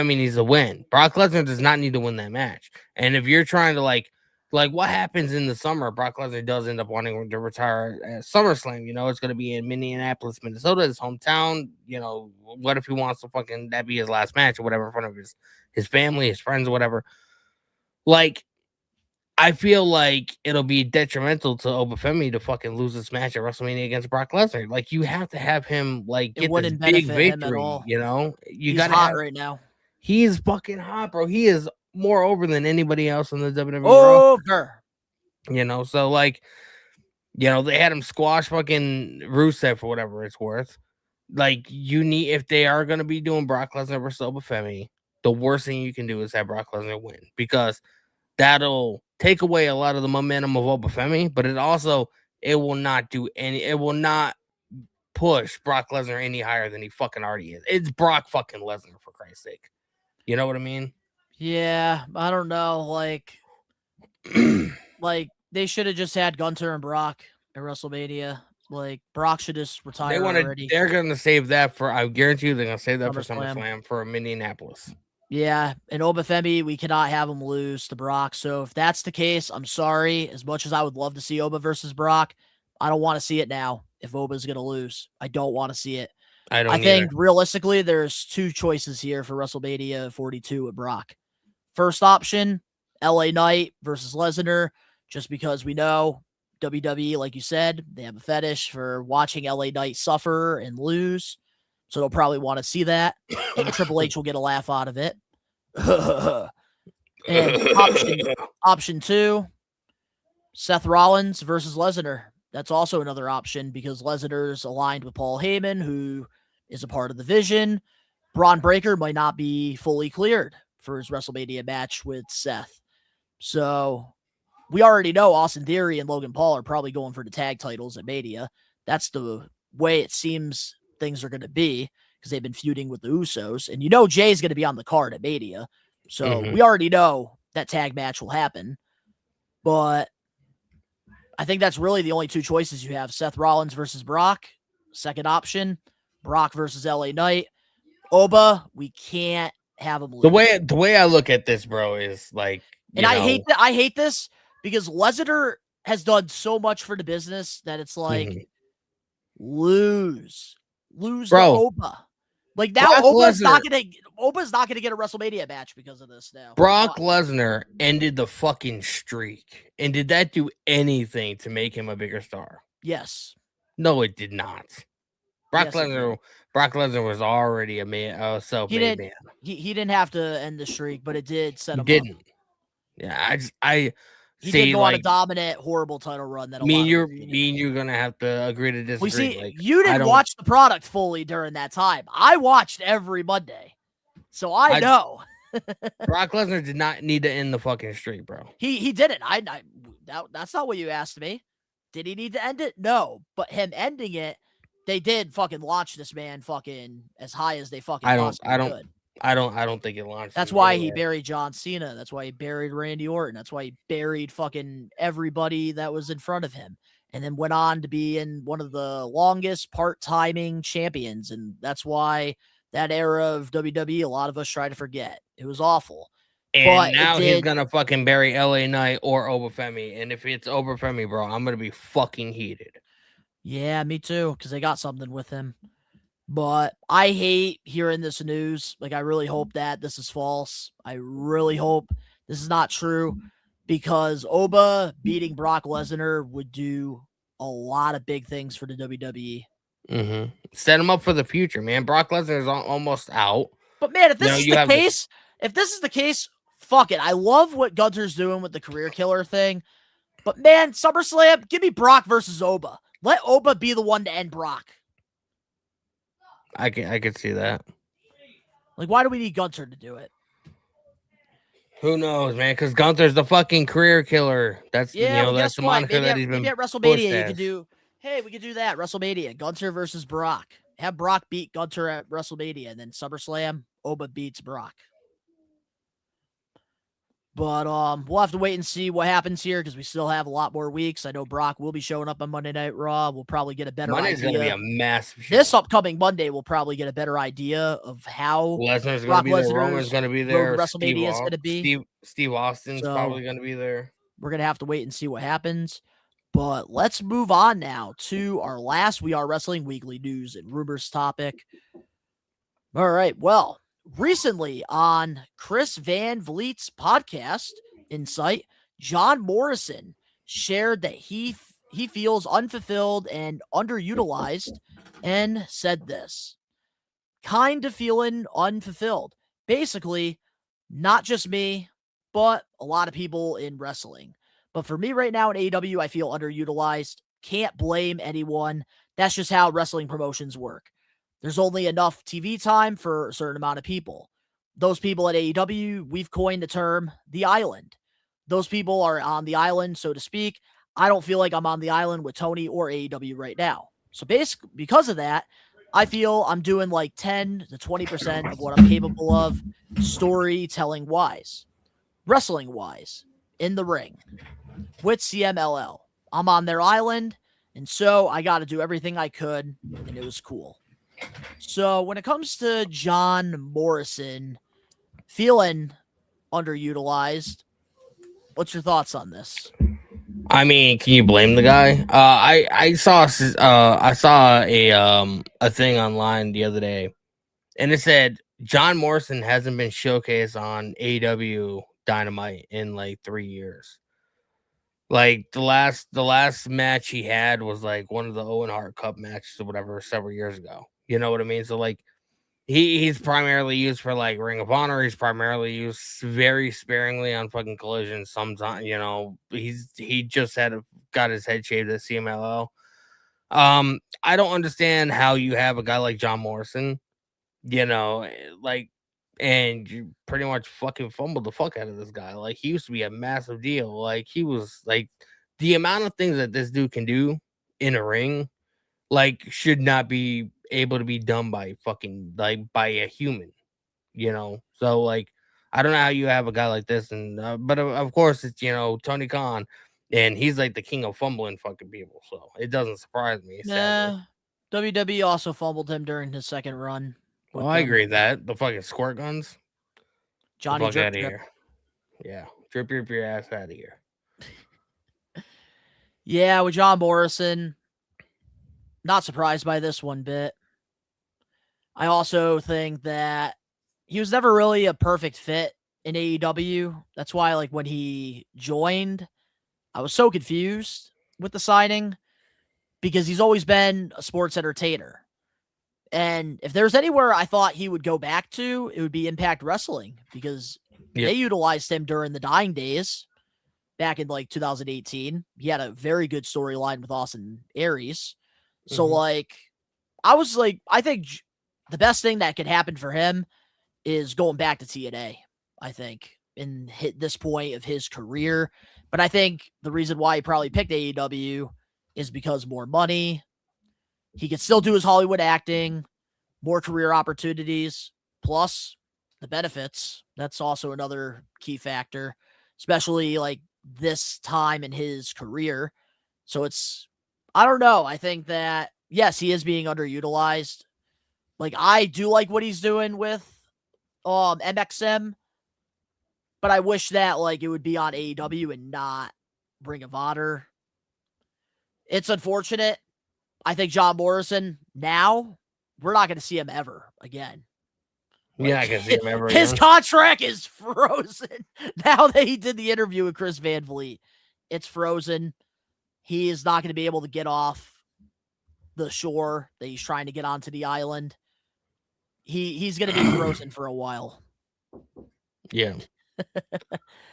needs to win. Brock Lesnar does not need to win that match. And if you're trying to like what happens in the summer, Brock Lesnar does end up wanting to retire at SummerSlam. You know, it's going to be in Minneapolis, Minnesota, his hometown. You know, what if he wants to fucking that be his last match or whatever in front of his family, his friends, or whatever. Like, I feel like it'll be detrimental to Obafemi to fucking lose this match at WrestleMania against Brock Lesnar. Like, you have to have him like get this big victory. You know, he's hot right now. He's fucking hot, bro. He is more over than anybody else in the WWE. Over. You know, so like, you know, they had him squash fucking Rusev for whatever it's worth. Like, if they are going to be doing Brock Lesnar versus Obafemi, the worst thing you can do is have Brock Lesnar win because that'll take away a lot of the momentum of Obafemi, but it will not push Brock Lesnar any higher than he fucking already is. It's Brock fucking Lesnar, for Christ's sake. You know what I mean? Yeah, I don't know. Like they should have just had Gunter and Brock at WrestleMania. Like Brock should just retire They want to. already. They're gonna save that for. I guarantee you, they're gonna save that for SummerSlam. SummerSlam for Minneapolis. Yeah, and Obafemi, we cannot have him lose to Brock. So if that's the case, I'm sorry. As much as I would love to see Oba versus Brock, I don't want to see it now. If Oba's gonna lose, I don't want to see it. I think realistically, there's two choices here for WrestleMania 42 with Brock. First option, LA Knight versus Lesnar, just because we know WWE, like you said, they have a fetish for watching LA Knight suffer and lose. So they'll probably want to see that. And Triple H will get a laugh out of it. And option 2, Seth Rollins versus Lesnar. That's also another option because Lesnar's aligned with Paul Heyman, who is a part of the Vision. Braun Breaker might not be fully cleared for his WrestleMania match with Seth. So we already know Austin Theory and Logan Paul are probably going for the tag titles at Mania. That's the way it seems things are going to be because they've been feuding with the Usos. And you know Jay's going to be on the card at Mania. So we already know that tag match will happen. But I think that's really the only two choices you have. Seth Rollins versus Brock. Second option, Brock versus LA Knight. Oba, we can't have him lose. The way I look at this, bro, is like, and I hate this because Lesnar has done so much for the business that it's like lose bro. to Oba. Like now Oba's not gonna get a WrestleMania match because of this now. Brock Lesnar ended the fucking streak. And did that do anything to make him a bigger star? Yes. No, it did not. Brock Lesnar was already a man, self-made man. He didn't have to end the streak, but it did set him up. Yeah, he did go on a dominant, horrible title run. That you're gonna have to agree to disagree. We see, you didn't watch the product fully during that time. I watched every Monday, so I know. Brock Lesnar did not need to end the fucking streak, bro. He didn't. That's not what you asked me. Did he need to end it? No, but him ending it, they did fucking launch this man fucking as high as they fucking possibly could. I don't think it launched. That's why he buried John Cena. That's why he buried Randy Orton. That's why he buried fucking everybody that was in front of him. And then went on to be in one of the longest part-timing champions. And that's why that era of WWE, a lot of us try to forget. It was awful. And now he's going to fucking bury LA Knight or Obafemi. And if it's Obafemi, bro, I'm going to be fucking heated. Yeah, me too, because they got something with him. But I hate hearing this news. Like, I really hope that this is false. I really hope this is not true because Oba beating Brock Lesnar would do a lot of big things for the WWE. Set him up for the future, man. Brock Lesnar is almost out. But, man, if this is the case, fuck it. I love what Gunther's doing with the career killer thing. But, man, SummerSlam, give me Brock versus Oba. Let Oba be the one to end Brock. I could see that. Like, why do we need Gunther to do it? Who knows, man? Because Gunther's the fucking career killer. That's that's the moniker that he's been. Maybe at WrestleMania you could do. Hey, we could do that. WrestleMania, Gunther versus Brock. Have Brock beat Gunther at WrestleMania, and then SummerSlam, Oba beats Brock. But we'll have to wait and see what happens here because we still have a lot more weeks. I know Brock will be showing up on Monday Night Raw. We'll probably get a better idea. Monday's going to be a massive show. This upcoming Monday, we'll probably get a better idea of how Lesnar's going to be there. Roman's going to be there. WrestleMania is going to be. Steve Austin's probably going to be there. We're going to have to wait and see what happens. But let's move on now to our last We Are Wrestling Weekly News and Rumors topic. All right, well, recently on Chris Van Vliet's podcast, Insight, John Morrison shared that he feels unfulfilled and underutilized and said this. Kind of feeling unfulfilled. Basically, not just me, but a lot of people in wrestling. But for me right now in AEW, I feel underutilized. Can't blame anyone. That's just how wrestling promotions work. There's only enough TV time for a certain amount of people. Those people at AEW, we've coined the term the island. Those people are on the island, so to speak. I don't feel like I'm on the island with Tony or AEW right now. So basically, because of that, I feel I'm doing like 10 to 20% of what I'm capable of storytelling-wise, wrestling-wise, in the ring with CMLL. I'm on their island, And so I got to do everything I could, and it was cool. So when it comes to John Morrison feeling underutilized, what's your thoughts on this? I mean, can you blame the guy? I saw a thing online the other day, and it said John Morrison hasn't been showcased on AEW Dynamite in like 3 years. Like the last match he had was like one of the Owen Hart Cup matches or whatever several years ago. You know what I mean? So like he's primarily used for like Ring of Honor. He's primarily used very sparingly on fucking Collision. Sometimes, you know, he just got his head shaved at CMLL. I don't understand how you have a guy like John Morrison, you know, like, and you pretty much fucking fumbled the fuck out of this guy. Like, he used to be a massive deal. Like, he was like the amount of things that this dude can do in a ring, like, should not be able to be done by fucking like by a human, you know. So like, I don't know how you have a guy like this, and but of course it's, you know, Tony Khan, and he's like the king of fumbling fucking people. So it doesn't surprise me. Sadly. WWE also fumbled him during his second run. Well, I agree that the fucking squirt guns. Johnny fuck Drip out of Drip. here. Yeah, drip your ass out of here. Yeah, with John Morrison, not surprised by this one bit. I also think that he was never really a perfect fit in AEW. That's why, like, when he joined, I was so confused with the signing because he's always been a sports entertainer. And if there's anywhere I thought he would go back to, it would be Impact Wrestling because they utilized him during the dying days back in like 2018. He had a very good storyline with Austin Aries. So like, I was like, I think the best thing that could happen for him is going back to TNA, I think, in this point of his career. But I think the reason why he probably picked AEW is because more money. He could still do his Hollywood acting, more career opportunities, plus the benefits. That's also another key factor, especially like this time in his career. So it's, I don't know. I think that, yes, he is being underutilized. Like, I do like what he's doing with MXM, but I wish that like it would be on AEW and not Ring of Honor. It's unfortunate. I think John Morrison, now, we're not going to see him ever again. You're not going to see him ever again. His contract is frozen. Now that he did the interview with Chris Van Vliet, it's frozen. He is not going to be able to get off the shore that he's trying to get onto the island. He's going to be frozen for a while. Yeah.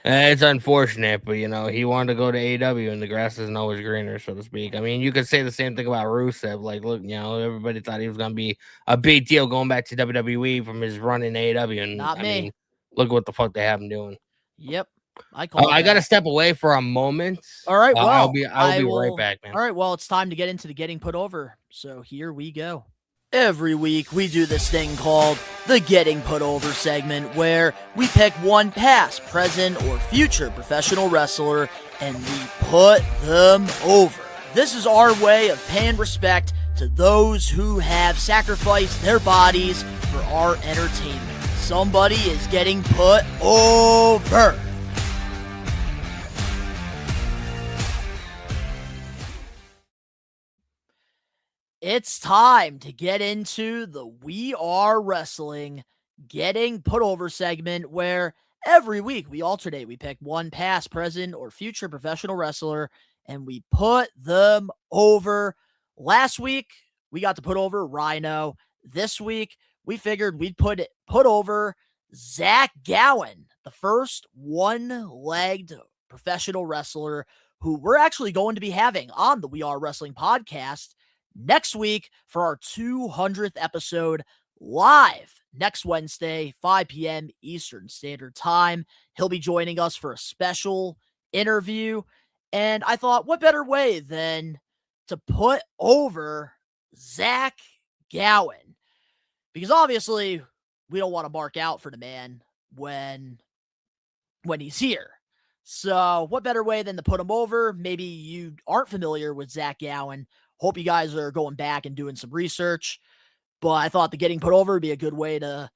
It's unfortunate, but you know, he wanted to go to AEW and the grass isn't always greener, so to speak. I mean, you could say the same thing about Rusev. Like, look, you know, everybody thought he was going to be a big deal going back to WWE from his run in AEW. And Not me. I mean, look what the fuck they have him doing. Yep. I got to step away for a moment. All right. Well, I'll be right back, man. All right. Well, it's time to get into the getting put over. So here we go. Every week, we do this thing called the Getting Put Over segment, where we pick one past, present, or future professional wrestler, and we put them over. This is our way of paying respect to those who have sacrificed their bodies for our entertainment. Somebody is getting put over. It's time to get into the We Are Wrestling Getting Put Over segment, where every week we alternate. We pick one past, present, or future professional wrestler, and we put them over. Last week, we got to put over Rhino. This week, we figured we'd put over Zach Gowen, the first one-legged professional wrestler who we're actually going to be having on the We Are Wrestling podcast next week for our 200th episode, live next Wednesday, 5 p.m. Eastern Standard Time. He'll be joining us for a special interview. And I thought, what better way than to put over Zach Gowen? Because obviously, we don't want to mark out for the man when he's here. So what better way than to put him over? Maybe you aren't familiar with Zach Gowen. Hope you guys are going back and doing some research. But I thought the getting put over would be a good way to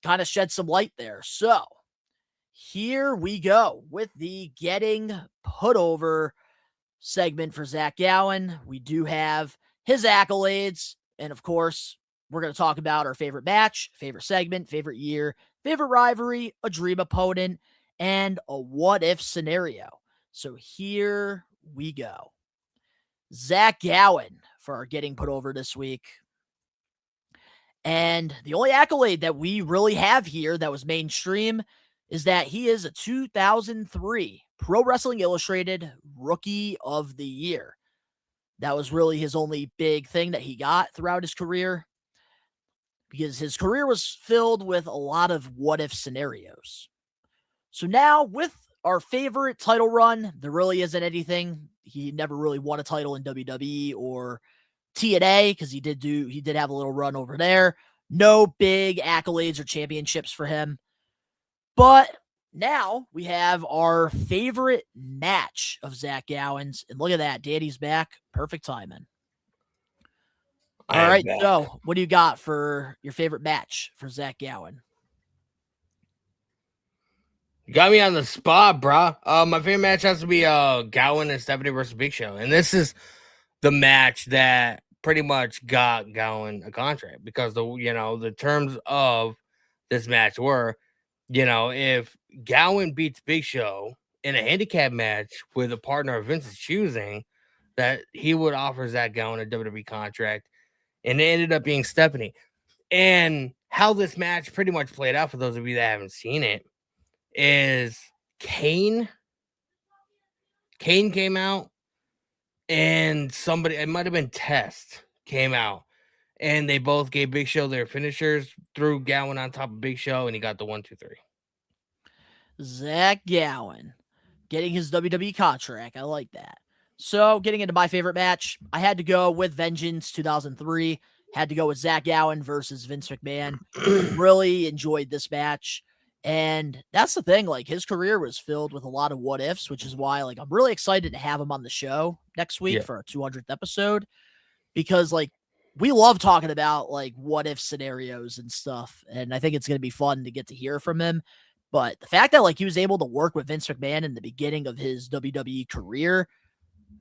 kind of shed some light there. So here we go with the getting put over segment for Zach Gowen. We do have his accolades. And of course, we're going to talk about our favorite match, favorite segment, favorite year, favorite rivalry, a dream opponent, and a what if scenario. So here we go. Zach Gowen for our getting put over this week. And the only accolade that we really have here that was mainstream is that he is a 2003 Pro Wrestling Illustrated Rookie of the Year. That was really his only big thing that he got throughout his career, because his career was filled with a lot of what if scenarios. So now with our favorite title run, there really isn't anything. He never really won a title in WWE or TNA because he did have a little run over there. No big accolades or championships for him. But now we have our favorite match of Zach Gowen's. And look at that. Danny's back. Perfect timing. All right. So what do you got for your favorite match for Zach Gowen? You got me on the spot, bro. My favorite match has to be Gowen and Stephanie versus Big Show. And this is the match that pretty much got Gowen a contract, because the terms of this match were, if Gowen beats Big Show in a handicap match with a partner of Vince's choosing, that he would offer Zach Gowen a WWE contract, and it ended up being Stephanie. And how this match pretty much played out, for those of you that haven't seen it, is Kane came out, and somebody, it might have been Test, came out, and they both gave Big Show their finishers, threw Gowen on top of Big Show, and he got the 1, 2, 3. Zach Gowen getting his WWE contract. I like that. So getting into my favorite match, I had to go with Vengeance 2003. Had to go with Zach Gowen versus Vince McMahon. Really enjoyed this match. And that's the thing, like, his career was filled with a lot of what ifs, which is why, like, I'm really excited to have him on the show next week for our 200th episode, because, like, we love talking about, like, what if scenarios and stuff. And I think it's going to be fun to get to hear from him. But the fact that, like, he was able to work with Vince McMahon in the beginning of his WWE career,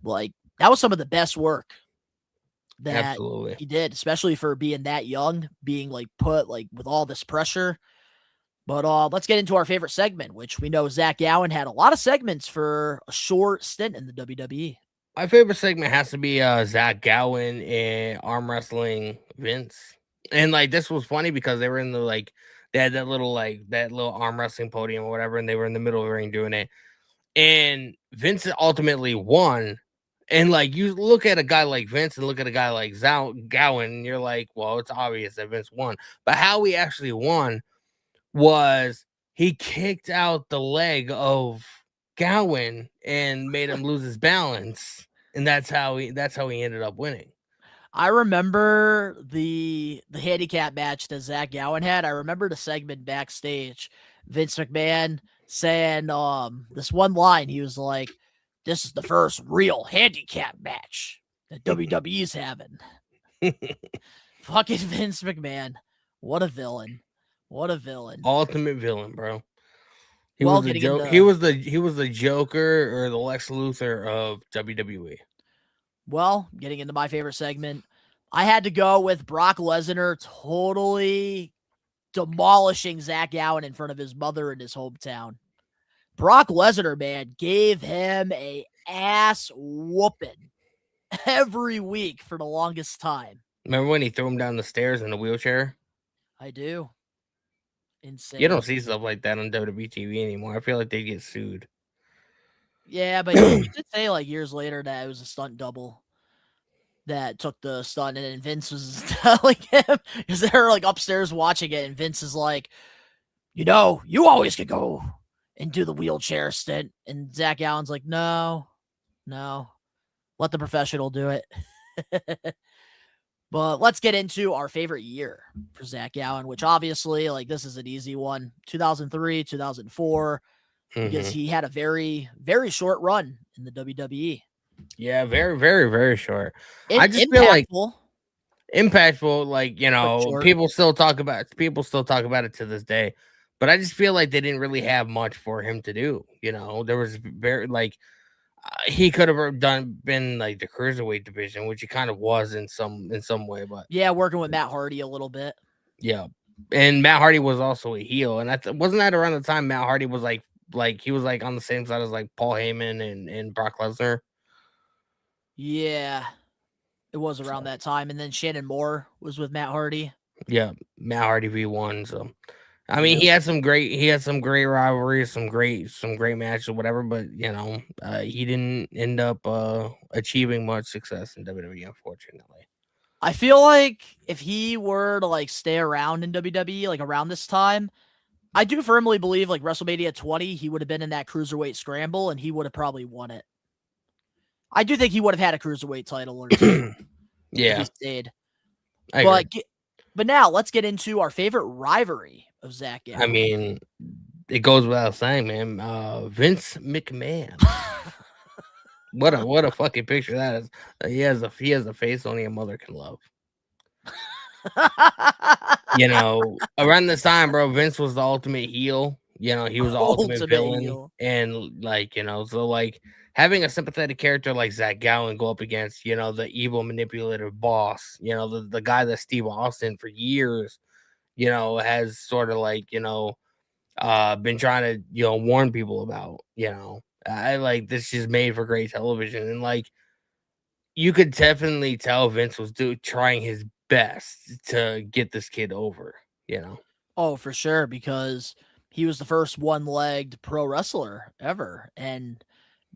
like, that was some of the best work that he did, especially for being that young, being, like, put, like, with all this pressure. But let's get into our favorite segment, which we know Zach Gowen had a lot of segments for a short stint in the WWE. My favorite segment has to be Zach Gowen and arm wrestling Vince. And, like, this was funny because they were in the, like, they had that little arm wrestling podium or whatever, and they were in the middle of the ring doing it. And Vince ultimately won. And, like, you look at a guy like Vince and look at a guy like Gowen, and you're like, well, it's obvious that Vince won. But how he actually won was he kicked out the leg of Gowen and made him lose his balance, and that's how he ended up winning. I remember the handicap match that Zach Gowen had. I remember the segment backstage, Vince McMahon saying this one line. He was like, "This is the first real handicap match that WWE's having." Fucking Vince McMahon, what a villain! What a villain! Ultimate villain, bro. He was the joke. He was the Joker or the Lex Luthor of WWE. Well, getting into my favorite segment, I had to go with Brock Lesnar totally demolishing Zach Gowen in front of his mother in his hometown. Brock Lesnar, man, gave him a ass whooping every week for the longest time. Remember when he threw him down the stairs in a wheelchair? I do. Insane. You don't see stuff like that on WWE TV anymore. I feel like they get sued. Yeah, but he did say, like, years later that it was a stunt double that took the stunt, and then Vince was telling him, because they were, like, upstairs watching it, and Vince is like, you always could go and do the wheelchair stint. And Zach Gowen's like, no, let the professional do it. But let's get into our favorite year for Zach Gowen, which obviously, like, this is an easy one. 2003, 2004. because he had a very, very short run in the WWE. Yeah, very, very, very short. And I just feel like impactful. impactful, like, short. people still talk about it to this day. But I just feel like they didn't really have much for him to do. There was very like he could have been like the cruiserweight division, which he kind of was in some way, but Yeah, working with Matt Hardy a little bit. yeah. And Matt Hardy was also a heel, and wasn't that around the time Matt Hardy was like he was like on the same side as like Paul Heyman and Brock Lesnar. Yeah, it was around that time, and then Shannon Moore was with Matt Hardy. Yeah, Matt Hardy V1. So, I mean, he had some great rivalries, some great matches, or whatever. But he didn't end up achieving much success in WWE, unfortunately. I feel like if he were to like stay around in WWE like around this time, I do firmly believe like WrestleMania 20, he would have been in that cruiserweight scramble and he would have probably won it. I do think he would have had a cruiserweight title or two. Yeah, if he stayed. But now let's get into our favorite rivalry of Zach Gallen. I mean, it goes without saying, man. Vince McMahon. What a fucking picture that is. He has a face only a mother can love. Around this time, bro, Vince was the ultimate heel. He was the ultimate villain. Heel. And so like having a sympathetic character like Zach Gallen go up against, the evil manipulative boss, the guy that Steve Austin for years, has sort of like, been trying to, warn people about, I like this is made for great television. And like you could definitely tell Vince was trying his best to get this kid over, Oh, for sure, because he was the first one-legged pro wrestler ever, and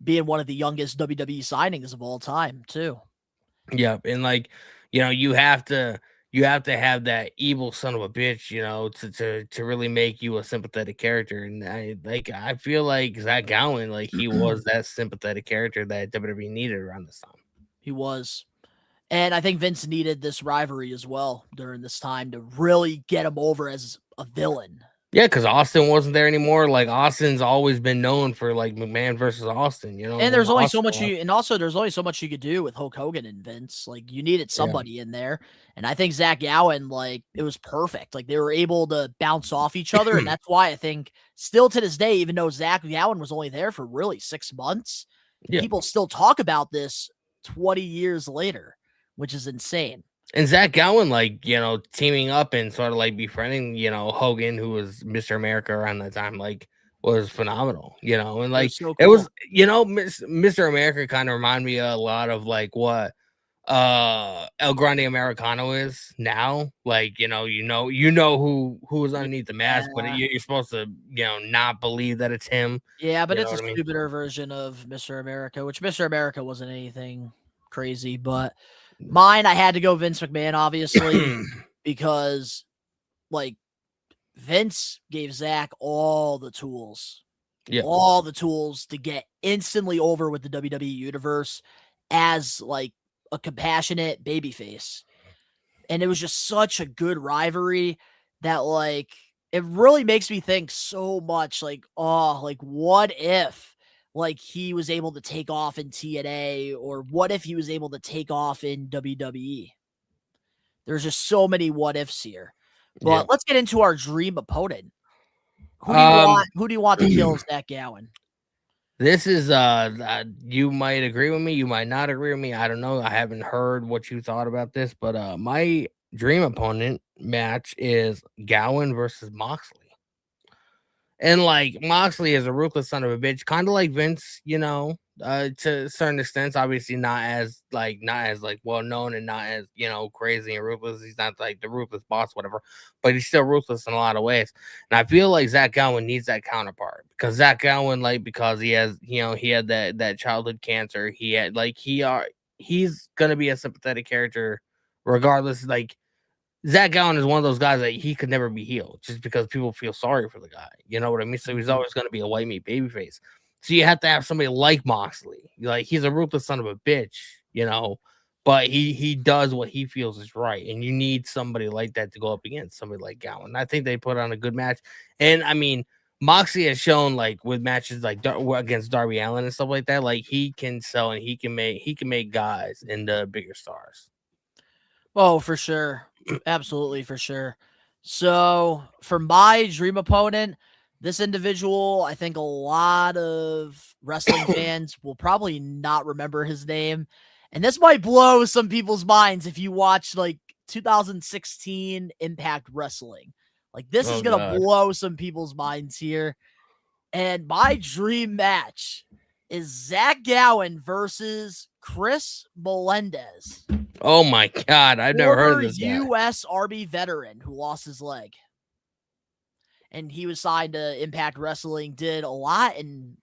being one of the youngest WWE signings of all time, too. Yeah, and like, you have to have that evil son of a bitch, to really make you a sympathetic character. And I feel like Zach Gallen, like he was that sympathetic character that WWE needed around this time. He was. And I think Vince needed this rivalry as well during this time to really get him over as a villain. Yeah, because Austin wasn't there anymore. Like Austin's always been known for like McMahon versus Austin, And there's only so much there's only so much you could do with Hulk Hogan and Vince. Like you needed somebody in there. And I think Zach Gallen, like it was perfect. Like they were able to bounce off each other. And that's why I think still to this day, even though Zach Gallen was only there for really 6 months, people still talk about this 20 years later, which is insane. And Zach Gallen, like, teaming up and sort of like befriending, Hogan, who was Mr. America around that time, like, was phenomenal, and like, so cool. It was, Mr. America kind of reminded me a lot of like what El Grande Americano is now. Like, you know who was underneath the mask, but you're supposed to, not believe that it's him. Yeah, but it's a stupider version of Mr. America, which Mr. America wasn't anything crazy, but mine, I had to go Vince McMahon, obviously, because like Vince gave Zach all the tools to get instantly over with the WWE universe as like a compassionate babyface. And it was just such a good rivalry that like, it really makes me think so much like, what if like he was able to take off in TNA, or what if he was able to take off in WWE? There's just so many what ifs here. But let's get into our dream opponent. Who do you want to kill Zach Gallen? This is you might agree with me, you might not agree with me. I don't know. I haven't heard what you thought about this, but my dream opponent match is Gallen versus Moxley. And like Moxley is a ruthless son of a bitch, kind of like Vince, to a certain extent. Obviously, not as well known and not as crazy and ruthless. He's not like the ruthless boss, whatever, but he's still ruthless in a lot of ways. And I feel like Zach Gallen needs that counterpart, because Zach Gallen, like, because he has, he had that childhood cancer. He had he's gonna be a sympathetic character regardless. Like, Zach Gallen is one of those guys that he could never be healed just because people feel sorry for the guy. You know what I mean? So he's always going to be a white meat babyface. So you have to have somebody like Moxley. Like, he's a ruthless son of a bitch, but he does what he feels is right. And you need somebody like that to go up against somebody like Gallen. I think they put on a good match. And I mean, Moxie has shown like with matches like against Darby Allin and stuff like that, like he can sell and he can make guys into bigger stars. Oh, for sure. Absolutely, for sure. So, for my dream opponent, this individual, I think a lot of wrestling fans will probably not remember his name. And this might blow some people's minds if you watch like 2016 Impact Wrestling. Like, this is going to blow some people's minds here. And my dream match is Zach Gowen versus Chris Melendez. Oh my God, I've never heard of this guy. U.S. Army veteran who lost his leg. And he was signed to Impact Wrestling, did a lot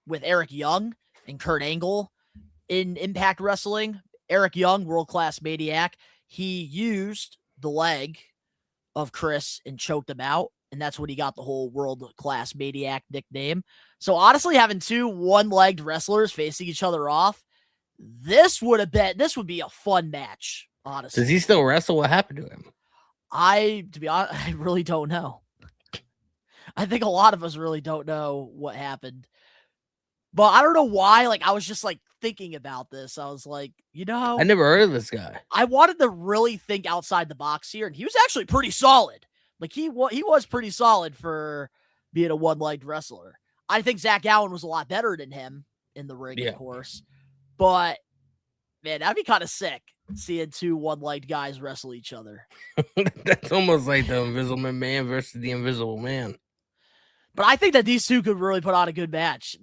with Eric Young and Kurt Angle in Impact Wrestling. Eric Young, world-class maniac, he used the leg of Chris and choked him out, and that's when he got the whole world-class maniac nickname. So honestly, having two one-legged wrestlers facing each other off, this would be a fun match, honestly. Does he still wrestle? What happened to him? To be honest, I really don't know. I think a lot of us really don't know what happened. But I don't know why. Like, I was just like thinking about this. I was like, I never heard of this guy. I wanted to really think outside the box here, and he was actually pretty solid. Like, he was pretty solid for being a one-legged wrestler. I think Zach Gowen was a lot better than him in the ring, of course. But, man, that'd be kind of sick, seeing two one-legged guys wrestle each other. That's almost like the Invisible Man versus the Invisible Man. But I think that these two could really put on a good match.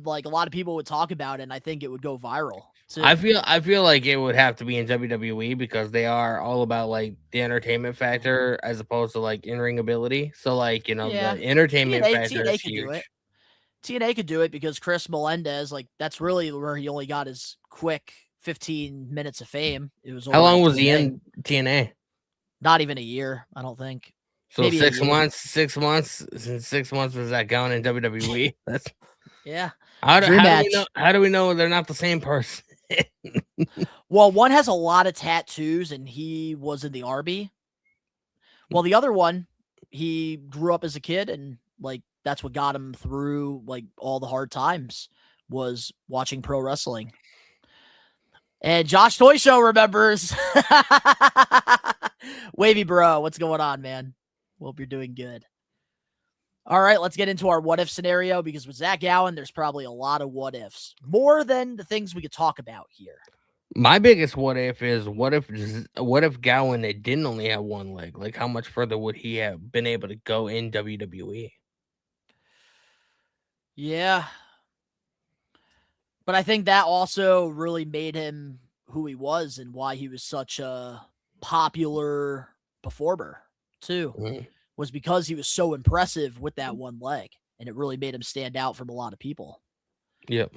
Like, a lot of people would talk about it, and I think it would go viral too. I feel like it would have to be in WWE because they are all about like the entertainment factor as opposed to like in-ring ability. So like, the entertainment factor is huge. TNA could do it because Chris Melendez, like, that's really where he only got his quick 15 minutes of fame. It was How long was he in TNA? Not even a year, I don't think. So maybe 6 months. 6 months. Since 6 months was that going in WWE? That's How do we know they're not the same person? Well, one has a lot of tattoos, and he was in the Army. Well, the other one, he grew up as a kid, and like that's what got him through like all the hard times was watching pro wrestling. And Josh Toy Show remembers. Wavy bro, what's going on, man? Hope you're doing good. All right, let's get into our what if scenario because with Zach Gowen, there's probably a lot of what ifs. More than the things we could talk about here. My biggest what if is what if Gowen didn't only have one leg? Like how much further would he have been able to go in WWE? Yeah. But I think that also really made him who he was and why he was such a popular performer too. Mm-hmm. Was because he was so impressive with that one leg, and it really made him stand out from a lot of people. Yep.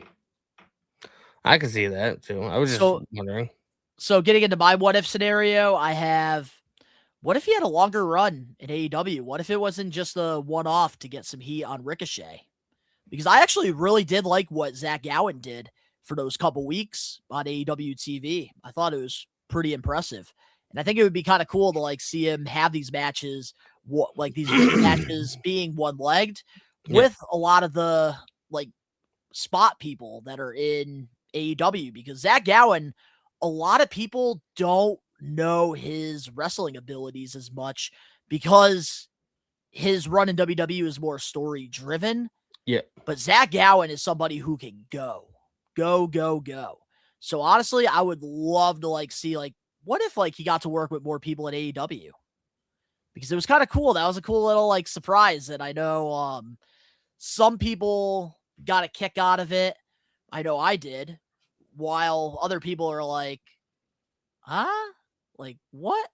I can see that too. I was just wondering. So getting into my what if scenario, I have, what if he had a longer run in AEW? What if it wasn't just a one-off to get some heat on Ricochet? Because I actually really did like what Zach Gowen did for those couple weeks on AEW TV. I thought it was pretty impressive. And I think it would be kind of cool to like see him have these matches, these matches being one-legged with a lot of the like spot people that are in AEW, because Zach Gowen, a lot of people don't know his wrestling abilities as much because his run in WWE is more story driven. Yeah. But Zach Gowen is somebody who can go. So honestly, I would love to like see like, what if like he got to work with more people at AEW? Because it was kind of cool. That was a cool little like surprise. And I know some people got a kick out of it. I know I did. While other people are like, huh? Like what?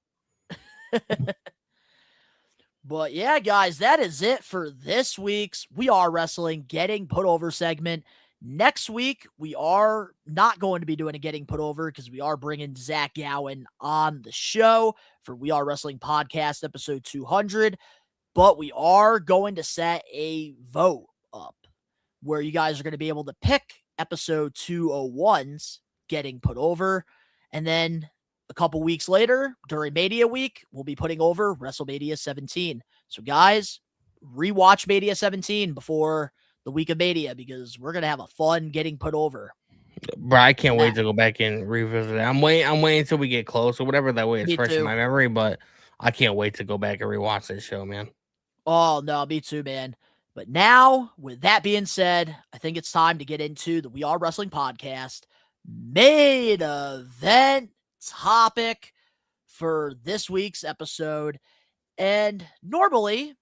But yeah, guys, that is it for this week's We Are Wrestling Getting Put Over segment. Next week, we are not going to be doing a Getting Put Over because we are bringing Zach Gowen on the show for We Are Wrestling Podcast episode 200. But we are going to set a vote up where you guys are going to be able to pick episode 201's Getting Put Over. And then a couple weeks later, during Mania Week, we'll be putting over WrestleMania 17. So, guys, rewatch Mania 17 before the week of Mania because we're going to have a fun getting put over. Bro, I can't wait to go back and revisit it. I'm waiting until we get close or whatever. That way it's Me fresh in too. my memory, but I can't wait to go back and rewatch this show, man. Oh, no, me too, man. But now, with that being said, I think it's time to get into the We Are Wrestling podcast main event topic for this week's episode. And normally,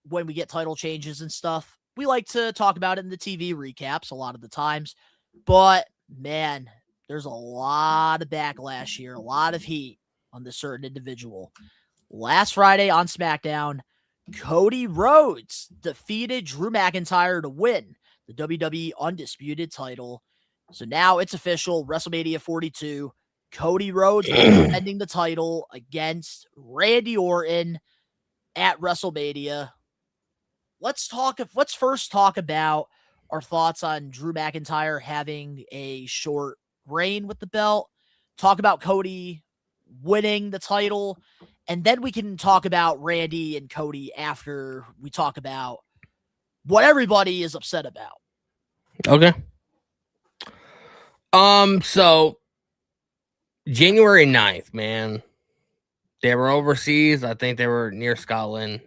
when we get title changes and stuff, we like to talk about it in the TV recaps a lot of the times. But, man, there's a lot of backlash here, a lot of heat on this certain individual. Last Friday on SmackDown, Cody Rhodes defeated Drew McIntyre to win the WWE Undisputed title. So now it's official, WrestleMania 42. Cody Rhodes will be defending the title against Randy Orton at WrestleMania. Let's first talk about our thoughts on Drew McIntyre having a short reign with the belt. Talk about Cody winning the title. And then we can talk about Randy and Cody after we talk about what everybody is upset about. Okay. So January 9th, man. They were overseas. I think they were near Scotland.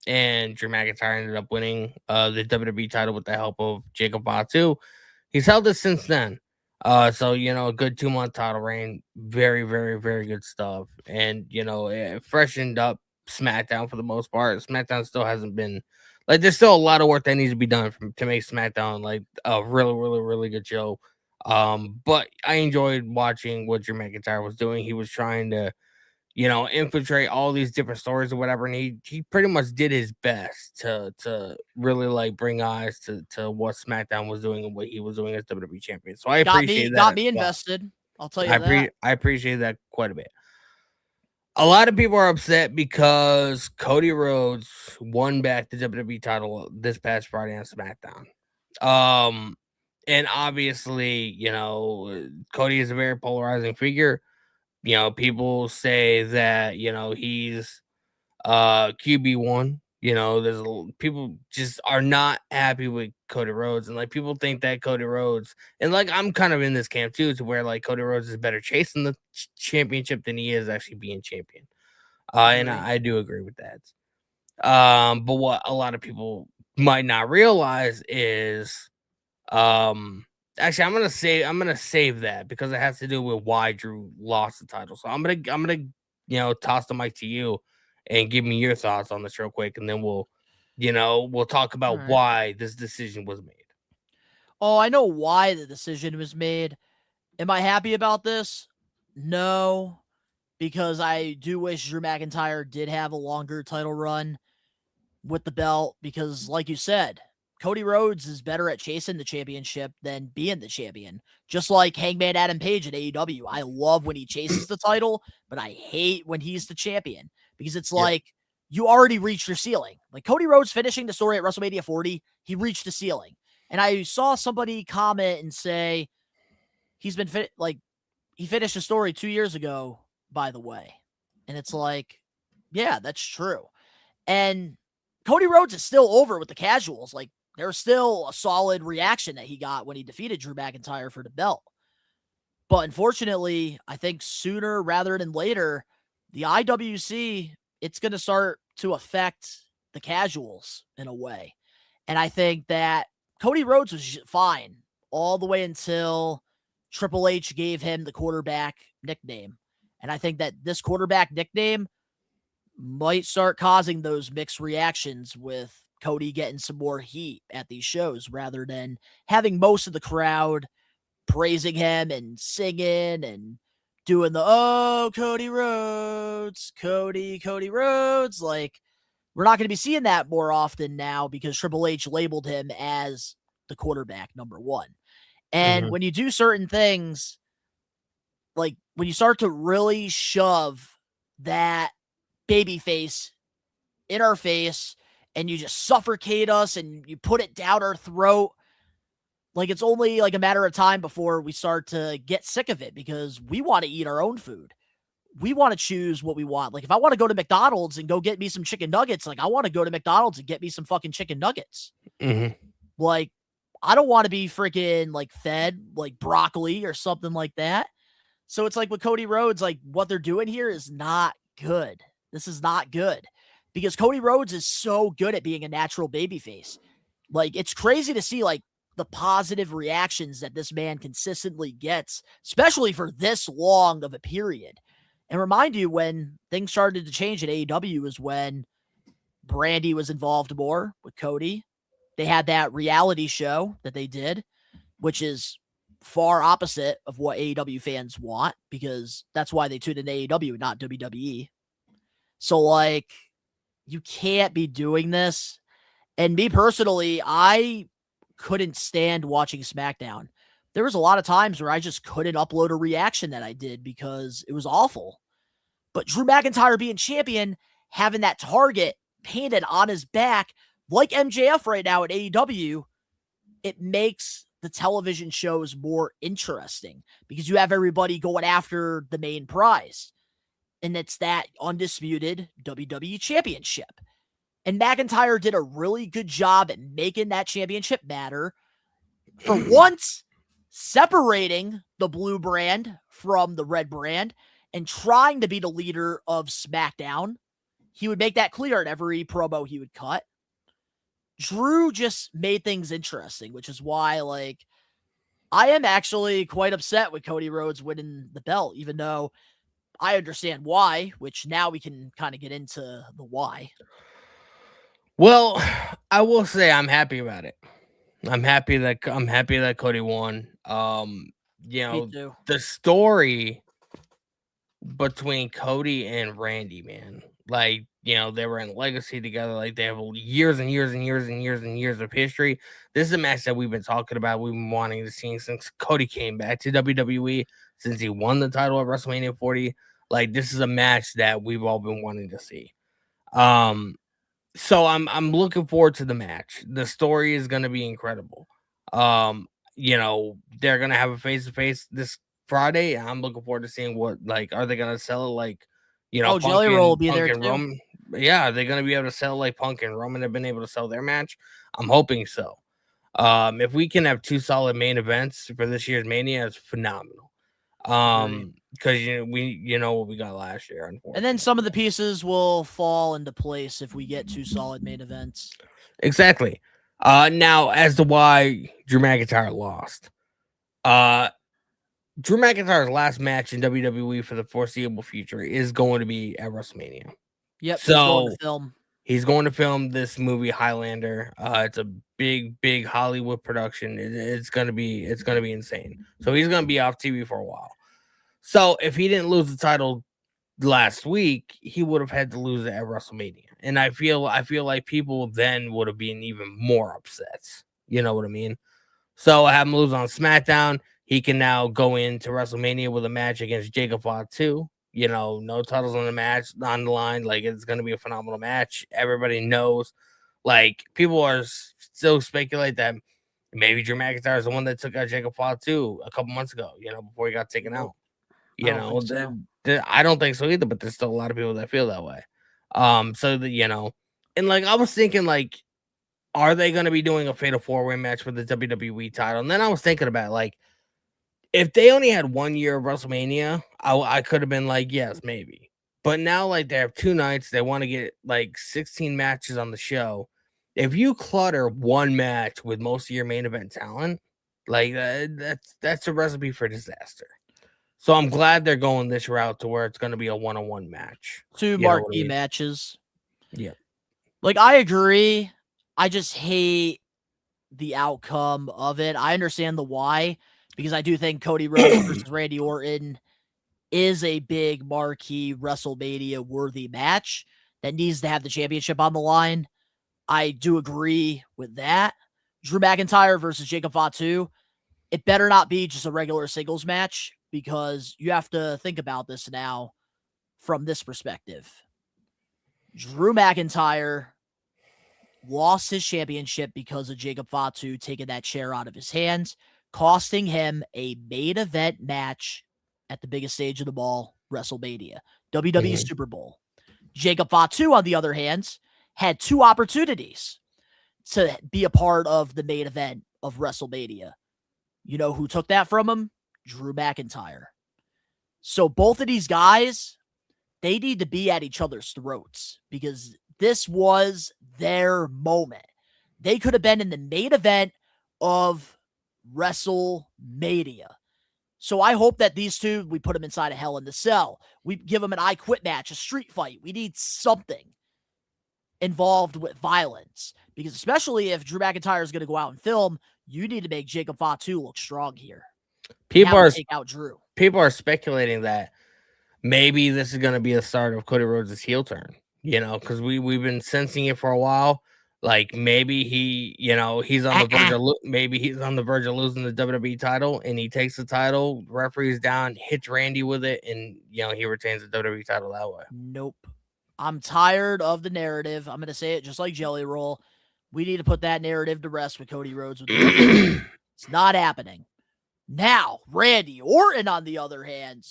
And Drew McIntyre ended up winning the WWE title with the help of Jacob Fatu. He's held it since then. So, a good 2-month title reign. Very, very, very good stuff. And, it freshened up SmackDown for the most part. SmackDown still hasn't been, there's still a lot of work that needs to be done to make SmackDown, a really, really, really good show. But I enjoyed watching what Drew McIntyre was doing. He was trying to, infiltrate all these different stories or whatever. And he pretty much did his best to really bring eyes to what SmackDown was doing and what he was doing as WWE champion. So I appreciate that. Got me invested. I'll tell you that. I appreciate that quite a bit. A lot of people are upset because Cody Rhodes won back the WWE title this past Friday on SmackDown. And obviously, Cody is a very polarizing figure. People say that, he's QB1. There's people just are not happy with Cody Rhodes. And people think that Cody Rhodes, and I'm kind of in this camp too, to where Cody Rhodes is better chasing the championship than he is actually being champion. And I do agree with that. But what a lot of people might not realize is, actually, I'm gonna save that because it has to do with why Drew lost the title. So I'm gonna toss the mic to you and give me your thoughts on this real quick, and then we'll talk about why this decision was made. Oh, I know why the decision was made. Am I happy about this? No, because I do wish Drew McIntyre did have a longer title run with the belt because, like you said, Cody Rhodes is better at chasing the championship than being the champion. Just like Hangman Adam Page at AEW. I love when he chases the title, but I hate when he's the champion because it's you already reached your ceiling. Cody Rhodes finishing the story at WrestleMania 40, he reached the ceiling. And I saw somebody comment and say he's been he finished the story 2 years ago, by the way. And it's yeah, that's true. And Cody Rhodes is still over with the casuals. There's still a solid reaction that he got when he defeated Drew McIntyre for the belt. But unfortunately, I think sooner rather than later, the IWC, it's going to start to affect the casuals in a way. And I think that Cody Rhodes was fine all the way until Triple H gave him the quarterback nickname. And I think that this quarterback nickname might start causing those mixed reactions with Cody getting some more heat at these shows rather than having most of the crowd praising him and singing and doing the, Cody Rhodes, Cody Rhodes. We're not going to be seeing that more often now because Triple H labeled him as the quarterback number one. And when you do certain things, when you start to really shove that babyface in our face and you just suffocate us and you put it down our throat, it's only a matter of time before we start to get sick of it because we want to eat our own food. we want to choose what we want. Like, if I want to go to McDonald's and go get me some chicken nuggets, like, I want to go to McDonald's and get me some fucking chicken nuggets. Mm-hmm. Like, I don't want to be freaking, like, fed, like, broccoli or something like that. So it's like with Cody Rhodes, like, what they're doing here is not good. This is not good. Because Cody Rhodes is so good at being a natural babyface. Like, it's crazy to see, like, the positive reactions that this man consistently gets, especially for this long of a period. And remind you, when things started to change at AEW is when Brandy was involved more with Cody. They had that reality show that they did, which is far opposite of what AEW fans want, because that's why they tuned in AEW, not WWE. So, like, you can't be doing this. And me personally, I couldn't stand watching SmackDown. There was a lot of times where I just couldn't upload a reaction that I did because it was awful. But Drew McIntyre being champion, having that target painted on his back, like MJF right now at AEW, it makes the television shows more interesting because you have everybody going after the main prize. And it's that undisputed WWE championship. And McIntyre did a really good job at making that championship matter. For once, separating the blue brand from the red brand and trying to be the leader of SmackDown. He would make that clear in every promo he would cut. Drew just made things interesting, which is why, like, I am actually quite upset with Cody Rhodes winning the belt, even though I understand why, which now we can kind of get into the why. Well, I will say I'm happy about it. I'm happy that Cody won. You know, Me too. the story between Cody and Randy, man. Like, you know, they were in Legacy together. Like, they have years and years and years and years and years of history. This is a match that we've been talking about. We've been wanting to see since Cody came back to WWE, since he won the title at WrestleMania 40. Like, this is a match that we've all been wanting to see. So I'm looking forward to the match. The story is going to be incredible. You know, they're going to have a face-to-face this Friday. I'm looking forward to seeing what, like, are they going to sell it like, you know, Jelly Roll will be there too. Roman? Yeah, they're going to be able to sell like Punk and Roman have been able to sell their match. I'm hoping so. If we can have 2 solid main events for this year's Mania, it's phenomenal. Because you know what we got last year, unfortunately. And then some of the pieces will fall into place if we get 2 solid main events. Exactly. Now, as to why Drew McIntyre lost. Drew McIntyre's last match in WWE for the foreseeable future is going to be at WrestleMania. Yep. So he's going to film this movie Highlander. It's a big Hollywood production. It's gonna be insane. So he's gonna be off TV for a while. So if he didn't lose the title last week, he would have had to lose it at WrestleMania. And I feel like people then would have been even more upset. You know what I mean? So I have him lose on SmackDown. He can now go into WrestleMania with a match against Jacob Fatu. You know, no titles on the line. Like, it's going to be a phenomenal match. Everybody knows. Like, people are still speculate that maybe Drew McIntyre is the one that took out Jacob Fatu a couple months ago, you know, before he got taken out. You know, I don't think so either, but there's still a lot of people that feel that way. So that, you know, and like, I was thinking, like, are they going to be doing a fatal 4-way match for the WWE title? And then I was thinking about, like, if they only had 1 year of WrestleMania, I could have been like, yes, maybe. But now, like, they have 2 nights. They want to get, like, 16 matches on the show. If you clutter 1 match with most of your main event talent, like, that's a recipe for disaster. So I'm glad they're going this route to where it's going to be a 1-on-1 match. 2 marquee matches. Yeah. Like, I agree. I just hate the outcome of it. I understand the why, because I do think Cody Rhodes versus Randy Orton is a big marquee WrestleMania worthy match that needs to have the championship on the line. I do agree with that. Drew McIntyre versus Jacob Fatu. It better not be just a regular singles match, because you have to think about this now from this perspective. Drew McIntyre lost his championship because of Jacob Fatu taking that chair out of his hands, costing him a main event match at the biggest stage of them all, WrestleMania, WWE Super Bowl. Jacob Fatu, on the other hand, had 2 opportunities to be a part of the main event of WrestleMania. You know who took that from him? Drew McIntyre. So both of these guys, they need to be at each other's throats because this was their moment. They could have been in the main event of WrestleMania. So I hope that these two, we put them inside a Hell in the Cell. We give them an I Quit match, a street fight. We need something involved with violence. Because especially if Drew McIntyre is going to go out and film, you need to make Jacob Fatu look strong here. People are take out Drew. People are speculating that maybe this is going to be the start of Cody Rhodes' heel turn. You know, because we've been sensing it for a while. Like maybe he's on the verge of losing the WWE title, and he takes the title, referees down, hits Randy with it, and he retains the WWE title that way. Nope. I'm tired of the narrative. I'm gonna say it just like Jelly Roll. We need to put that narrative to rest with Cody Rhodes. It's not happening. Now, Randy Orton, on the other hand,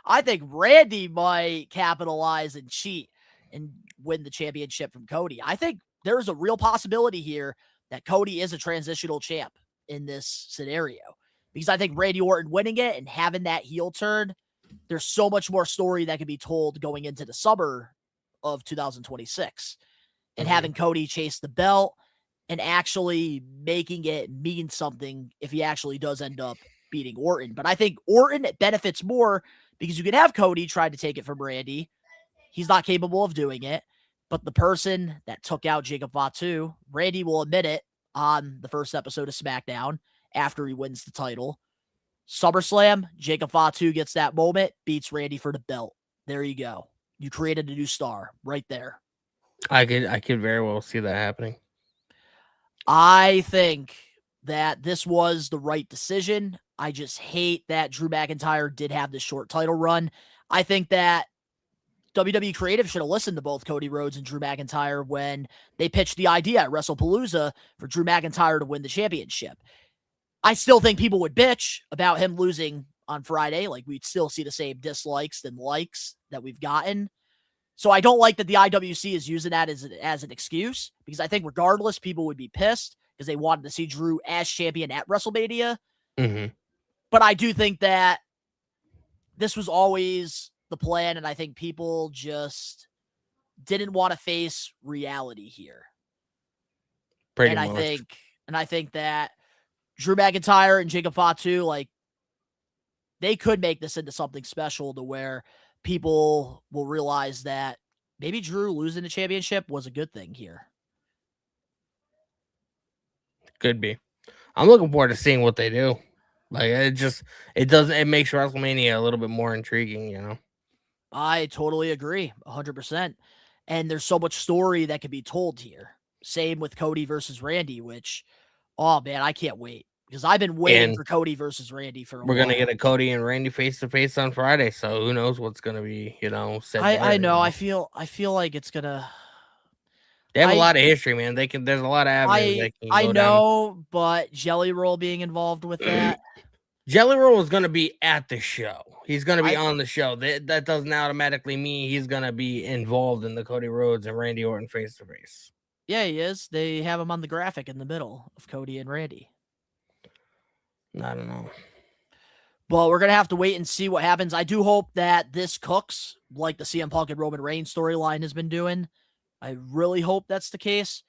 I think Randy might capitalize and cheat and win the championship from Cody. I think there's a real possibility here that Cody is a transitional champ in this scenario because I think Randy Orton winning it and having that heel turn, there's so much more story that can be told going into the summer of 2026 and having Cody chase the belt and actually making it mean something if he actually does end up beating Orton. But I think Orton benefits more because you can have Cody try to take it from Randy. He's not capable of doing it. But the person that took out Jacob Fatu, Randy will admit it on the first episode of SmackDown after he wins the title. SummerSlam, Jacob Fatu gets that moment, beats Randy for the belt. There you go. You created a new star right there. I could very well see that happening. I think that this was the right decision. I just hate that Drew McIntyre did have this short title run. I think that WWE Creative should have listened to both Cody Rhodes and Drew McIntyre when they pitched the idea at WrestlePalooza for Drew McIntyre to win the championship. I still think people would bitch about him losing on Friday. Like, we'd still see the same dislikes than likes that we've gotten. So I don't like that the IWC is using that as an excuse because I think regardless, people would be pissed because they wanted to see Drew as champion at WrestleMania. Mm-hmm. But I do think that this was always the plan, and I think people just didn't want to face reality here. Pretty much. I think that Drew McIntyre and Jacob Fatu, like, they could make this into something special to where people will realize that maybe Drew losing the championship was a good thing here. Could be. I'm looking forward to seeing what they do. Like, it makes WrestleMania a little bit more intriguing, I totally agree, 100%. And there's so much story that can be told here. Same with Cody versus Randy, which, oh man, I can't wait because I've been waiting for Cody versus Randy for a while. We're gonna get a Cody and Randy face to face on Friday, so who knows what's gonna be, said. I know. I feel like it's gonna. They have a lot of history, man. There's a lot of avenues. I know, but Jelly Roll being involved with that. Jelly Roll is going to be at the show. He's going to be on the show. That doesn't automatically mean he's going to be involved in the Cody Rhodes and Randy Orton face-to-face. Yeah, he is. They have him on the graphic in the middle of Cody and Randy. I don't know. Well, we're going to have to wait and see what happens. I do hope that this cooks like the CM Punk and Roman Reigns storyline has been doing. I really hope that's the case,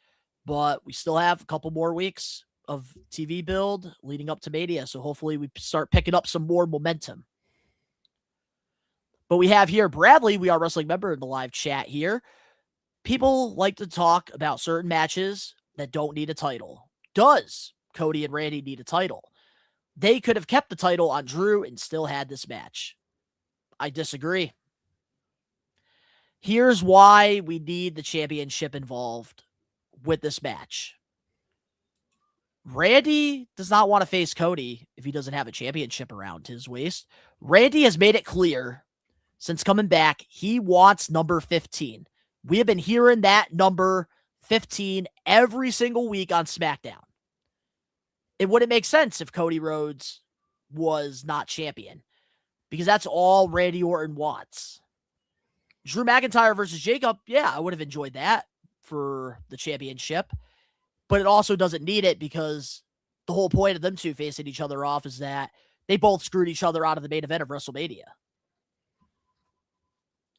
but we still have a couple more weeks of TV build leading up to Mania, so hopefully we start picking up some more momentum. But we have here Bradley, We Are Wrestling member in the live chat here. People like to talk about certain matches that don't need a title. Does Cody and Randy need a title? They could have kept the title on Drew and still had this match. I disagree. Here's why we need the championship involved with this match. Randy does not want to face Cody if he doesn't have a championship around his waist. Randy has made it clear since coming back, he wants number 15. We have been hearing that number 15 every single week on SmackDown. It wouldn't make sense if Cody Rhodes was not champion. because that's all Randy Orton wants. Drew McIntyre versus Jacob, yeah, I would have enjoyed that for the championship, but it also doesn't need it because the whole point of them two facing each other off is that they both screwed each other out of the main event of WrestleMania.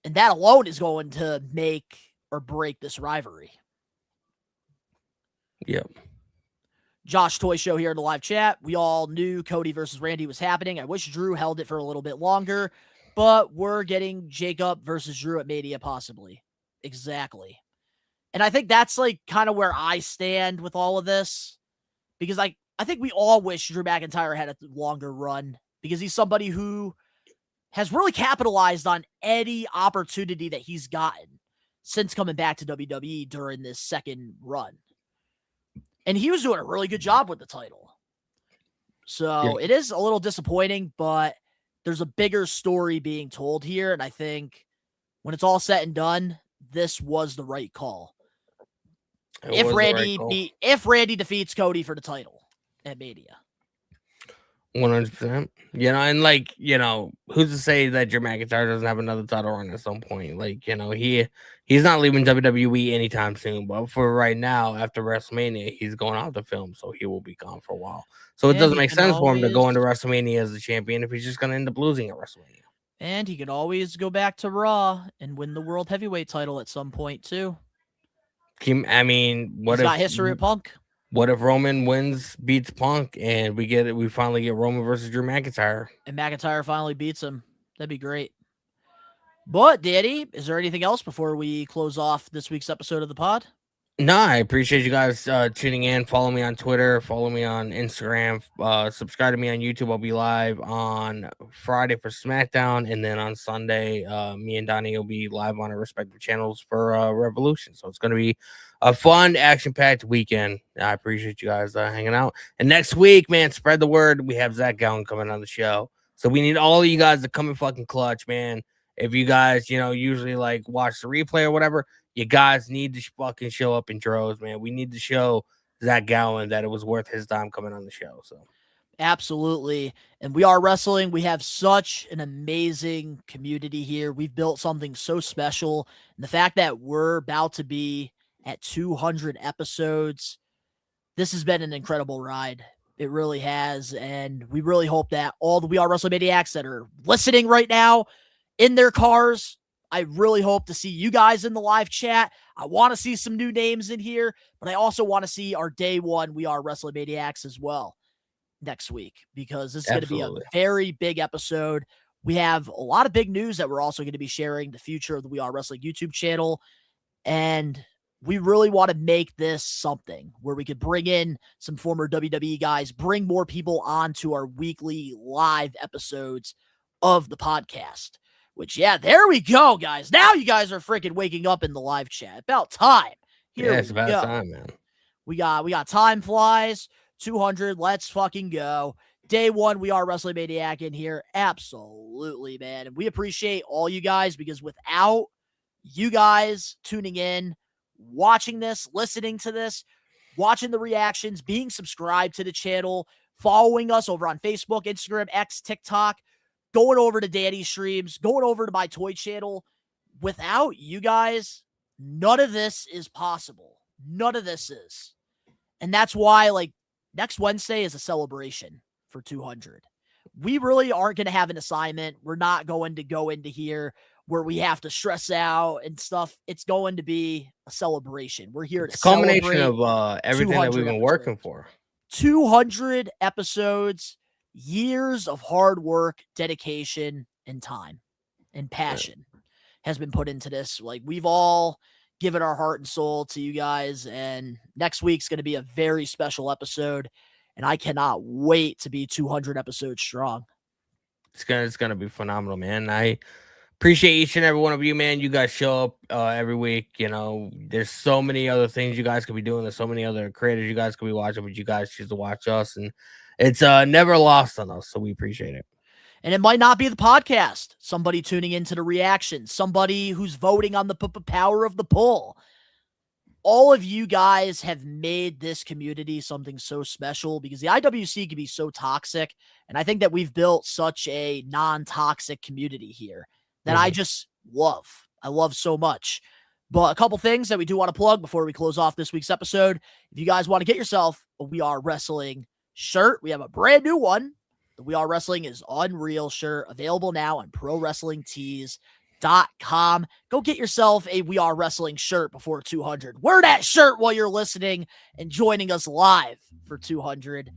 And that alone is going to make or break this rivalry. Yep. Josh Toy Show here in the live chat. We all knew Cody versus Randy was happening. I wish Drew held it for a little bit longer, but we're getting Jacob versus Drew at Mania possibly. Exactly. And I think that's like kind of where I stand with all of this, because I think we all wish Drew McIntyre had a longer run, because he's somebody who has really capitalized on any opportunity that he's gotten since coming back to WWE during this second run. And he was doing a really good job with the title. So It is a little disappointing, but there's a bigger story being told here. And I think when it's all said and done, this was the right call. If Randy defeats Cody for the title at Mania. 100%. And like, who's to say that Drew McIntyre doesn't have another title run at some point? Like, he's not leaving WWE anytime soon, but for right now, after WrestleMania, he's going out the film, so he will be gone for a while. So it doesn't make sense for him to go into WrestleMania as the champion if he's just going to end up losing at WrestleMania. And he could always go back to Raw and win the World Heavyweight title at some point, too. I mean, he's got history with Punk. What if Roman beats Punk, and we finally get Roman versus Drew McIntyre? And McIntyre finally beats him. That'd be great. But, Daddy, is there anything else before we close off this week's episode of the pod? No, I appreciate you guys tuning in. Follow me on Twitter. Follow me on Instagram. Subscribe to me on YouTube. I'll be live on Friday for SmackDown. And then on Sunday, me and Donnie will be live on our respective channels for Revolution. So it's going to be a fun, action-packed weekend. I appreciate you guys hanging out. And next week, man, spread the word. We have Zach Gowen coming on the show. So we need all of you guys to come in fucking clutch, man. If you guys, usually like watch the replay or whatever, you guys need to fucking show up in droves, man. We need to show Zach Gowen that it was worth his time coming on the show. So, absolutely. And We Are Wrestling. We have such an amazing community here. We've built something so special. And the fact that we're about to be at 200 episodes, this has been an incredible ride. It really has. And we really hope that all the We Are Wrestling Maniacs that are listening right now in their cars, I really hope to see you guys in the live chat. I want to see some new names in here, but I also want to see our day one We Are Wrestling Maniacs as well next week, because this is going to be a very big episode. We have a lot of big news that we're also going to be sharing, the future of the We Are Wrestling YouTube channel, and we really want to make this something where we could bring in some former WWE guys, bring more people onto our weekly live episodes of the podcast. Which, there we go, guys. Now you guys are freaking waking up in the live chat. About time. It's about time, man. We got time flies. 200. Let's fucking go. Day one, We Are Wrestling Maniac in here. Absolutely, man. And we appreciate all you guys, because without you guys tuning in, watching this, listening to this, watching the reactions, being subscribed to the channel, following us over on Facebook, Instagram, X, TikTok, going over to Danny's streams, going over to my toy channel. Without you guys, none of this is possible. None of this is. And that's why, next Wednesday is a celebration for 200. We really aren't going to have an assignment. We're not going to go into here where we have to stress out and stuff. It's going to be a celebration. We're here to celebrate. It's a culmination of everything that we've been working for. 200 episodes. Years of hard work, dedication, and time and passion has been put into this. We've all given our heart and soul to you guys, and next week's going to be a very special episode, and I cannot wait to be 200 episodes strong. It's gonna be phenomenal, man. I appreciate each and every one of you, man. You guys show up every week. There's so many other things you guys could be doing. There's so many other creators you guys could be watching, but you guys choose to watch us, and it's never lost on us, so we appreciate it. And it might not be the podcast. Somebody tuning into the reaction. Somebody who's voting on the power of the poll. all of you guys have made this community something so special because the IWC can be so toxic. And I think that we've built such a non-toxic community here that I just love. I love so much. But a couple things that we do want to plug before we close off this week's episode. If you guys want to get yourself a We Are Wrestling shirt, we have a brand new one. The We Are Wrestling is Unreal shirt available now on ProWrestlingTees.com. Go get yourself a We Are Wrestling shirt before 200. Wear that shirt while you're listening and joining us live for 200.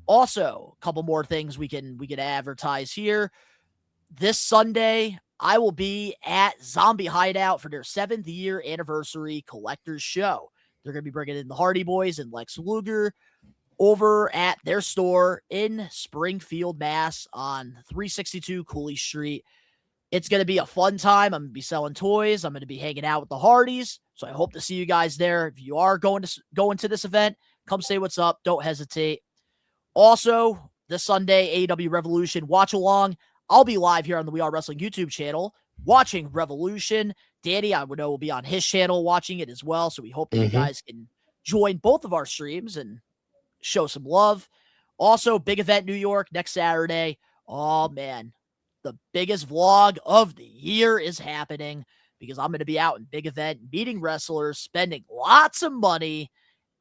Also, a couple more things we can advertise here. This Sunday, I will be at Zombie Hideout for their 7th year anniversary collector's show. They're going to be bringing in the Hardy Boys and Lex Luger over at their store in Springfield, Mass on 362 Cooley Street. It's going to be a fun time. I'm going to be selling toys. I'm going to be hanging out with the Hardys. So I hope to see you guys there. If you are going to this event, come say what's up. Don't hesitate. Also, this Sunday, AEW Revolution watch along. I'll be live here on the We Are Wrestling YouTube channel watching Revolution. Danny, I would know, will be on his channel watching it as well. So we hope that you guys can join both of our streams and show some love. Also, big event New York next Saturday. Oh, man. The biggest vlog of the year is happening because I'm going to be out in big event, meeting wrestlers, spending lots of money,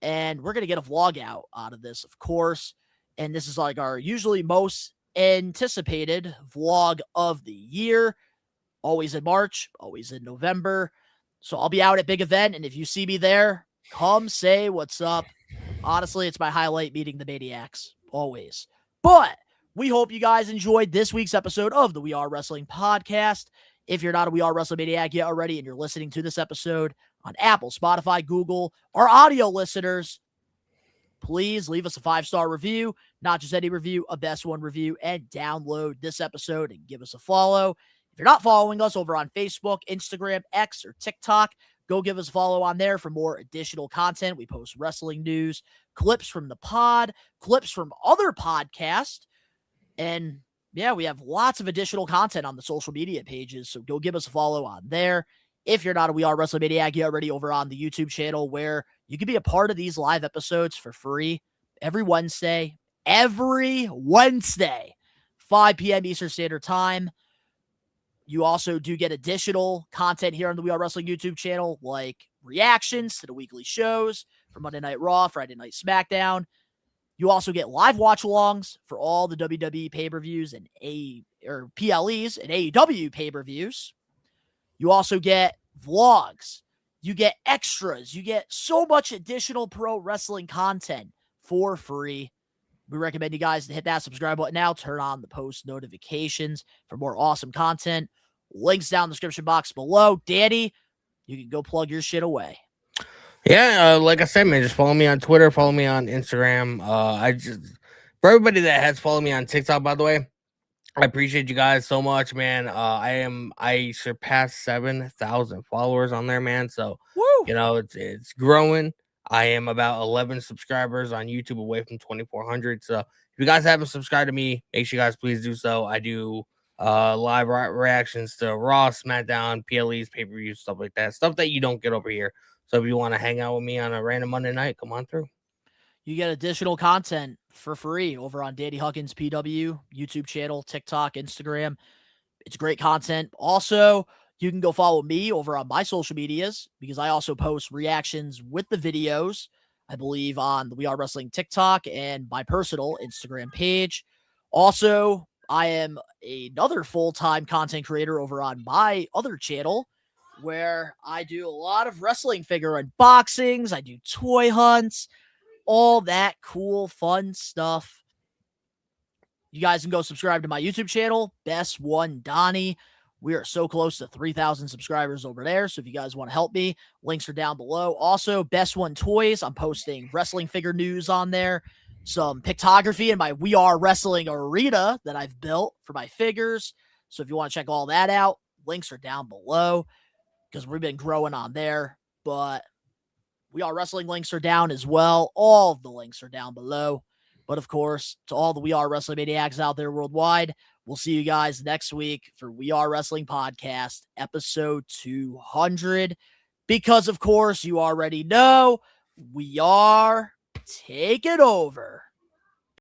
and we're going to get a vlog out of this, of course. And this is like our usually most anticipated vlog of the year. Always in March, always in November. So I'll be out at big event, and if you see me there, come say what's up. Honestly, it's my highlight meeting the Maniacs, always. But we hope you guys enjoyed this week's episode of the We Are Wrestling podcast. If you're not a We Are Wrestling Maniac yet already and you're listening to this episode on Apple, Spotify, Google, or audio listeners, please leave us a 5-star review, not just any review, a best one review, and download this episode and give us a follow. If you're not following us over on Facebook, Instagram, X, or TikTok, go give us a follow on there for more additional content. We post wrestling news, clips from the pod, clips from other podcasts, and yeah, we have lots of additional content on the social media pages, so go give us a follow on there. If you're not a We Are Wrestling Maniac, you're already over on the YouTube channel where you can be a part of these live episodes for free every Wednesday, 5 p.m. Eastern Standard Time. You also do get additional content here on the We Are Wrestling YouTube channel, like reactions to the weekly shows for Monday Night Raw, Friday Night SmackDown. You also get live watch-alongs for all the WWE pay-per-views and PLEs and AEW pay-per-views. You also get vlogs. You get extras. You get so much additional pro wrestling content for free. We recommend you guys to hit that subscribe button now. Turn on the post notifications for more awesome content. Links down in the description box below. Danny, you can go plug your shit away. Yeah, like I said, man, just follow me on Twitter, follow me on Instagram. For everybody that has followed me on TikTok, by the way, I appreciate you guys so much, man. I surpassed 7,000 followers on there, man. So, you know, it's growing. I am about 11 subscribers on YouTube away from 2,400. So if you guys haven't subscribed to me, make sure you guys please do so. I do live reactions to Raw, SmackDown, PLEs, pay-per-views, stuff like that. Stuff that you don't get over here. So if you want to hang out with me on a random Monday night, come on through. You get additional content for free over on Danny Huckins PW, YouTube channel, TikTok, Instagram. It's great content. Also, you can go follow me over on my social medias because I also post reactions with the videos, I believe, on the We Are Wrestling TikTok and my personal Instagram page. Also, I am another full-time content creator over on my other channel where I do a lot of wrestling figure unboxings. I do toy hunts, all that cool, fun stuff. You guys can go subscribe to my YouTube channel, Best One Donnie. We are so close to 3,000 subscribers over there. So if you guys want to help me, links are down below. Also, Best One Toys. I'm posting wrestling figure news on there. Some pictography in my We Are Wrestling arena that I've built for my figures. So if you want to check all that out, links are down below because we've been growing on there. But We Are Wrestling links are down as well. All of the links are down below. But of course, to all the We Are Wrestling Maniacs out there worldwide, we'll see you guys next week for We Are Wrestling Podcast, episode 200. because, of course, you already know we are taking over.